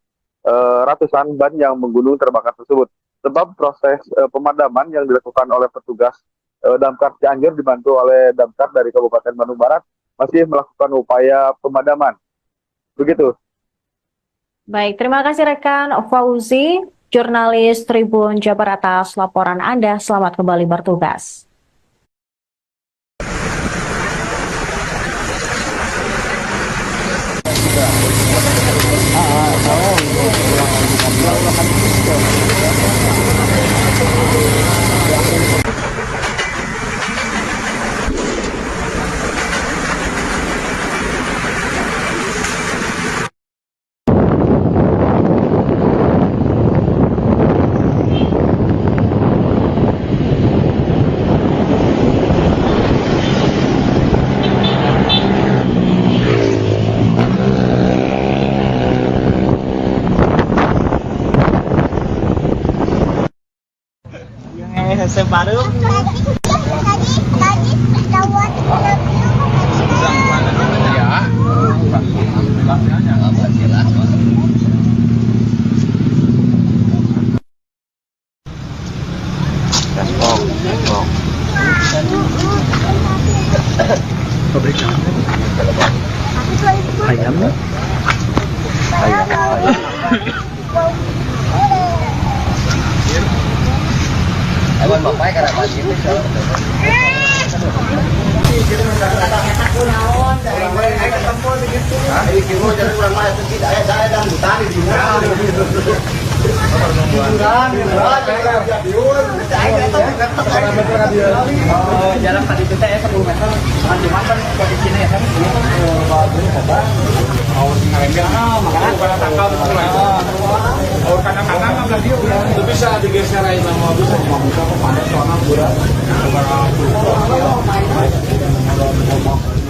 ratusan ban yang menggunung terbakar tersebut. Sebab proses pemadaman yang dilakukan oleh petugas Damkar Cianjur dibantu oleh Damkar dari Kabupaten Bandung Barat masih melakukan upaya pemadaman. Begitu. Baik, terima kasih rekan Fauzi, jurnalis Tribun Jabar atas laporan Anda. Selamat kembali bertugas. Baru ayam. Ewan bapak karena masih itu. Jalan tadi itu ya 10 meter. Cuma kan posisinya ya kan itu bisa digeser aja sama bisa membuka kepada soalnya bulan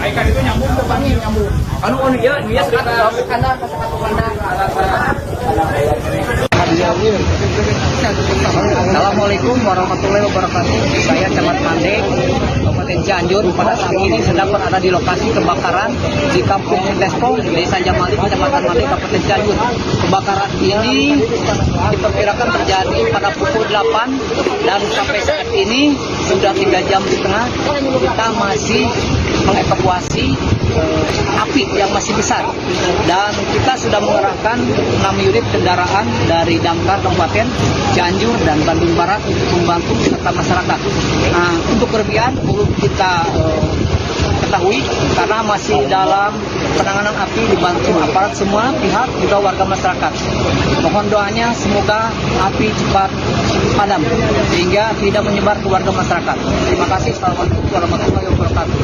ikan itu nyambung ke pani nyambung anu dia sekarang karena Assalamualaikum warahmatullahi wabarakatuh. Saya Camat Mandek, Kabupaten Cianjur. Pada saat ini sedang berada di lokasi kebakaran di Kampung Tespo, Desa Jamali, Kecamatan Mandek, Kabupaten Cianjur. Kebakaran ini diperkirakan terjadi pada pukul 8 dan sampai saat ini sudah 3 jam setengah kita masih mengevakuasi api yang masih besar, dan kita sudah mengerahkan 6 unit kendaraan dari Damkar Kabupaten Cianjur dan Bandung Barat untuk membantu serta masyarakat. Nah, untuk kerugian perlu kita ketahui karena masih dalam penanganan api dibantu aparat semua pihak juga warga masyarakat. Mohon doanya semoga api cepat padam sehingga tidak menyebar ke warga masyarakat. Terima kasih. Assalamualaikum warahmatullahi wabarakatuh.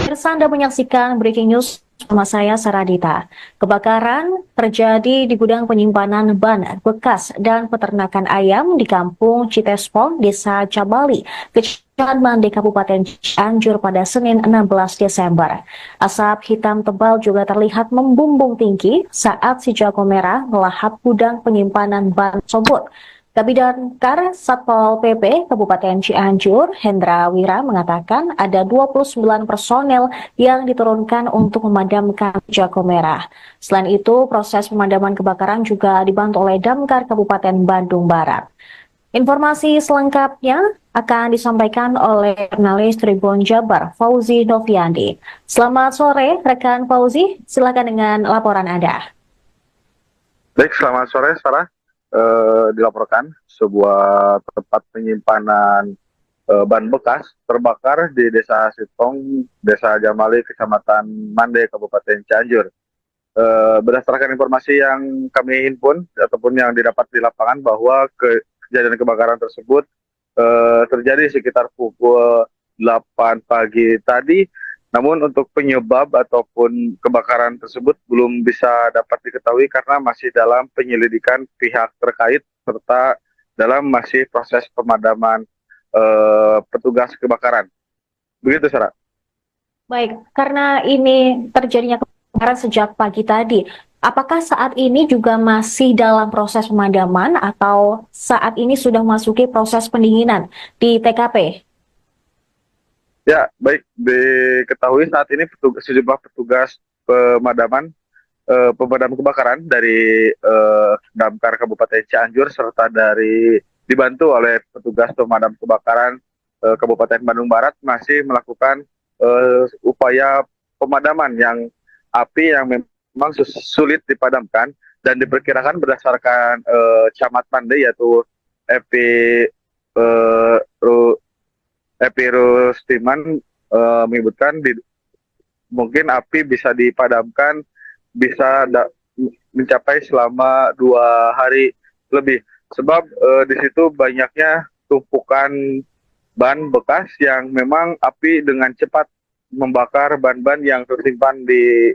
Pemirsa, Anda menyaksikan Breaking News bersama saya Saradita. Kebakaran terjadi di gudang penyimpanan ban bekas dan peternakan ayam di Kampung Citespong, Desa Cabali, Kecamatan Mande, Kabupaten Cianjur pada Senin 16 Desember. Asap hitam tebal juga terlihat membumbung tinggi saat si jago merah melahap gudang penyimpanan ban tersebut. Kabidangkar Satpol PP Kabupaten Cianjur, Hendra Wira, mengatakan ada 29 personel yang diturunkan untuk memadamkan jago merah. Selain itu, proses pemadaman kebakaran juga dibantu oleh Damkar Kabupaten Bandung Barat. Informasi selengkapnya akan disampaikan oleh jurnalis Tribun Jabar, Fauzi Noviandi. Selamat sore, rekan Fauzi. Silakan dengan laporan Anda. Baik, selamat sore, Sarah. Dilaporkan sebuah tempat penyimpanan ban bekas terbakar di Desa Sitong, Desa Jamali, Kecamatan Mande, Kabupaten Cianjur. Berdasarkan informasi yang kami himpun ataupun yang didapat di lapangan bahwa kejadian kebakaran tersebut terjadi sekitar pukul 8 pagi tadi. Namun untuk penyebab ataupun kebakaran tersebut belum bisa dapat diketahui karena masih dalam penyelidikan pihak terkait serta dalam masih proses pemadaman petugas kebakaran. Begitu, Sarah. Baik, karena ini terjadinya kebakaran sejak pagi tadi, apakah saat ini juga masih dalam proses pemadaman atau saat ini sudah memasuki proses pendinginan di TKP? Ya, baik, diketahui saat ini sejumlah petugas pemadam kebakaran dari Damkar Kabupaten Cianjur serta dibantu oleh petugas pemadam kebakaran Kabupaten Bandung Barat masih melakukan upaya pemadaman api yang memang sulit dipadamkan dan diperkirakan berdasarkan Camat Mande yaitu Epi Rustiman menyebutkan mungkin api bisa dipadamkan mencapai selama 2 hari lebih. Sebab di situ banyaknya tumpukan ban bekas yang memang api dengan cepat membakar ban-ban yang tersimpan di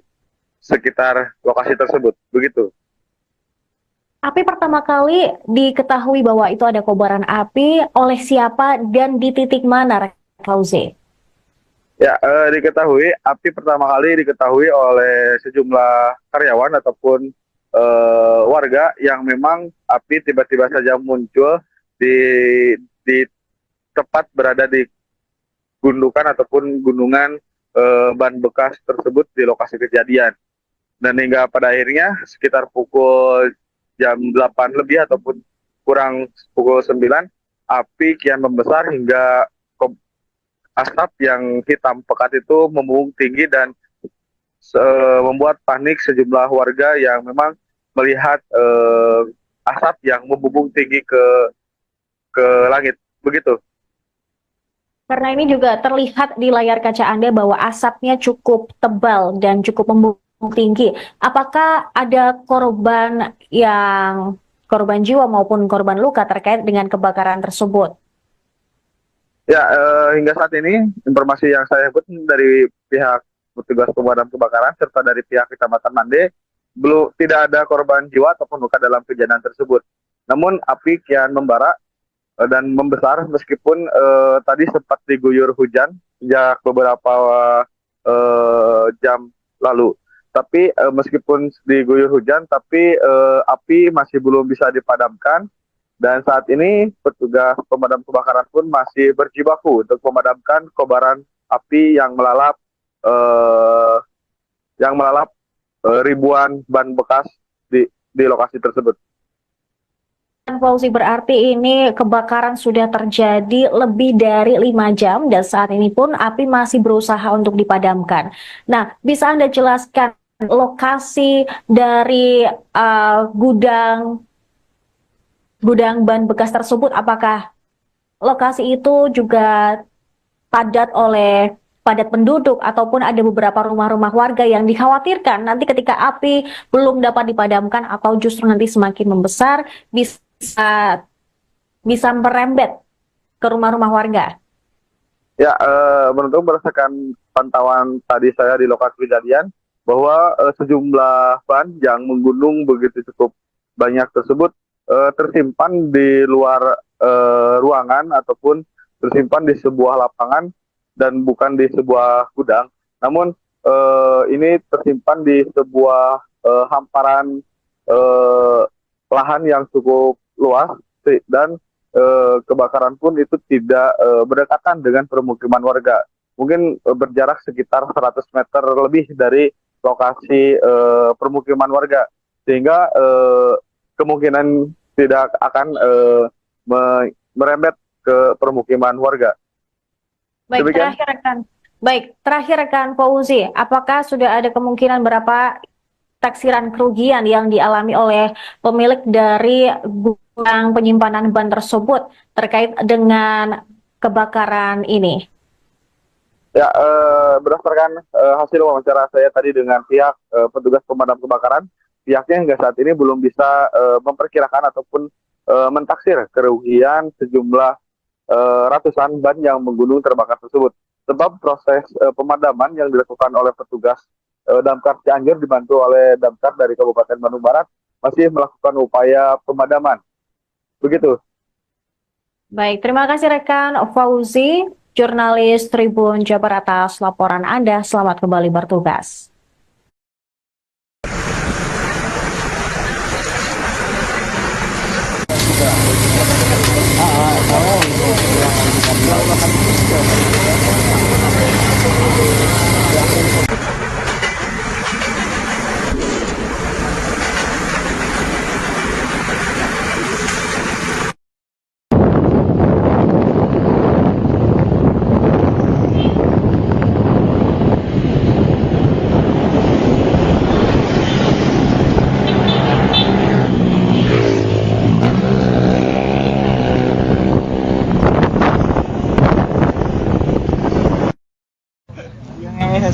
sekitar lokasi tersebut. Begitu. Api pertama kali diketahui bahwa itu ada kobaran api oleh siapa dan di titik mana, Fauzi? Ya, api pertama kali diketahui oleh sejumlah karyawan ataupun warga yang memang api tiba-tiba saja muncul di tepat berada di gundukan ataupun gunungan ban bekas tersebut di lokasi kejadian. Dan hingga pada akhirnya sekitar pukul jam 8 lebih ataupun kurang pukul 9, api kian membesar hingga asap yang hitam pekat itu membumbung tinggi dan membuat panik sejumlah warga yang memang melihat asap yang membumbung tinggi ke langit. Begitu. Karena ini juga terlihat di layar kaca Anda bahwa asapnya cukup tebal dan cukup membumbung tinggi. Apakah ada korban jiwa maupun korban luka terkait dengan kebakaran tersebut? Ya, hingga saat ini informasi yang saya dapat dari pihak petugas pemadam kebakaran serta dari pihak Kecamatan Mande tidak ada korban jiwa ataupun luka dalam kejadian tersebut. Namun api kian membara dan membesar meskipun tadi sempat diguyur hujan sejak beberapa jam lalu. Tapi meskipun diguyur hujan, tapi api masih belum bisa dipadamkan. Dan saat ini petugas pemadam kebakaran pun masih berjibaku untuk memadamkan kobaran api yang melalap ribuan ban bekas di lokasi tersebut. Fauzi, berarti ini kebakaran sudah terjadi lebih dari 5 jam dan saat ini pun api masih berusaha untuk dipadamkan. Nah, bisa Anda jelaskan lokasi dari gudang ban bekas tersebut? Apakah lokasi itu juga padat oleh padat penduduk ataupun ada beberapa rumah-rumah warga yang dikhawatirkan nanti ketika api belum dapat dipadamkan atau justru nanti semakin membesar bisa merembet ke rumah-rumah warga? Ya, menurut berdasarkan pantauan tadi saya di lokasi kejadian, bahwa sejumlah ban yang menggunung begitu cukup banyak tersebut tersimpan di luar ruangan ataupun tersimpan di sebuah lapangan dan bukan di sebuah gudang. Namun ini tersimpan di sebuah hamparan lahan yang cukup luas dan kebakaran pun itu tidak berdekatan dengan permukiman warga. Mungkin berjarak sekitar 100 meter lebih dari lokasi permukiman warga. Sehingga kemungkinan tidak akan merembet ke permukiman warga. Baik, terakhir rekan Fauzi, apakah sudah ada kemungkinan berapa taksiran kerugian yang dialami oleh pemilik dari gudang penyimpanan ban tersebut terkait dengan kebakaran ini? Ya, berdasarkan hasil wawancara saya tadi dengan pihak petugas pemadam kebakaran, pihaknya hingga saat ini belum bisa memperkirakan ataupun mentaksir kerugian sejumlah ratusan ban yang menggunung terbakar tersebut. Sebab proses pemadaman yang dilakukan oleh petugas Damkar Cianjur dibantu oleh Damkar dari Kabupaten Bandung Barat masih melakukan upaya pemadaman. Begitu. Baik, terima kasih rekan Fauzi, jurnalis Tribun Jabar atas laporan Anda. Selamat kembali bertugas.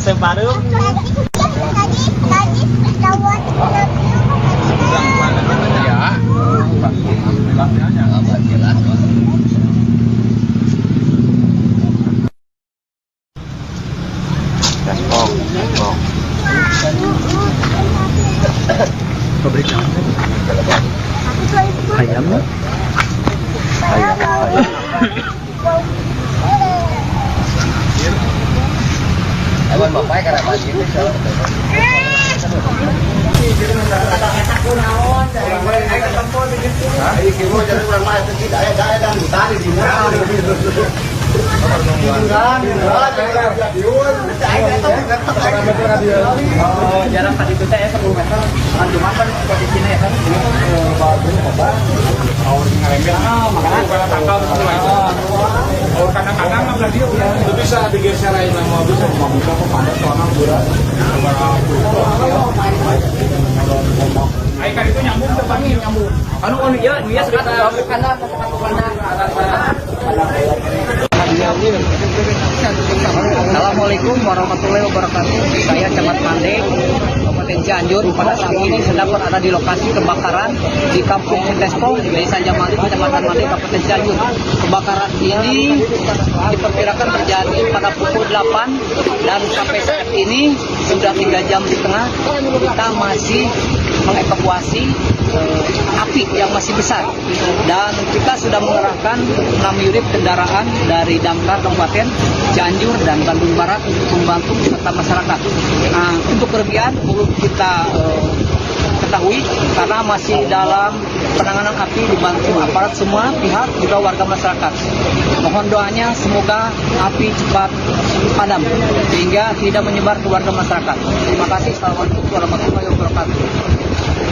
Separuh. Pabrik ayam. Ewan bapak karena pagi itu jarak tadi itu saya 10 meter, cuma kan posisinya ya kan kadang-kadang itu bisa digeser aja nama bisa ke panas soalnya berat. Ayo kan itu nyambung ke pagi nyambung. Anu dia sudah ke kanan. Assalamualaikum warahmatullahi wabarakatuh. Saya Camat Mandek, Kabupaten Cianjur. Pada saat ini sedang berada di lokasi kebakaran di Kampung Citespong, Desa Jamali, Kecamatan Mandek, Kabupaten Cianjur. Kebakaran ini diperkirakan terjadi pada pukul 8 dan sampai saat ini sudah 3,5 jam kita masih mengevakuasi api yang masih besar, dan kita sudah mengerahkan 6 unit kendaraan dari Damkar Kabupaten Cianjur dan Bandung Barat untuk membantu serta masyarakat. Nah, untuk kerugian belum kita ketahui karena masih dalam penanganan api dibantu aparat semua pihak juga warga masyarakat. Mohon doanya semoga api cepat padam sehingga tidak menyebar ke warga masyarakat. Terima kasih. Assalamualaikum warahmatullahi wabarakatuh.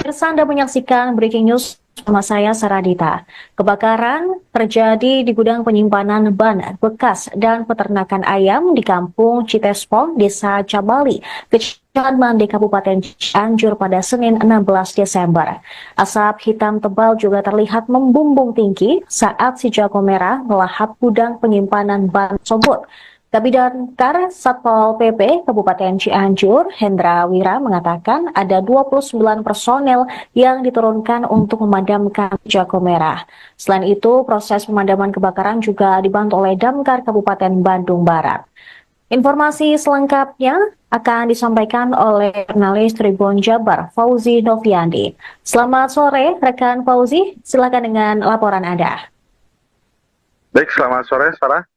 Anda menyaksikan Breaking News bersama saya Saradita. Kebakaran terjadi di gudang penyimpanan ban bekas dan peternakan ayam di Kampung Citespong, Desa Cabali, Kecamatan Mandek, Kabupaten Cianjur pada Senin 16 Desember. Asap hitam tebal juga terlihat membumbung tinggi saat si jago merah melahap gudang penyimpanan ban tersebut. Kabidamkar Satpol PP Kabupaten Cianjur, Hendra Wira mengatakan ada 29 personel yang diturunkan untuk memadamkan jago merah. Selain itu, proses pemadaman kebakaran juga dibantu oleh Damkar Kabupaten Bandung Barat. Informasi selengkapnya akan disampaikan oleh jurnalis Tribun Jabar, Fauzi Noviandi. Selamat sore, rekan Fauzi. Silakan dengan laporan Anda. Baik, selamat sore, Sarah.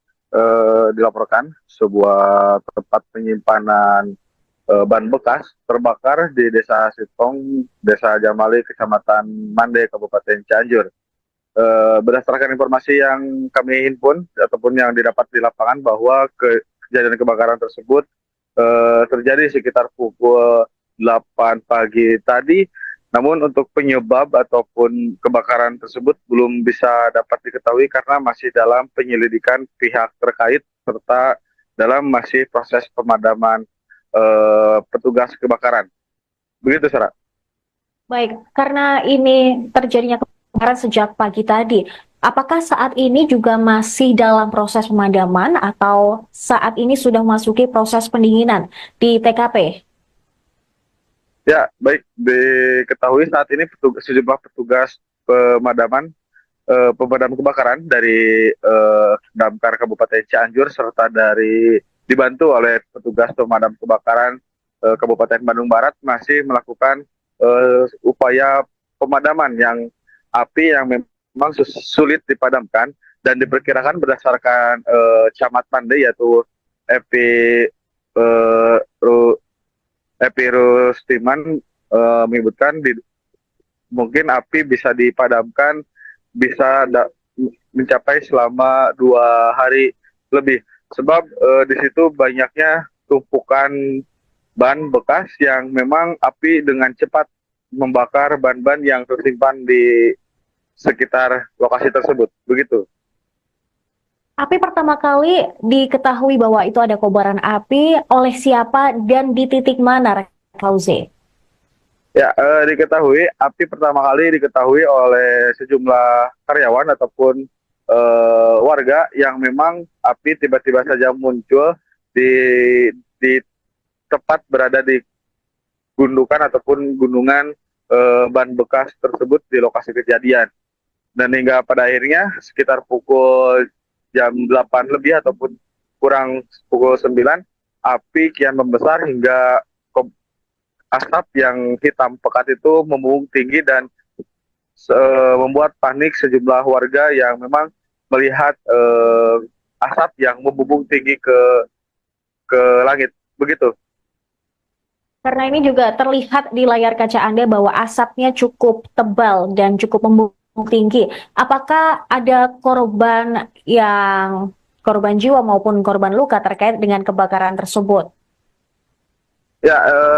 Dilaporkan sebuah tempat penyimpanan ban bekas terbakar di Desa Sitong, Desa Jamali, Kecamatan Mande, Kabupaten Cianjur. Berdasarkan informasi yang kami himpun ataupun yang didapat di lapangan bahwa kejadian kebakaran tersebut terjadi sekitar pukul 8 pagi tadi. Namun untuk penyebab ataupun kebakaran tersebut belum bisa dapat diketahui karena masih dalam penyelidikan pihak terkait serta dalam masih proses pemadaman petugas kebakaran. Begitu, Sarah. Baik, karena ini terjadinya kebakaran sejak pagi tadi, apakah saat ini juga masih dalam proses pemadaman atau saat ini sudah memasuki proses pendinginan di TKP? Ya, baik. Diketahui saat ini sejumlah petugas pemadam kebakaran dari Damkar Kabupaten Cianjur serta dibantu oleh petugas pemadam kebakaran Kabupaten Bandung Barat masih melakukan upaya pemadaman api yang memang sulit dipadamkan dan diperkirakan berdasarkan Camat Mande yaitu Epi Epi Rustiman menyebutkan mungkin api bisa dipadamkan mencapai selama 2 hari lebih. Sebab di situ banyaknya tumpukan ban bekas yang memang api dengan cepat membakar ban-ban yang tersimpan di sekitar lokasi tersebut. Begitu. Api pertama kali diketahui bahwa itu ada kobaran api oleh siapa dan di titik mana, Fauzi? Ya, api pertama kali diketahui oleh sejumlah karyawan ataupun warga yang memang api tiba-tiba saja muncul di tepat berada di gundukan ataupun gunungan ban bekas tersebut di lokasi kejadian. Dan hingga pada akhirnya sekitar pukul jam 8 lebih ataupun kurang pukul 9, api kian membesar hingga asap yang hitam pekat itu membumbung tinggi dan membuat panik sejumlah warga yang memang melihat asap yang membumbung tinggi ke langit. Begitu. Karena ini juga terlihat di layar kaca Anda bahwa asapnya cukup tebal dan cukup membumbung tinggi. Apakah ada korban jiwa maupun korban luka terkait dengan kebakaran tersebut? Ya,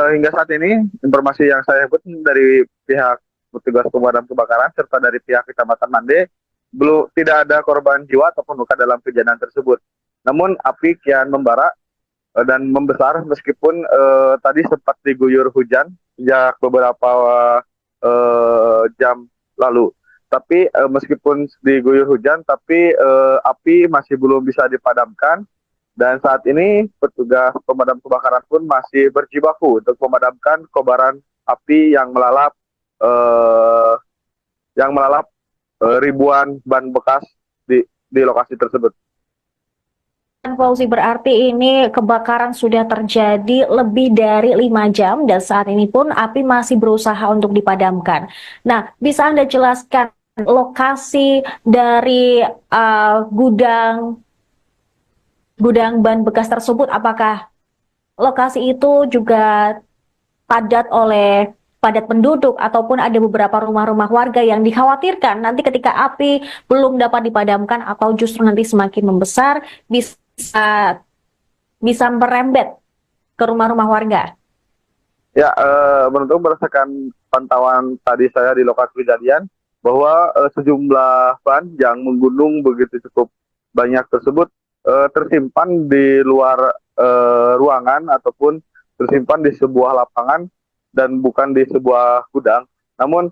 hingga saat ini informasi yang saya dapat dari pihak petugas pemadam kebakaran serta dari pihak Kecamatan Mande tidak ada korban jiwa ataupun luka dalam kejadian tersebut. Namun api kian membara dan membesar meskipun tadi sempat diguyur hujan sejak beberapa jam lalu. Tapi meskipun diguyur hujan, tapi api masih belum bisa dipadamkan. Dan saat ini petugas pemadam kebakaran pun masih berjibaku untuk memadamkan kobaran api yang melalap ribuan ban bekas di lokasi tersebut. Fauzi, berarti ini kebakaran sudah terjadi lebih dari 5 jam dan saat ini pun api masih berusaha untuk dipadamkan. Nah, bisa Anda jelaskan lokasi dari gudang ban bekas tersebut? Apakah lokasi itu juga padat penduduk ataupun ada beberapa rumah-rumah warga yang dikhawatirkan nanti ketika api belum dapat dipadamkan atau justru nanti semakin membesar bisa merembet ke rumah-rumah warga? Ya, berdasarkan pantauan tadi saya di lokasi kejadian bahwa sejumlah ban yang menggunung begitu cukup banyak tersebut tersimpan di luar ruangan ataupun tersimpan di sebuah lapangan dan bukan di sebuah gudang. Namun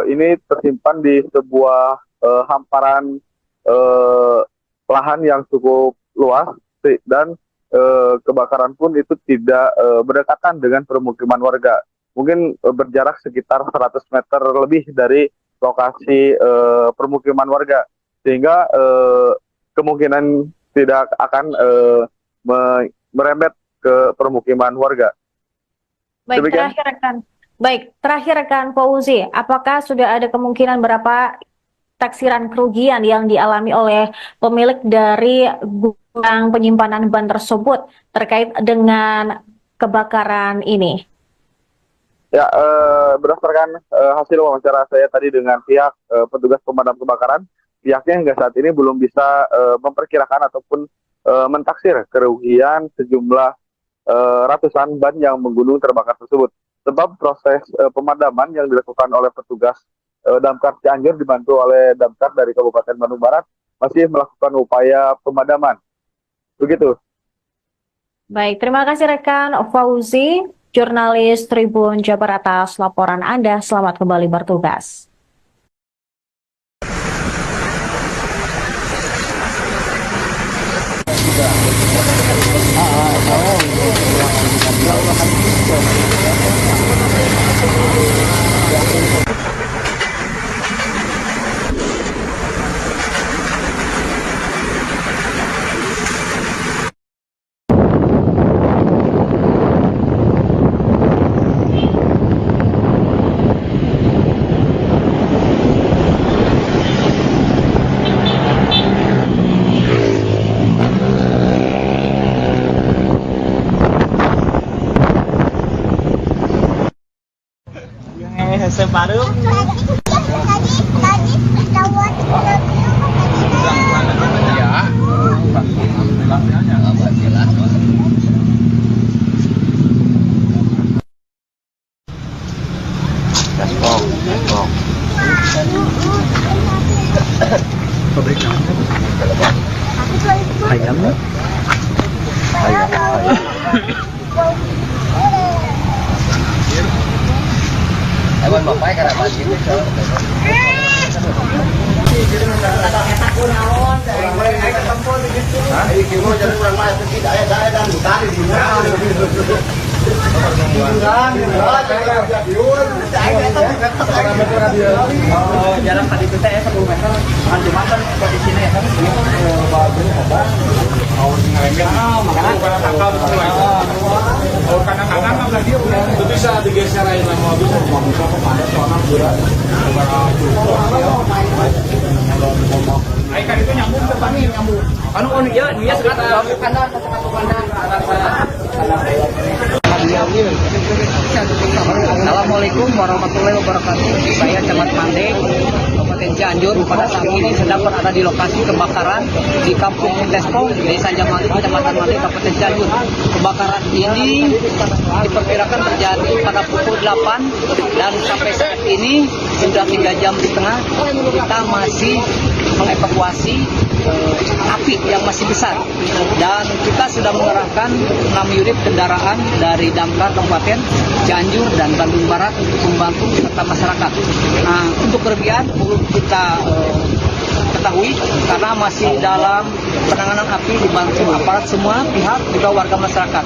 ini tersimpan di sebuah hamparan lahan yang cukup luas dan kebakaran pun itu tidak berdekatan dengan permukiman warga. Mungkin berjarak sekitar 100 meter lebih dari lokasi permukiman warga, sehingga kemungkinan tidak akan merembet ke permukiman warga. Baik, Demikian. terakhir rekan Fauzi, apakah sudah ada kemungkinan berapa taksiran kerugian yang dialami oleh pemilik dari gudang penyimpanan ban tersebut terkait dengan kebakaran ini? Ya, berdasarkan hasil wawancara saya tadi dengan pihak petugas pemadam kebakaran, pihaknya hingga saat ini belum bisa memperkirakan ataupun mentaksir kerugian sejumlah ratusan ban yang menggunung terbakar tersebut. Sebab proses pemadaman yang dilakukan oleh petugas Damkar Cianjur dibantu oleh Damkar dari Kabupaten Bandung Barat masih melakukan upaya pemadaman. Begitu. Baik, terima kasih rekan Fauzi, jurnalis Tribun Jabar atas laporan Anda. Selamat kembali bertugas. Sebaru ayamnya Ewan bapak karena banjir itu. Jarak tadi kita ya 10 meter. Cuma kan di sini ya kan. Itu bisa digeser aja nama bisa ke panas soalnya berat. Ikan itu nyambung ke pani nyambung. Anu dia sekarang kanan Assalamualaikum warahmatullahi wabarakatuh. Saya Camat Mande, Kabupaten Cianjur. Pada saat ini sedang berada di lokasi kebakaran di Kampung Tespong, Desa Jamali, Kecamatan Mande, Kabupaten Cianjur. Kebakaran ini diperkirakan terjadi pada pukul 8 dan sampai saat ini sudah 3 jam setengah kita masih mengevakuasi api yang masih besar, dan kita sudah mengerahkan 6 unit kendaraan dari Damkar Kabupaten Cianjur dan Bandung Barat untuk membantu serta masyarakat. Nah, untuk kerugian belum kita ketahui karena masih dalam penanganan api dibantu aparat semua pihak juga warga masyarakat.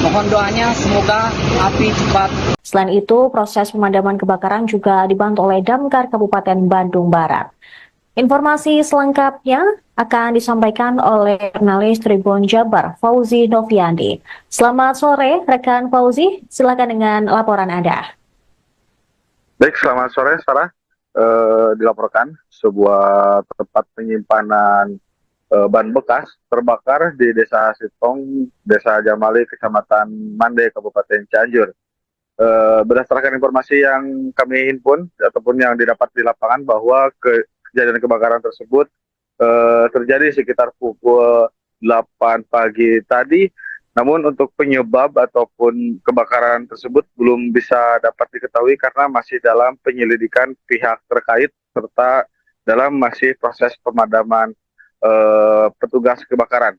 Mohon doanya semoga api cepat. Selain itu, proses pemadaman kebakaran juga dibantu oleh Damkar Kabupaten Bandung Barat. Informasi selengkapnya akan disampaikan oleh jurnalis Tribun Jabar, Fauzi Noviandi. Selamat sore, rekan Fauzi. Silakan dengan laporan Anda. Baik, selamat sore, Sarah. Dilaporkan sebuah tempat penyimpanan ban bekas terbakar di Desa Sitong, Desa Jamali, Kecamatan Mande, Kabupaten Cianjur. Berdasarkan informasi yang kami himpun ataupun yang didapat di lapangan bahwa kejadian kebakaran tersebut terjadi sekitar pukul 8 pagi tadi, namun untuk penyebab ataupun kebakaran tersebut belum bisa dapat diketahui karena masih dalam penyelidikan pihak terkait serta dalam masih proses pemadaman petugas kebakaran.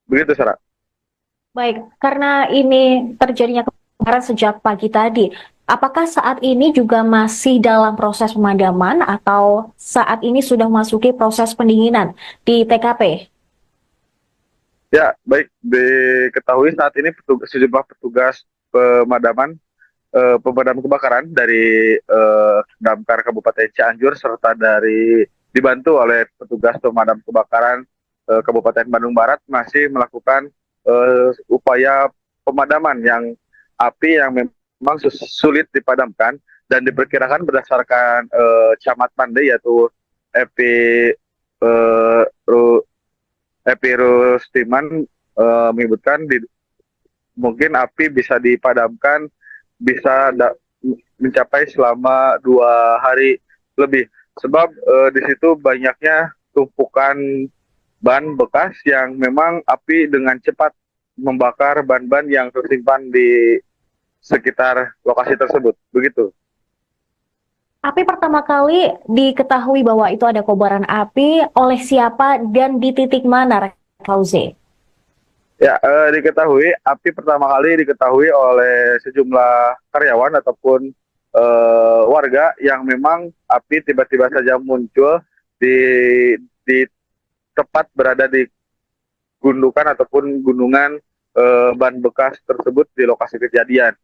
Begitu, Sarah. Baik, karena ini terjadinya kebakaran sejak pagi tadi, apakah saat ini juga masih dalam proses pemadaman atau saat ini sudah memasuki proses pendinginan di TKP? Ya, baik diketahui saat ini sejumlah petugas pemadaman pemadam kebakaran dari Damkar Kabupaten Cianjur serta dari dibantu oleh petugas pemadam kebakaran Kabupaten Bandung Barat masih melakukan upaya pemadaman yang api yang memang sulit dipadamkan dan diperkirakan berdasarkan Camat Mande yaitu Epi Epi Rustiman menyebutkan mungkin api bisa dipadamkan bisa mencapai selama 2 hari lebih sebab di situ banyaknya tumpukan ban bekas yang memang api dengan cepat membakar ban-ban yang tersimpan di sekitar lokasi tersebut begitu. Api pertama kali diketahui bahwa itu ada kobaran api oleh siapa dan di titik mana, Fauzi? Ya, diketahui api pertama kali diketahui oleh sejumlah karyawan ataupun warga yang memang api tiba-tiba saja muncul di tepat berada di gundukan ataupun gunungan ban bekas tersebut di lokasi kejadian.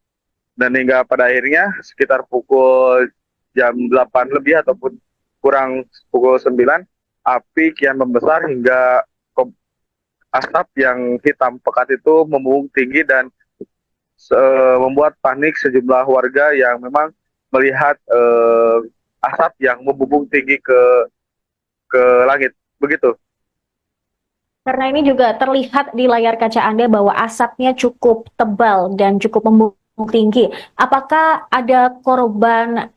Dan hingga pada akhirnya sekitar pukul jam 8 lebih ataupun kurang pukul 9, api kian membesar hingga asap yang hitam pekat itu membumbung tinggi dan membuat panik sejumlah warga yang memang melihat asap yang membumbung tinggi ke langit. Begitu. Karena ini juga terlihat di layar kaca Anda bahwa asapnya cukup tebal dan cukup membumbung tinggi. Apakah ada korban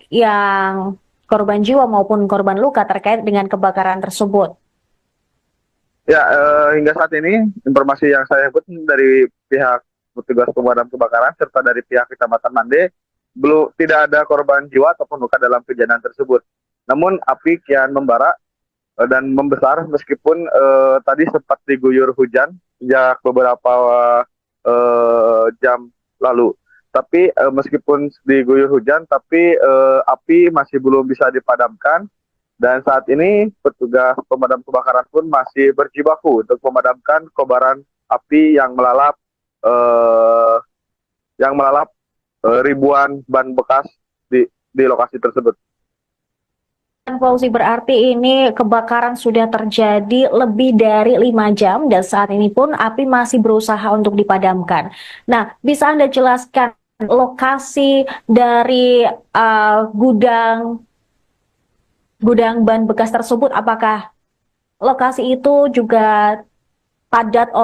jiwa maupun korban luka terkait dengan kebakaran tersebut? Ya, hingga saat ini informasi yang saya dapat dari pihak petugas pemadam kebakaran serta dari pihak Kecamatan Mande belum tidak ada korban jiwa ataupun luka dalam kejadian tersebut. Namun api kian membara dan membesar meskipun tadi sempat diguyur hujan sejak beberapa jam lalu. Tapi meskipun diguyur hujan, tapi api masih belum bisa dipadamkan. Dan saat ini petugas pemadam kebakaran pun masih berjibaku untuk memadamkan kobaran api yang melalap ribuan ban bekas di lokasi tersebut. Fauzi, berarti ini kebakaran sudah terjadi lebih dari 5 jam dan saat ini pun api masih berusaha untuk dipadamkan. Nah, bisa Anda jelaskan lokasi dari gudang ban bekas tersebut? Apakah lokasi itu juga padat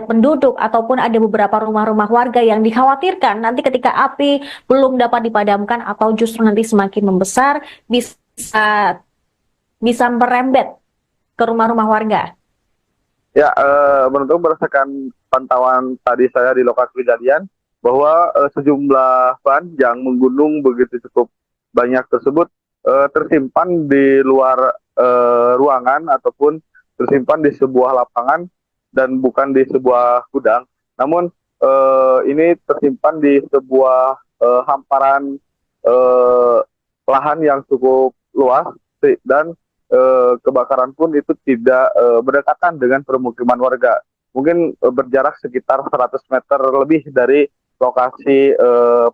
penduduk ataupun ada beberapa rumah-rumah warga yang dikhawatirkan nanti ketika api belum dapat dipadamkan atau justru nanti semakin membesar bisa merembet ke rumah-rumah warga? Ya, menurut berdasarkan pantauan tadi saya di lokasi kejadian bahwa sejumlah ban yang menggunung begitu cukup banyak tersebut tersimpan di luar ruangan ataupun tersimpan di sebuah lapangan dan bukan di sebuah gudang. Namun ini tersimpan di sebuah hamparan lahan yang cukup luas dan kebakaran pun itu tidak berdekatan dengan permukiman warga. Mungkin berjarak sekitar 100 meter lebih dari lokasi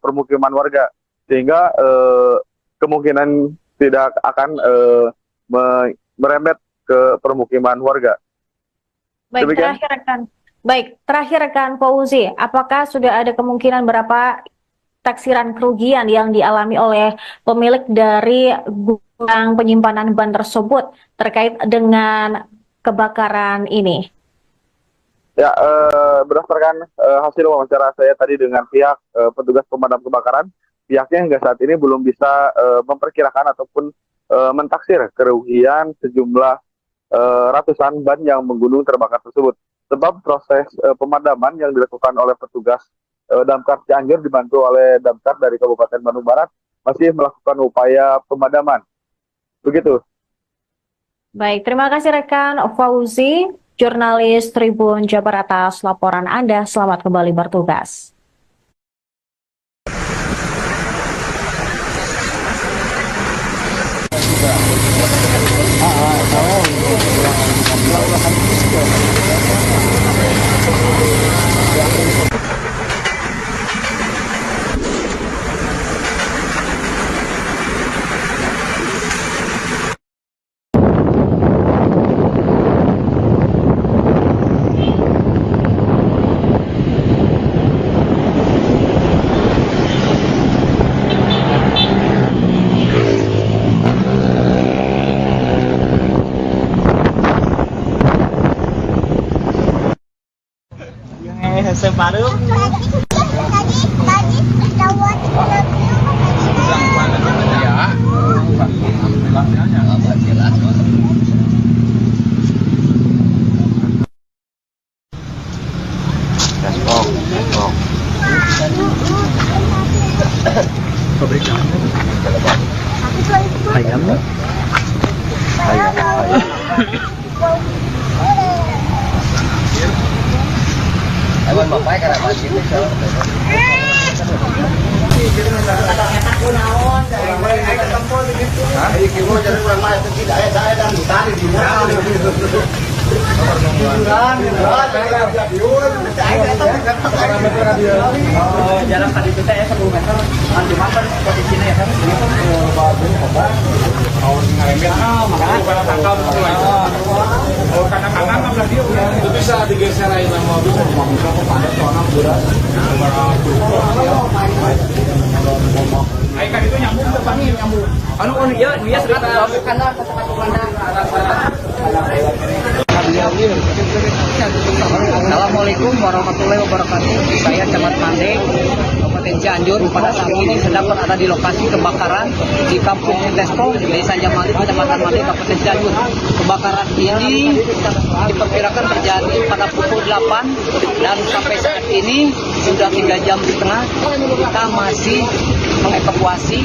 permukiman warga. Sehingga kemungkinan tidak akan merembet ke permukiman warga. Baik, terakhir rekan Fauzi, apakah sudah ada kemungkinan berapa taksiran kerugian yang dialami oleh pemilik dari gudang penyimpanan ban tersebut terkait dengan kebakaran ini? Ya, berdasarkan hasil wawancara saya tadi dengan pihak petugas pemadam kebakaran, pihaknya hingga saat ini belum bisa memperkirakan ataupun mentaksir kerugian sejumlah ratusan ban yang menggunung terbakar tersebut. Sebab proses pemadaman yang dilakukan oleh petugas Damkar Cianjur dibantu oleh Damkar dari Kabupaten Bandung Barat masih melakukan upaya pemadaman. Begitu. Baik, terima kasih rekan Fauzi, jurnalis Tribun Jabar atas laporan Anda. Selamat kembali bertugas. Tahu. Ayam nih. Jalan tadi itu saya 10 meter, cuma kan posisinya ya kan ini kan Itu bisa digeser aja nama bisa bisa kok padat soalnya berat. Ayo kan itu nyambung depannya nyambung. anu on dia sekarang karena Assalamualaikum warahmatullahi wabarakatuh. Saya Camat Mandek, Kabupaten Cianjur. Pada saat ini sedang berada di lokasi kebakaran di Kampung Tespong, Desa Jamali, Kecamatan Mandek, Kabupaten Cianjur. Kebakaran ini diperkirakan terjadi pada pukul 8 dan sampai saat ini sudah 3 jam setengah kita masih mengevakuasi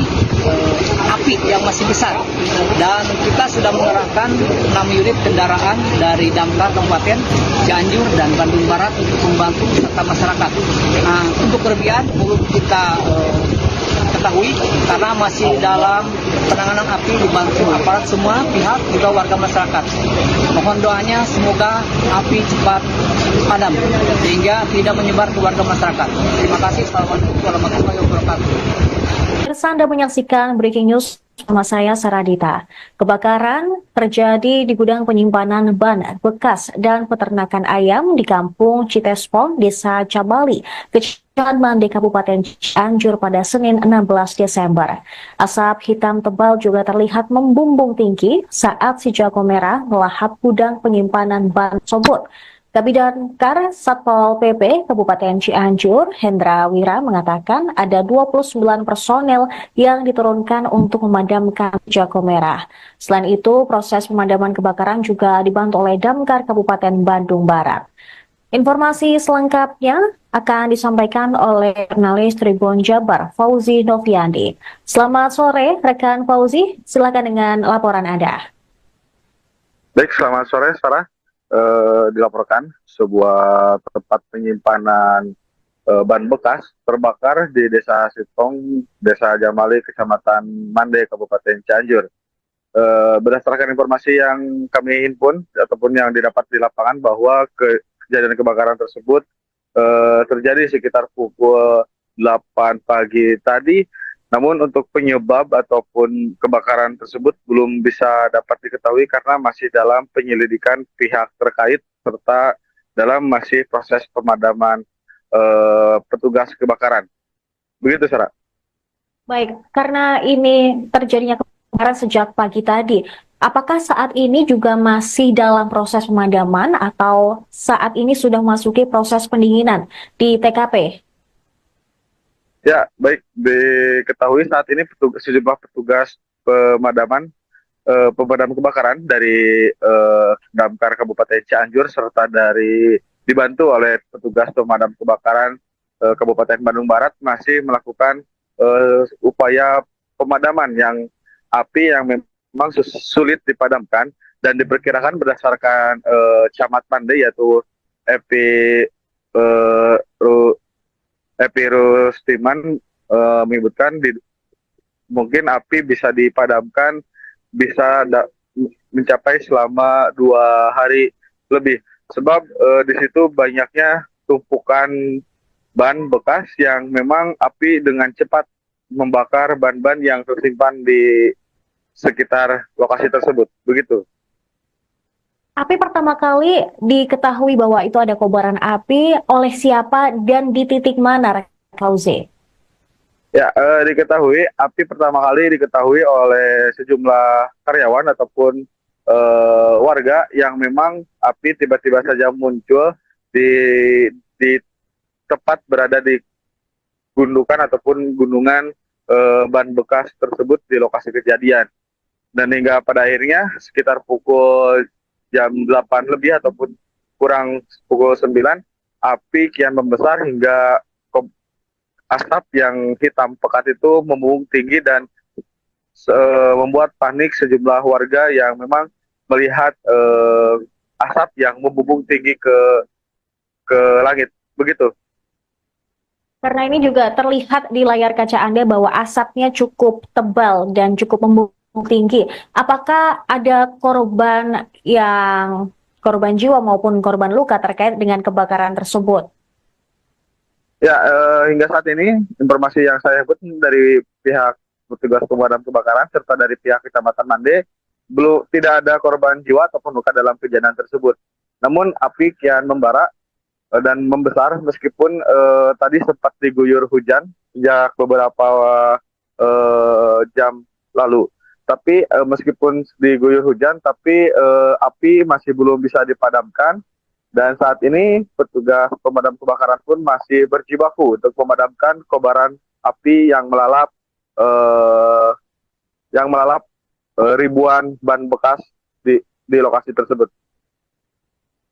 api yang masih besar, dan kita sudah mengerahkan 6 unit kendaraan dari Damkar Kabupaten Cianjur dan Bandung Barat untuk membantu serta masyarakat. Nah, untuk kelebihan perlu kita ketahui karena masih dalam penanganan api dibantu aparat semua pihak juga warga masyarakat. Mohon doanya semoga api cepat padam sehingga tidak menyebar ke warga masyarakat. Terima kasih. Assalamualaikum warahmatullahi wabarakatuh. Anda menyaksikan Breaking News bersama saya Saradita. Kebakaran terjadi di gudang penyimpanan ban bekas dan peternakan ayam di Kampung Citespong, Desa Cabali, Kecamatan Mandek, Kabupaten Cianjur pada Senin 16 Desember. Asap hitam tebal juga terlihat membumbung tinggi saat si jago merah melahap gudang penyimpanan ban tersebut. Kabidamkar Satpol PP Kabupaten Cianjur, Hendra Wira, mengatakan ada 29 personel yang diturunkan untuk memadamkan jago merah. Selain itu, proses pemadaman kebakaran juga dibantu oleh Damkar Kabupaten Bandung Barat. Informasi selengkapnya akan disampaikan oleh jurnalis Tribun Jabar, Fauzi Noviandi. Selamat sore, rekan Fauzi. Silakan dengan laporan Anda. Baik, selamat sore, Sarah. Dilaporkan sebuah tempat penyimpanan ban bekas terbakar di Desa Sitong, Desa Jamali, Kecamatan Mande, Kabupaten Cianjur. Berdasarkan informasi yang kami himpun ataupun yang didapat di lapangan bahwa kejadian kebakaran tersebut terjadi sekitar pukul 8 pagi tadi. Namun untuk penyebab ataupun kebakaran tersebut belum bisa dapat diketahui karena masih dalam penyelidikan pihak terkait serta dalam masih proses pemadaman petugas kebakaran. Begitu, Sarah. Baik, karena ini terjadinya kebakaran sejak pagi tadi, apakah saat ini juga masih dalam proses pemadaman atau saat ini sudah memasuki proses pendinginan di TKP? Ya, baik, diketahui saat ini sejumlah petugas pemadam kebakaran dari Damkar Kabupaten Cianjur serta dibantu oleh petugas pemadam kebakaran Kabupaten Bandung Barat masih melakukan upaya pemadaman api yang memang sulit dipadamkan, dan diperkirakan berdasarkan Camat Mande yaitu Epi Rustiman menyebutkan mungkin api bisa dipadamkan bisa mencapai selama 2 hari lebih. sebab di situ banyaknya tumpukan ban bekas yang memang api dengan cepat membakar ban-ban yang tersimpan di sekitar lokasi tersebut. Begitu. Api pertama kali diketahui bahwa itu ada kobaran api oleh siapa dan di titik mana, Fauzi? Ya, diketahui api pertama kali diketahui oleh sejumlah karyawan ataupun warga yang memang api tiba-tiba saja muncul di tepat berada di gundukan ataupun gunungan ban bekas tersebut di lokasi kejadian. Dan hingga pada akhirnya sekitar pukul jam 8 lebih ataupun kurang pukul 9, api kian membesar hingga asap yang hitam pekat itu membumbung tinggi dan membuat panik sejumlah warga yang memang melihat asap yang membumbung tinggi ke langit. Begitu. Karena ini juga terlihat di layar kaca Anda bahwa asapnya cukup tebal dan cukup membumbung tinggi. Apakah ada korban jiwa maupun korban luka terkait dengan kebakaran tersebut? Ya, hingga saat ini informasi yang saya dapat dari pihak petugas pemadam kebakaran serta dari pihak Kecamatan Mande tidak ada korban jiwa ataupun luka dalam kejadian tersebut. Namun api kian membara dan membesar meskipun tadi sempat diguyur hujan sejak beberapa jam lalu. Tapi meskipun diguyur hujan, tapi api masih belum bisa dipadamkan. Dan saat ini petugas pemadam kebakaran pun masih berjibaku untuk memadamkan kobaran api yang melalap ribuan ban bekas di lokasi tersebut.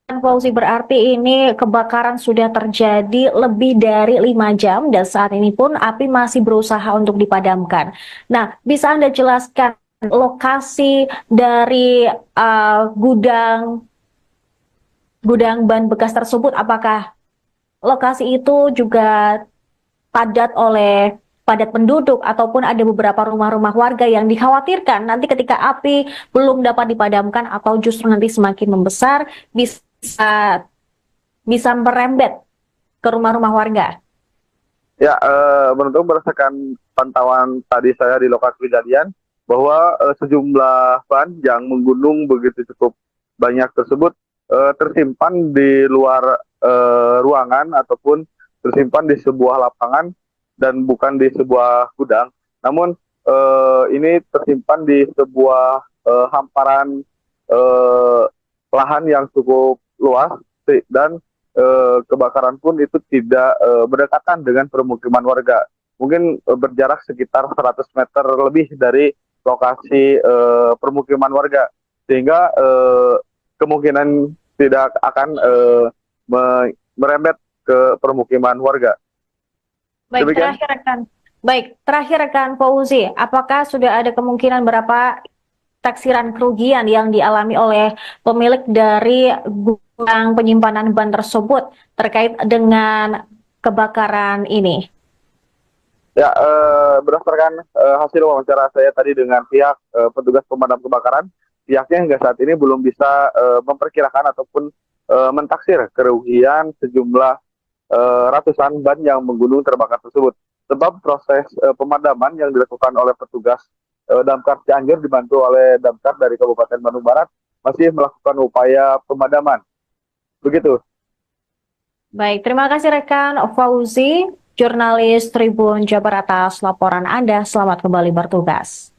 Fauzi, berarti ini kebakaran sudah terjadi lebih dari 5 jam dan saat ini pun api masih berusaha untuk dipadamkan. Nah, bisa Anda jelaskan lokasi dari gudang ban bekas tersebut? Apakah lokasi itu juga padat penduduk ataupun ada beberapa rumah-rumah warga yang dikhawatirkan nanti ketika api belum dapat dipadamkan atau justru nanti semakin membesar bisa merembet ke rumah-rumah warga? Ya, menurut berdasarkan pantauan tadi saya di lokasi kejadian bahwa sejumlah ban yang menggunung begitu cukup banyak tersebut tersimpan di luar ruangan ataupun tersimpan di sebuah lapangan dan bukan di sebuah gudang. Namun ini tersimpan di sebuah hamparan lahan yang cukup luas dan kebakaran pun itu tidak berdekatan dengan permukiman warga. Mungkin berjarak sekitar 100 meter lebih dari lokasi permukiman warga. Sehingga kemungkinan tidak akan merembet ke permukiman warga. Terakhir rekan Fauzi, apakah sudah ada kemungkinan berapa taksiran kerugian yang dialami oleh pemilik dari gudang penyimpanan ban tersebut terkait dengan kebakaran ini? Ya, berdasarkan hasil wawancara saya tadi dengan pihak petugas pemadam kebakaran, pihaknya hingga saat ini belum bisa memperkirakan ataupun mentaksir kerugian sejumlah ratusan ban yang menggunung terbakar tersebut. Sebab proses pemadaman yang dilakukan oleh petugas Damkar Cianjur dibantu oleh Damkar dari Kabupaten Bandung Barat masih melakukan upaya pemadaman. Begitu. Baik, terima kasih rekan Fauzi, jurnalis Tribun Jabar atas laporan Anda. Selamat kembali bertugas.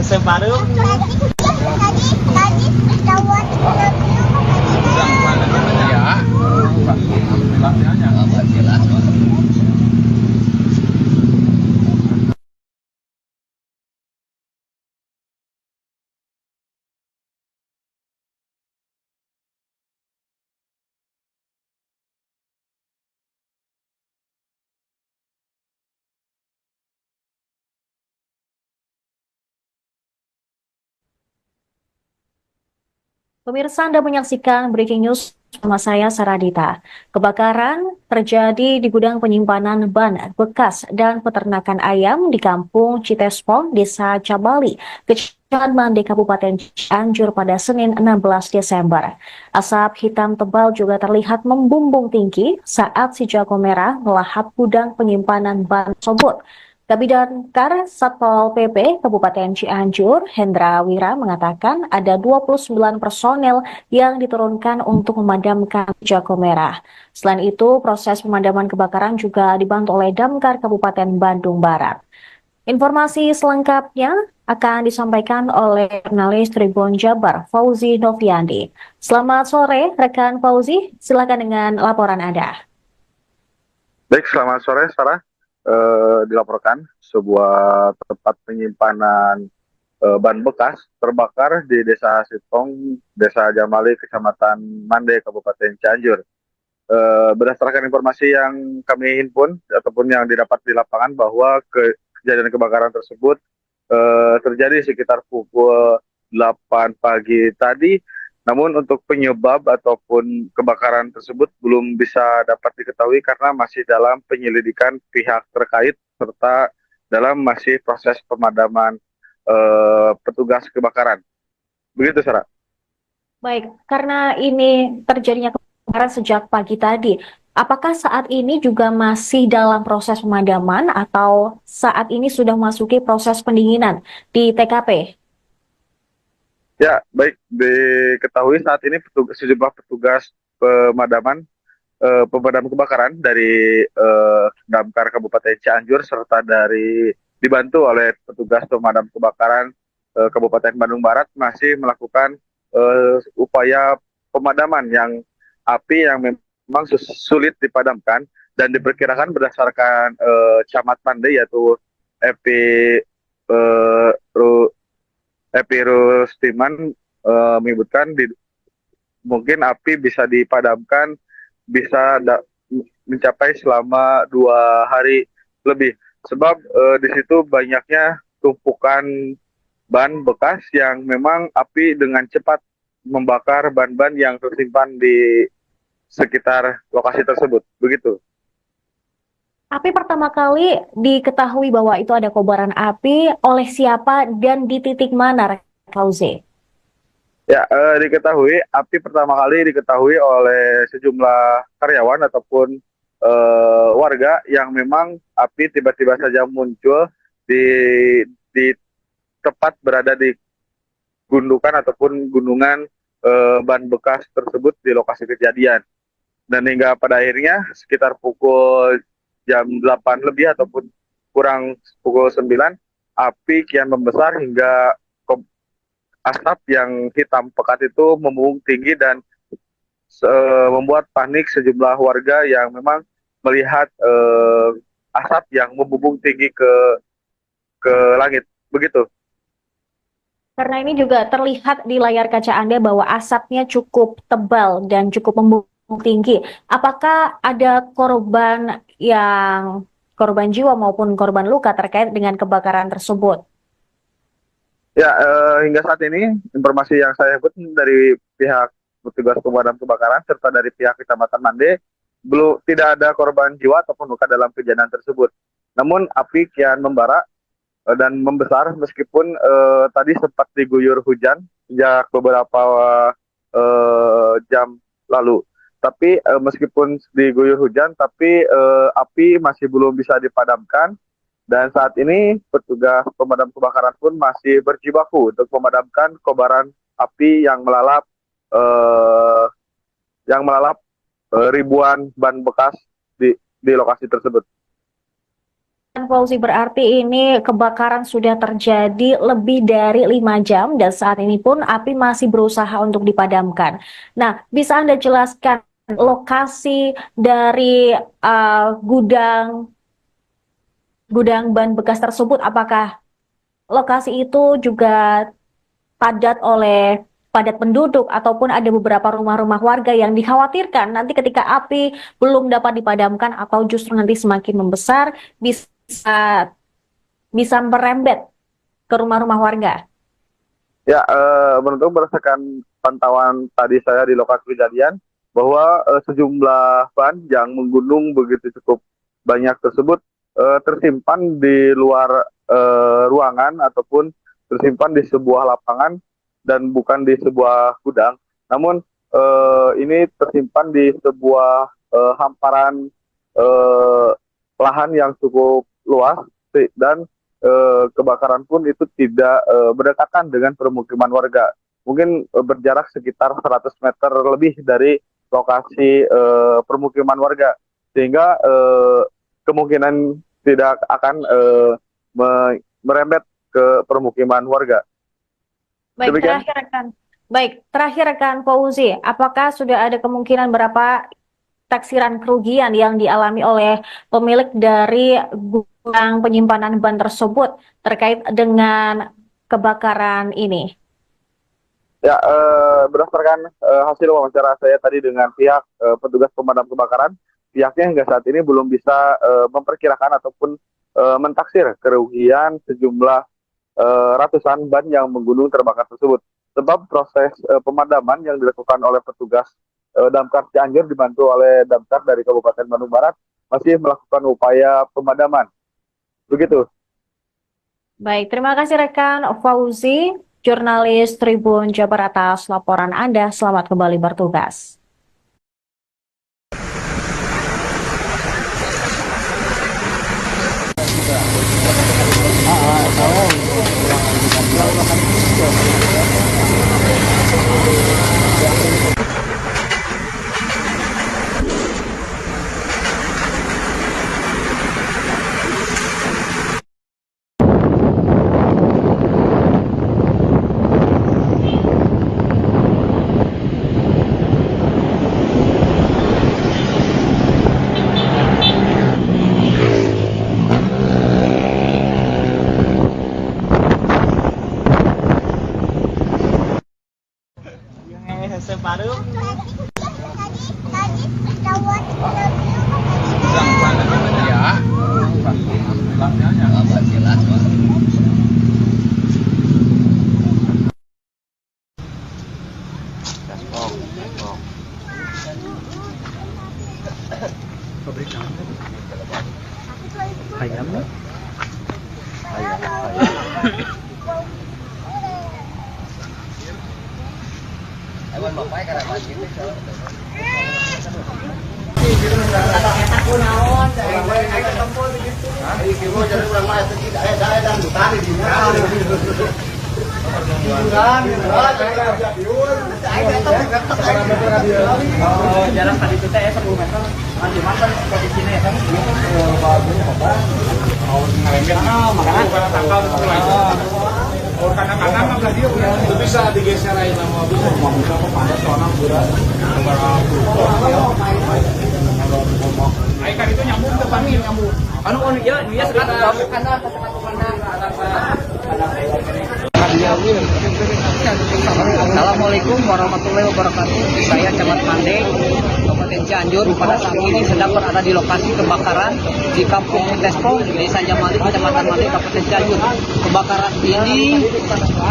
Separuh. Ya. Pemirsa, Anda menyaksikan Breaking News bersama saya, Saradita. Kebakaran terjadi di gudang penyimpanan ban bekas dan peternakan ayam di Kampung Citespong, Desa Cabali, Kecamatan Mande, Kabupaten Cianjur pada Senin 16 Desember. Asap hitam tebal juga terlihat membumbung tinggi saat si jago merah melahap gudang penyimpanan ban tersebut. Kabidamkar Satpol PP Kabupaten Cianjur, Hendra Wira, mengatakan ada 29 personel yang diturunkan untuk memadamkan jago merah. Selain itu, proses pemadaman kebakaran juga dibantu oleh Damkar Kabupaten Bandung Barat. Informasi selengkapnya akan disampaikan oleh jurnalis Tribun Jabar, Fauzi Noviandi. Selamat sore, rekan Fauzi. Silakan dengan laporan Anda. Baik, selamat sore, Sarah. Dilaporkan sebuah tempat penyimpanan ban bekas terbakar di Desa Sitong, Desa Jamali, Kecamatan Mande, Kabupaten Cianjur. Berdasarkan informasi yang kami himpun ataupun yang didapat di lapangan bahwa kejadian kebakaran tersebut terjadi sekitar pukul 8 pagi tadi. Namun untuk penyebab ataupun kebakaran tersebut belum bisa dapat diketahui karena masih dalam penyelidikan pihak terkait serta dalam masih proses pemadaman petugas kebakaran. Begitu, Sarah. Baik, karena ini terjadinya kebakaran sejak pagi tadi, apakah saat ini juga masih dalam proses pemadaman atau saat ini sudah memasuki proses pendinginan di TKP? Ya, baik, diketahui saat ini sejumlah petugas pemadam kebakaran dari Damkar Kabupaten Cianjur serta dibantu oleh petugas pemadam kebakaran Kabupaten Bandung Barat masih melakukan upaya pemadaman api yang memang sulit dipadamkan dan diperkirakan berdasarkan Camat Mande yaitu Epi Rustiman menyebutkan mungkin api bisa dipadamkan mencapai selama 2 hari lebih. Sebab di situ banyaknya tumpukan ban bekas yang memang api dengan cepat membakar ban-ban yang tersimpan di sekitar lokasi tersebut. Begitu. Api pertama kali diketahui bahwa itu ada kobaran api oleh siapa dan di titik mana, Fauzi? Ya, api pertama kali diketahui oleh sejumlah karyawan ataupun warga yang memang api tiba-tiba saja muncul di tepat berada di gundukan ataupun gunungan ban bekas tersebut di lokasi kejadian. Dan hingga pada akhirnya sekitar pukul jam 8 lebih ataupun kurang pukul 9, api kian membesar hingga asap yang hitam pekat itu membumbung tinggi dan membuat panik sejumlah warga yang memang melihat asap yang membumbung tinggi ke langit. Begitu. Karena ini juga terlihat di layar kaca Anda bahwa asapnya cukup tebal dan cukup membumbung tinggi. Apakah ada korban jiwa maupun korban luka terkait dengan kebakaran tersebut? Ya, hingga saat ini informasi yang saya dapat dari pihak petugas pemadam kebakaran serta dari pihak Kecamatan Mande tidak ada korban jiwa ataupun luka dalam kejadian tersebut. Namun api kian membara dan membesar meskipun tadi sempat diguyur hujan sejak beberapa jam lalu. Tapi meskipun diguyur hujan, tapi api masih belum bisa dipadamkan. Dan saat ini petugas pemadam kebakaran pun masih berjibaku untuk memadamkan kobaran api yang melalap ribuan ban bekas di lokasi tersebut. Fauzi, berarti ini kebakaran sudah terjadi lebih dari 5 jam dan saat ini pun api masih berusaha untuk dipadamkan. Nah, bisa Anda jelaskan lokasi dari gudang ban bekas tersebut, apakah lokasi itu juga padat penduduk ataupun ada beberapa rumah-rumah warga yang dikhawatirkan nanti ketika api belum dapat dipadamkan atau justru nanti semakin membesar bisa bisa merembet ke rumah-rumah warga. Ya, menurut berdasarkan pantauan tadi saya di lokasi kejadian, bahwa sejumlah ban yang menggunung begitu cukup banyak tersebut tersimpan di luar ruangan ataupun tersimpan di sebuah lapangan dan bukan di sebuah gudang. Namun ini tersimpan di sebuah hamparan eh, lahan yang cukup luas dan kebakaran pun itu tidak berdekatan dengan permukiman warga. Mungkin berjarak sekitar 100 meter lebih dari lokasi permukiman warga. Sehingga kemungkinan tidak akan merembet ke permukiman warga. Baik, Demikian. terakhir rekan Fauzi, apakah sudah ada kemungkinan berapa taksiran kerugian yang dialami oleh pemilik dari gudang penyimpanan ban tersebut terkait dengan kebakaran ini? Ya, berdasarkan hasil wawancara saya tadi dengan pihak petugas pemadam kebakaran, pihaknya hingga saat ini belum bisa memperkirakan ataupun mentaksir kerugian sejumlah ratusan ban yang menggunung terbakar tersebut. Sebab proses pemadaman yang dilakukan oleh petugas Damkar Cianjur dibantu oleh Damkar dari Kabupaten Bandung Barat masih melakukan upaya pemadaman. Begitu. Baik, terima kasih rekan Fauzi, jurnalis Tribun Jabar atas laporan Anda. Selamat kembali bertugas. Ayamnya? Jarak tadi itu teh 10 meter. Cuman kan posisinya ya kan makanan tangkal kadang-kadang mah dia itu bisa digeser aja nama bisa bisa panas soalnya berat. Ayo kan itu nyambung ke panin nyambung. Anu dia sekarang kamu kanan Assalamualaikum warahmatullahi wabarakatuh. Saya Camat Mandek, Kabupaten Cianjur. Pada saat ini sedang berada di lokasi kebakaran di Kampung Tespong, Desa Jamali, Kecamatan Mandek, Kabupaten Cianjur. Kebakaran ini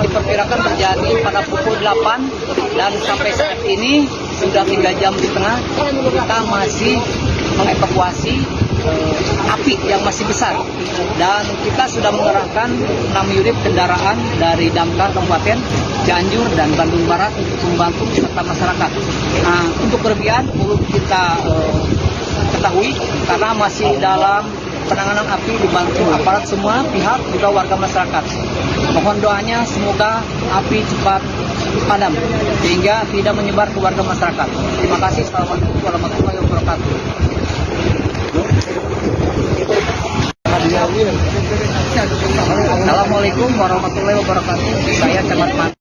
diperkirakan terjadi pada pukul 8 dan sampai saat ini sudah 3 jam di tengah kita masih mengevakuasi api yang masih besar, dan kita sudah mengerahkan 6 unit kendaraan dari Damkar Kabupaten Cianjur dan Bandung Barat untuk membantu serta masyarakat. Nah, untuk kerugian perlu kita ketahui karena masih dalam penanganan api dibantu aparat semua pihak juga warga masyarakat. Mohon doanya semoga api cepat padam sehingga tidak menyebar ke warga masyarakat. Terima kasih. Assalamualaikum warahmatullahi wabarakatuh. Assalamualaikum warahmatullahi wabarakatuh. Saya Camat Mandek.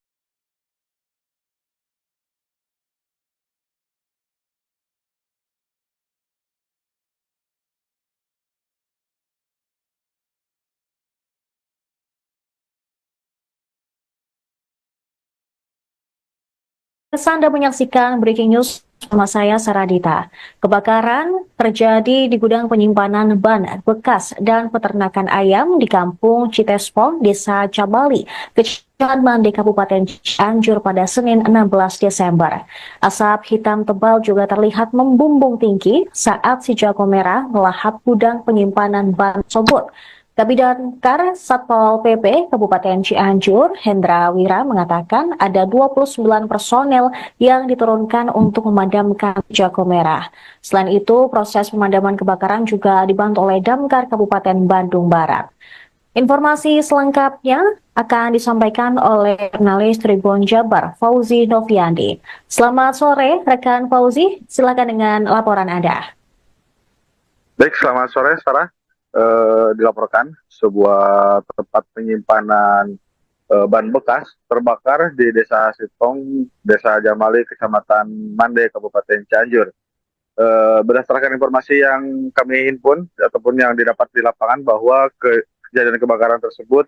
Anda menyaksikan Breaking News bersama saya Saradita. Kebakaran terjadi di gudang penyimpanan ban bekas dan peternakan ayam di Kampung Citespong, Desa Cabali, Kecamatan Mande, Kabupaten Cianjur pada Senin 16 Desember. Asap hitam tebal juga terlihat membumbung tinggi saat si jago merah melahap gudang penyimpanan ban tersebut. Kabidangkar Satpol PP Kabupaten Cianjur, Hendra Wira mengatakan ada 29 personel yang diturunkan untuk memadamkan jago merah. Selain itu, proses pemadaman kebakaran juga dibantu oleh Damkar Kabupaten Bandung Barat. Informasi selengkapnya akan disampaikan oleh jurnalis Tribun Jabar, Fauzi Noviandi. Selamat sore, rekan Fauzi. Silakan dengan laporan Anda. Baik, selamat sore, Sarah. Dilaporkan sebuah tempat penyimpanan ban bekas terbakar di Desa Sitong, Desa Jamali, Kecamatan Mande, Kabupaten Cianjur. Berdasarkan informasi yang kami himpun ataupun yang didapat di lapangan bahwa kejadian kebakaran tersebut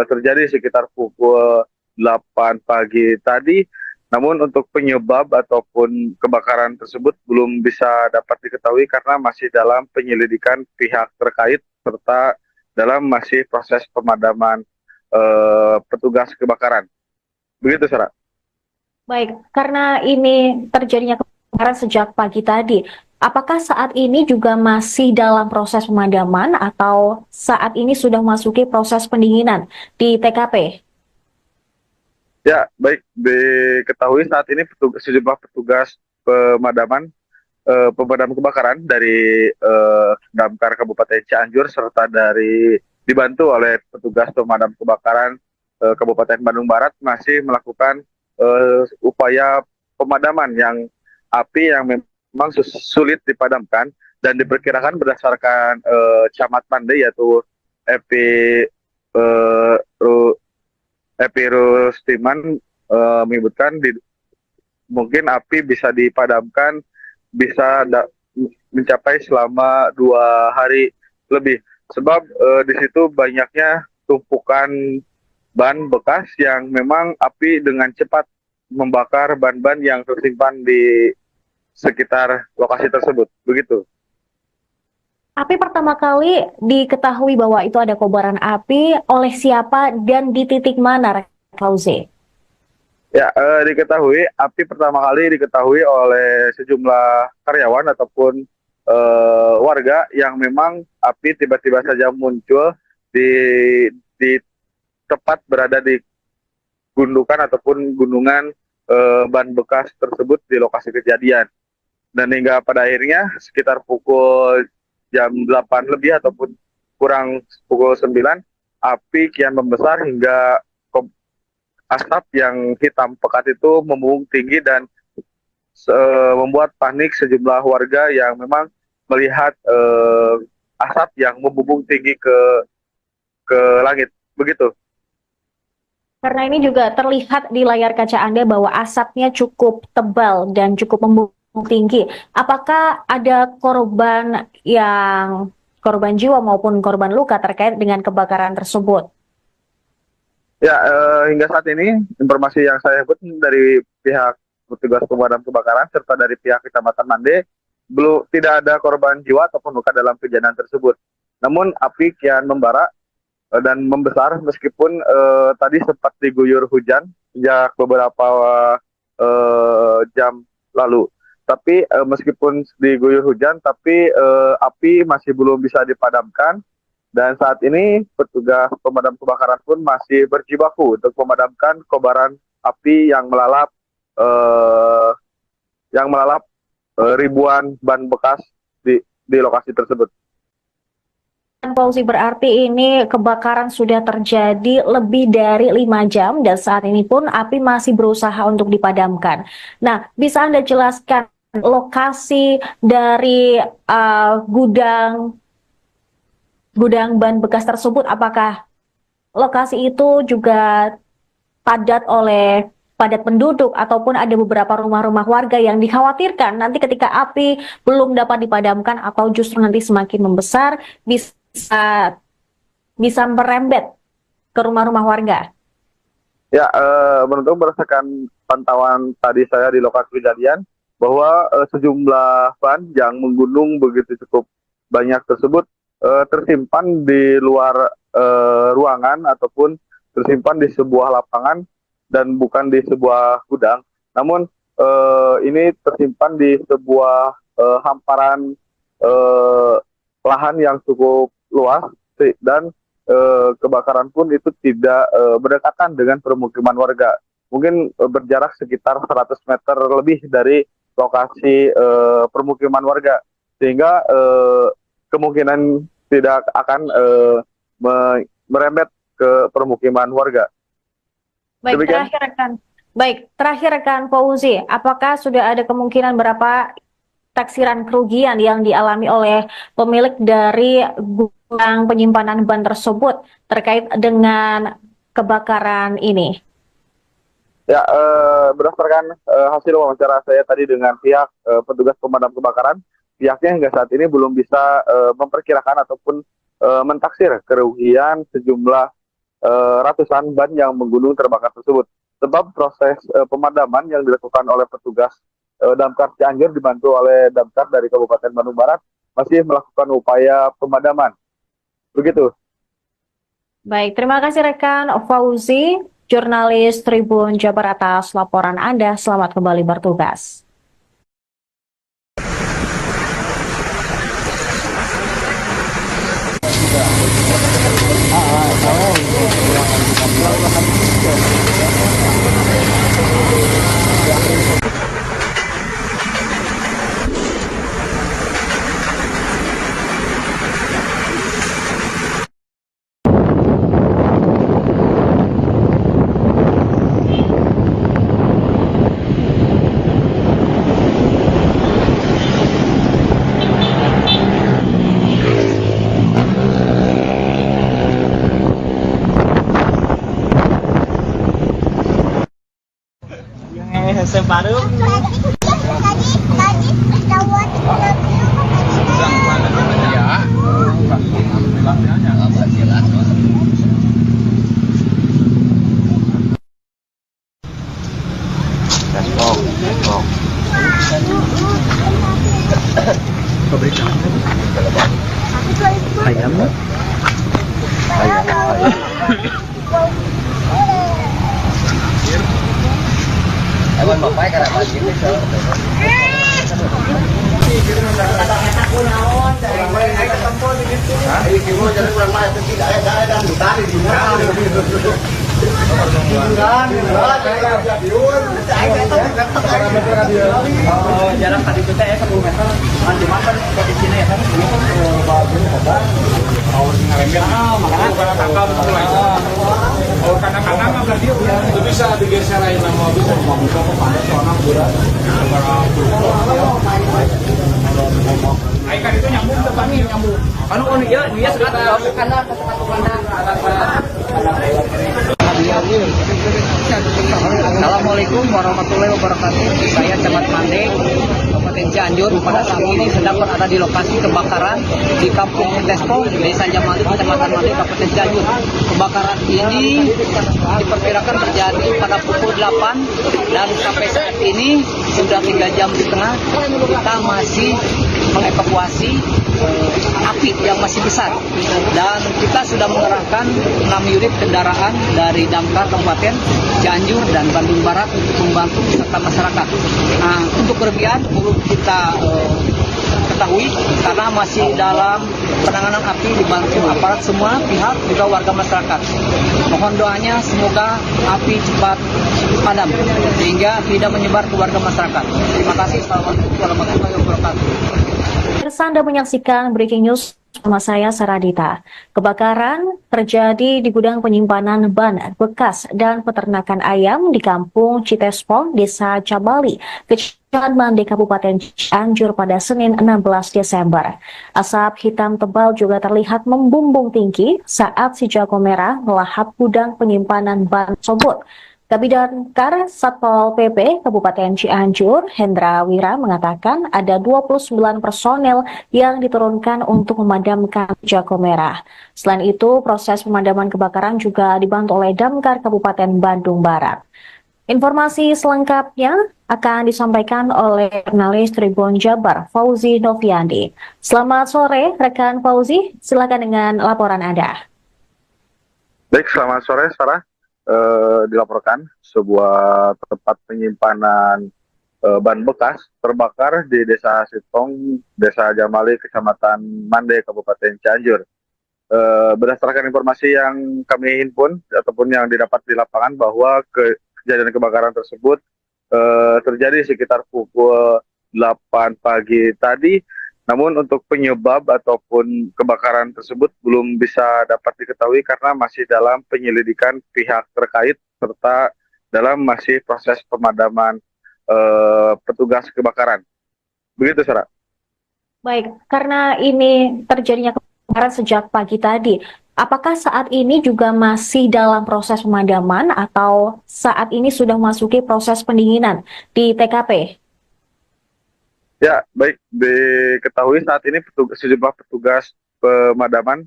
terjadi sekitar pukul 8 pagi tadi. Namun untuk penyebab ataupun kebakaran tersebut belum bisa dapat diketahui karena masih dalam penyelidikan pihak terkait serta dalam masih proses pemadaman petugas kebakaran. Begitu, Sarah. Baik, karena ini terjadinya kebakaran sejak pagi tadi, apakah saat ini juga masih dalam proses pemadaman atau saat ini sudah memasuki proses pendinginan di TKP? Ya, baik, diketahui saat ini sejumlah petugas pemadam kebakaran dari Damkar Kabupaten Cianjur serta dibantu oleh petugas pemadam kebakaran Kabupaten Bandung Barat masih melakukan upaya pemadaman api yang memang sulit dipadamkan dan diperkirakan berdasarkan Camat Mande yaitu Epi Rustiman menyebutkan mungkin api bisa dipadamkan mencapai selama 2 hari lebih. Sebab di situ banyaknya tumpukan ban bekas yang memang api dengan cepat membakar ban-ban yang tersimpan di sekitar lokasi tersebut. Begitu. Api pertama kali diketahui bahwa itu ada kobaran api oleh siapa dan di titik mana, Fauzi? Ya, api pertama kali diketahui oleh sejumlah karyawan ataupun warga yang memang api tiba-tiba saja muncul di tepat berada di gundukan ataupun gunungan ban bekas tersebut di lokasi kejadian. Dan hingga pada akhirnya sekitar pukul jam 8 lebih ataupun kurang pukul 9, api kian membesar hingga asap yang hitam pekat itu membumbung tinggi dan membuat panik sejumlah warga yang memang melihat asap yang membumbung tinggi ke langit. Begitu. Karena ini juga terlihat di layar kaca Anda bahwa asapnya cukup tebal dan cukup membumbung tinggi. Apakah ada korban jiwa maupun korban luka terkait dengan kebakaran tersebut? Ya, hingga saat ini informasi yang saya dapat dari pihak petugas pemadam kebakaran serta dari pihak Kecamatan Mande tidak ada korban jiwa ataupun luka dalam kejadian tersebut. Namun api kian membara dan membesar meskipun tadi sempat diguyur hujan sejak beberapa jam lalu. Tapi meskipun diguyur hujan, tapi api masih belum bisa dipadamkan. Dan saat ini petugas pemadam kebakaran pun masih berjibaku untuk memadamkan kobaran api yang melalap ribuan ban bekas di lokasi tersebut. Fauzi, berarti ini kebakaran sudah terjadi lebih dari 5 jam dan saat ini pun api masih berusaha untuk dipadamkan. Nah, bisa Anda jelaskan lokasi dari gudang ban bekas tersebut? Apakah lokasi itu juga padat penduduk ataupun ada beberapa rumah-rumah warga yang dikhawatirkan nanti ketika api belum dapat dipadamkan atau justru nanti semakin membesar bisa merembet ke rumah-rumah warga? Ya, menurut berdasarkan pantauan tadi saya di lokasi kejadian, bahwa sejumlah ban yang menggunung begitu cukup banyak tersebut tersimpan di luar ruangan ataupun tersimpan di sebuah lapangan dan bukan di sebuah gudang. Namun ini tersimpan di sebuah hamparan eh, lahan yang cukup luas dan kebakaran pun itu tidak berdekatan dengan permukiman warga. Mungkin berjarak sekitar 100 meter lebih dari lokasi permukiman warga. Sehingga kemungkinan tidak akan merembet ke permukiman warga. Baik, Demikian. terakhir rekan Fauzi, apakah sudah ada kemungkinan berapa taksiran kerugian yang dialami oleh pemilik dari gudang penyimpanan ban tersebut terkait dengan kebakaran ini? Ya, berdasarkan hasil wawancara saya tadi dengan pihak petugas pemadam kebakaran, pihaknya hingga saat ini belum bisa memperkirakan ataupun mentaksir kerugian sejumlah ratusan ban yang menggunung terbakar tersebut. Sebab proses pemadaman yang dilakukan oleh petugas Damkar Cianjur dibantu oleh Damkar dari Kabupaten Bandung Barat masih melakukan upaya pemadaman. Begitu. Baik, terima kasih rekan Fauzi, jurnalis Tribun Jabar atas laporan Anda. Selamat kembali bertugas. Separuh. Ayam. Ewan bapak kada pagi besok. Jarak tadi itu teh 10 meter. Cuma kan posisinya ya kan kadang-kadang itu bisa digeser aja nama mobil sama mobil ke panas soalnya berat. Aikan itu nyambung depan nih nyambung. anu dia sudah tahu kanan Assalamualaikum warahmatullahi wabarakatuh. Saya Camat Mandek, Kabupaten Cianjur. Pada saat ini sedang berada di lokasi kebakaran di Kampung Tespo, Desa Jamali, Kecamatan Mandek, Kabupaten Cianjur. Kebakaran ini diperkirakan terjadi pada pukul 8 dan sampai saat ini sudah 3 jam setengah kita masih mengevakuasi api yang masih besar, dan kita sudah mengerahkan 6 unit kendaraan dari Damkar Kabupaten Cianjur dan Bandung Barat untuk membantu serta masyarakat. Nah, untuk kerugian perlu kita ketahui karena masih dalam penanganan api dibantu aparat semua pihak juga warga masyarakat. Mohon doanya semoga api cepat padam sehingga tidak menyebar ke warga masyarakat. Terima kasih. Assalamualaikum warahmatullahi wabarakatuh. Anda menyaksikan Breaking News bersama saya Saradita. Kebakaran terjadi di gudang penyimpanan ban bekas dan peternakan ayam di Kampung Citespong, Desa Cabali, Kecamatan Mandek, Kabupaten Cianjur pada Senin 16 Desember. Asap hitam tebal juga terlihat membumbung tinggi saat si jago merah melahap gudang penyimpanan ban tersebut. Kabidangkar Satpol PP Kabupaten Cianjur, Hendra Wira mengatakan ada 29 personel yang diturunkan untuk memadamkan jago merah. Selain itu, proses pemadaman kebakaran juga dibantu oleh Damkar Kabupaten Bandung Barat. Informasi selengkapnya akan disampaikan oleh jurnalis Tribun Jabar, Fauzi Noviandi. Selamat sore, rekan Fauzi. Silakan dengan laporan Anda. Baik, selamat sore, Sarah. Dilaporkan sebuah tempat penyimpanan ban bekas terbakar di Desa Sitong, Desa Jamali, Kecamatan Mande, Kabupaten Cianjur. Berdasarkan informasi yang kami himpun ataupun yang didapat di lapangan bahwa kejadian kebakaran tersebut terjadi sekitar pukul 8 pagi tadi. Namun untuk penyebab ataupun kebakaran tersebut belum bisa dapat diketahui karena masih dalam penyelidikan pihak terkait serta dalam masih proses pemadaman petugas kebakaran. Begitu, Sarah. Baik, karena ini terjadinya kebakaran sejak pagi tadi, apakah saat ini juga masih dalam proses pemadaman atau saat ini sudah memasuki proses pendinginan di TKP? Ya, baik, diketahui saat ini sejumlah petugas pemadam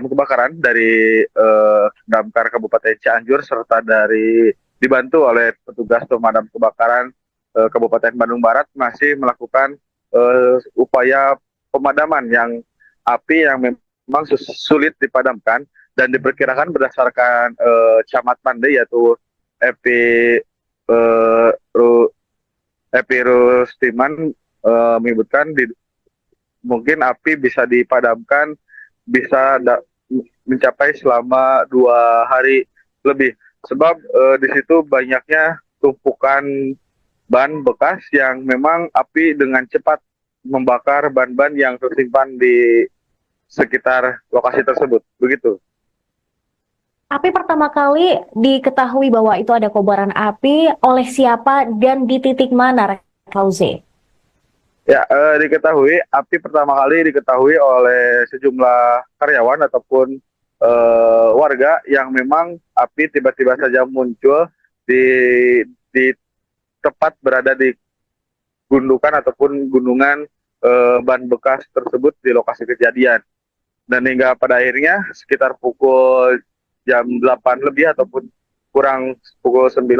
kebakaran dari Damkar Kabupaten Cianjur serta dibantu oleh petugas pemadam kebakaran Kabupaten Bandung Barat masih melakukan upaya pemadaman api yang memang sulit dipadamkan dan diperkirakan berdasarkan Camat Mande yaitu Epi Epi Rustiman menyebutkan mungkin api bisa dipadamkan bisa mencapai selama 2 hari lebih sebab di situ banyaknya tumpukan ban bekas yang memang api dengan cepat membakar ban-ban yang tersimpan di sekitar lokasi tersebut. Begitu. Api pertama kali diketahui bahwa itu ada kobaran api oleh siapa dan di titik mana, Fauzi? Ya, api pertama kali diketahui oleh sejumlah karyawan ataupun warga yang memang api tiba-tiba saja muncul di tepat berada di gundukan ataupun gunungan ban bekas tersebut di lokasi kejadian. Dan hingga pada akhirnya sekitar pukul jam 8 lebih ataupun kurang pukul 9,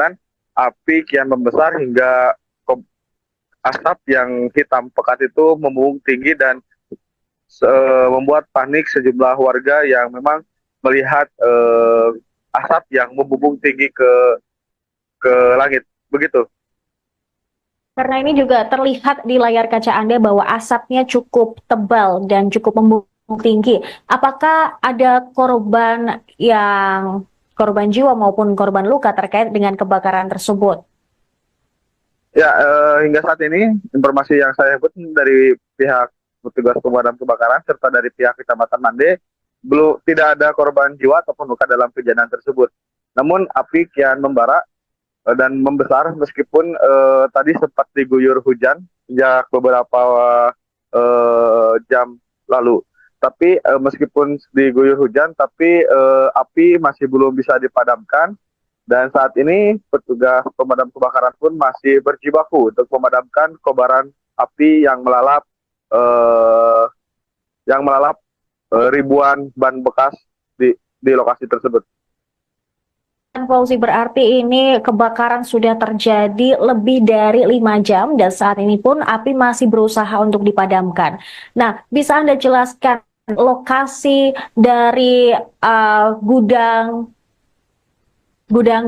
api kian membesar hingga asap yang hitam pekat itu membumbung tinggi dan membuat panik sejumlah warga yang memang melihat asap yang membumbung tinggi ke langit. Begitu. Karena ini juga terlihat di layar kaca Anda bahwa asapnya cukup tebal dan cukup membumbung tinggi. Apakah ada korban jiwa maupun korban luka terkait dengan kebakaran tersebut? Ya, hingga saat ini informasi yang saya dapat dari pihak petugas pemadam kebakaran serta dari pihak Kecamatan Mande belum tidak ada korban jiwa ataupun luka dalam kejadian tersebut. Namun api kian membara dan membesar meskipun tadi sempat diguyur hujan sejak beberapa jam lalu. Tapi meskipun diguyur hujan, tapi api masih belum bisa dipadamkan. Dan saat ini petugas pemadam kebakaran pun masih berjibaku untuk memadamkan kobaran api yang melalap ribuan ban bekas di lokasi tersebut. Fauzi, berarti ini kebakaran sudah terjadi lebih dari 5 jam dan saat ini pun api masih berusaha untuk dipadamkan. Nah, bisa Anda jelaskan lokasi dari gudang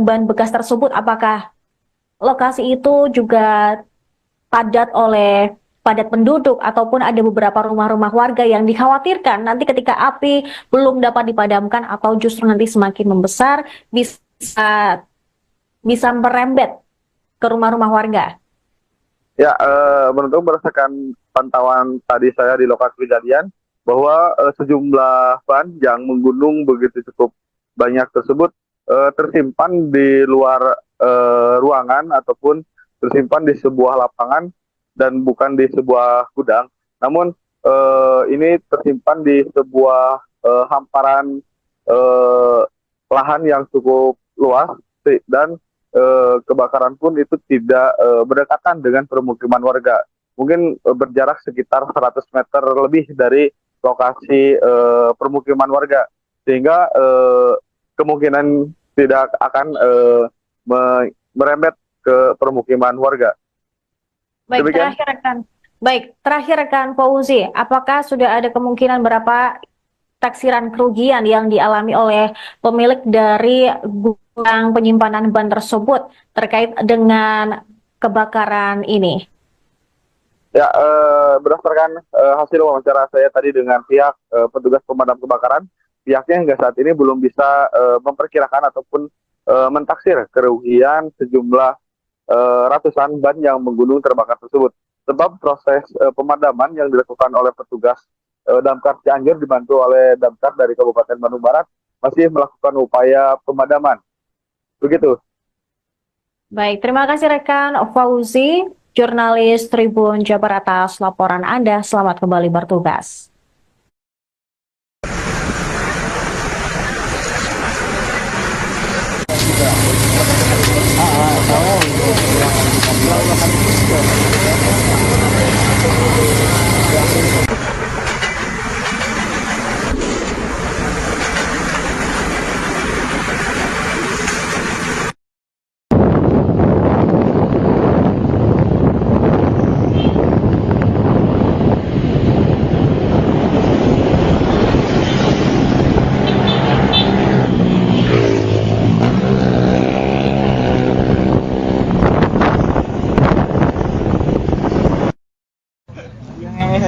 ban bekas tersebut? Apakah lokasi itu juga padat penduduk ataupun ada beberapa rumah-rumah warga yang dikhawatirkan nanti ketika api belum dapat dipadamkan atau justru nanti semakin membesar bisa merembet ke rumah-rumah warga? Ya, berdasarkan pantauan tadi saya di lokasi kejadian bahwa sejumlah ban yang menggunung begitu cukup banyak tersebut tersimpan di luar ruangan ataupun tersimpan di sebuah lapangan dan bukan di sebuah gudang. Namun ini tersimpan di sebuah hamparan lahan yang cukup luas industri dan kebakaran pun itu tidak berdekatan dengan permukiman warga. Mungkin berjarak sekitar 100 meter lebih dari lokasi permukiman warga, sehingga kemungkinan tidak akan merembet ke permukiman warga. Baik, Demikian. terakhir rekan Fauzi, apakah sudah ada kemungkinan berapa taksiran kerugian yang dialami oleh pemilik dari gudang penyimpanan ban tersebut terkait dengan kebakaran ini? Ya, berdasarkan hasil wawancara saya tadi dengan pihak petugas pemadam kebakaran, pihaknya hingga saat ini belum bisa memperkirakan ataupun mentaksir kerugian sejumlah ratusan ban yang menggunung terbakar tersebut. Sebab proses pemadaman yang dilakukan oleh petugas Damkar Cianjur dibantu oleh Damkar dari Kabupaten Bandung Barat masih melakukan upaya pemadaman. Begitu. Baik, terima kasih rekan Fauzi, jurnalis Tribun Jabar atas laporan Anda. Selamat kembali bertugas.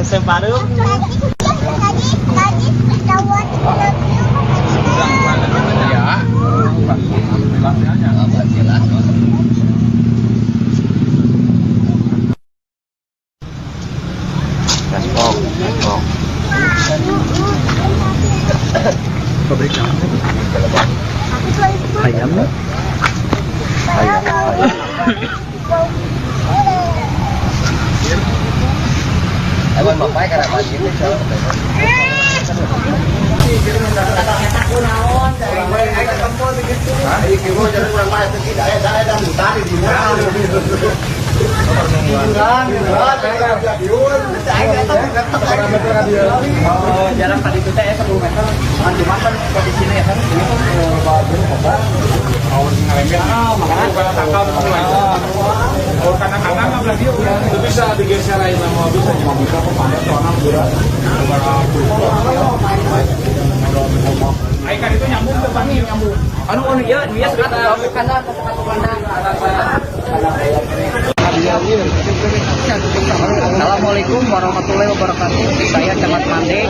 Separuh. Ayam. Ewan bapak karena pagi itu jalan tadi itu saya 10 meter, cuma kan di sini ya kan, itu bisa digeser lain sama bisa ke panas soalnya berat. Ikan itu nyambung ke pani nyambung. anu ya dia sekarang karena Assalamualaikum warahmatullahi wabarakatuh. Saya Camat Mande.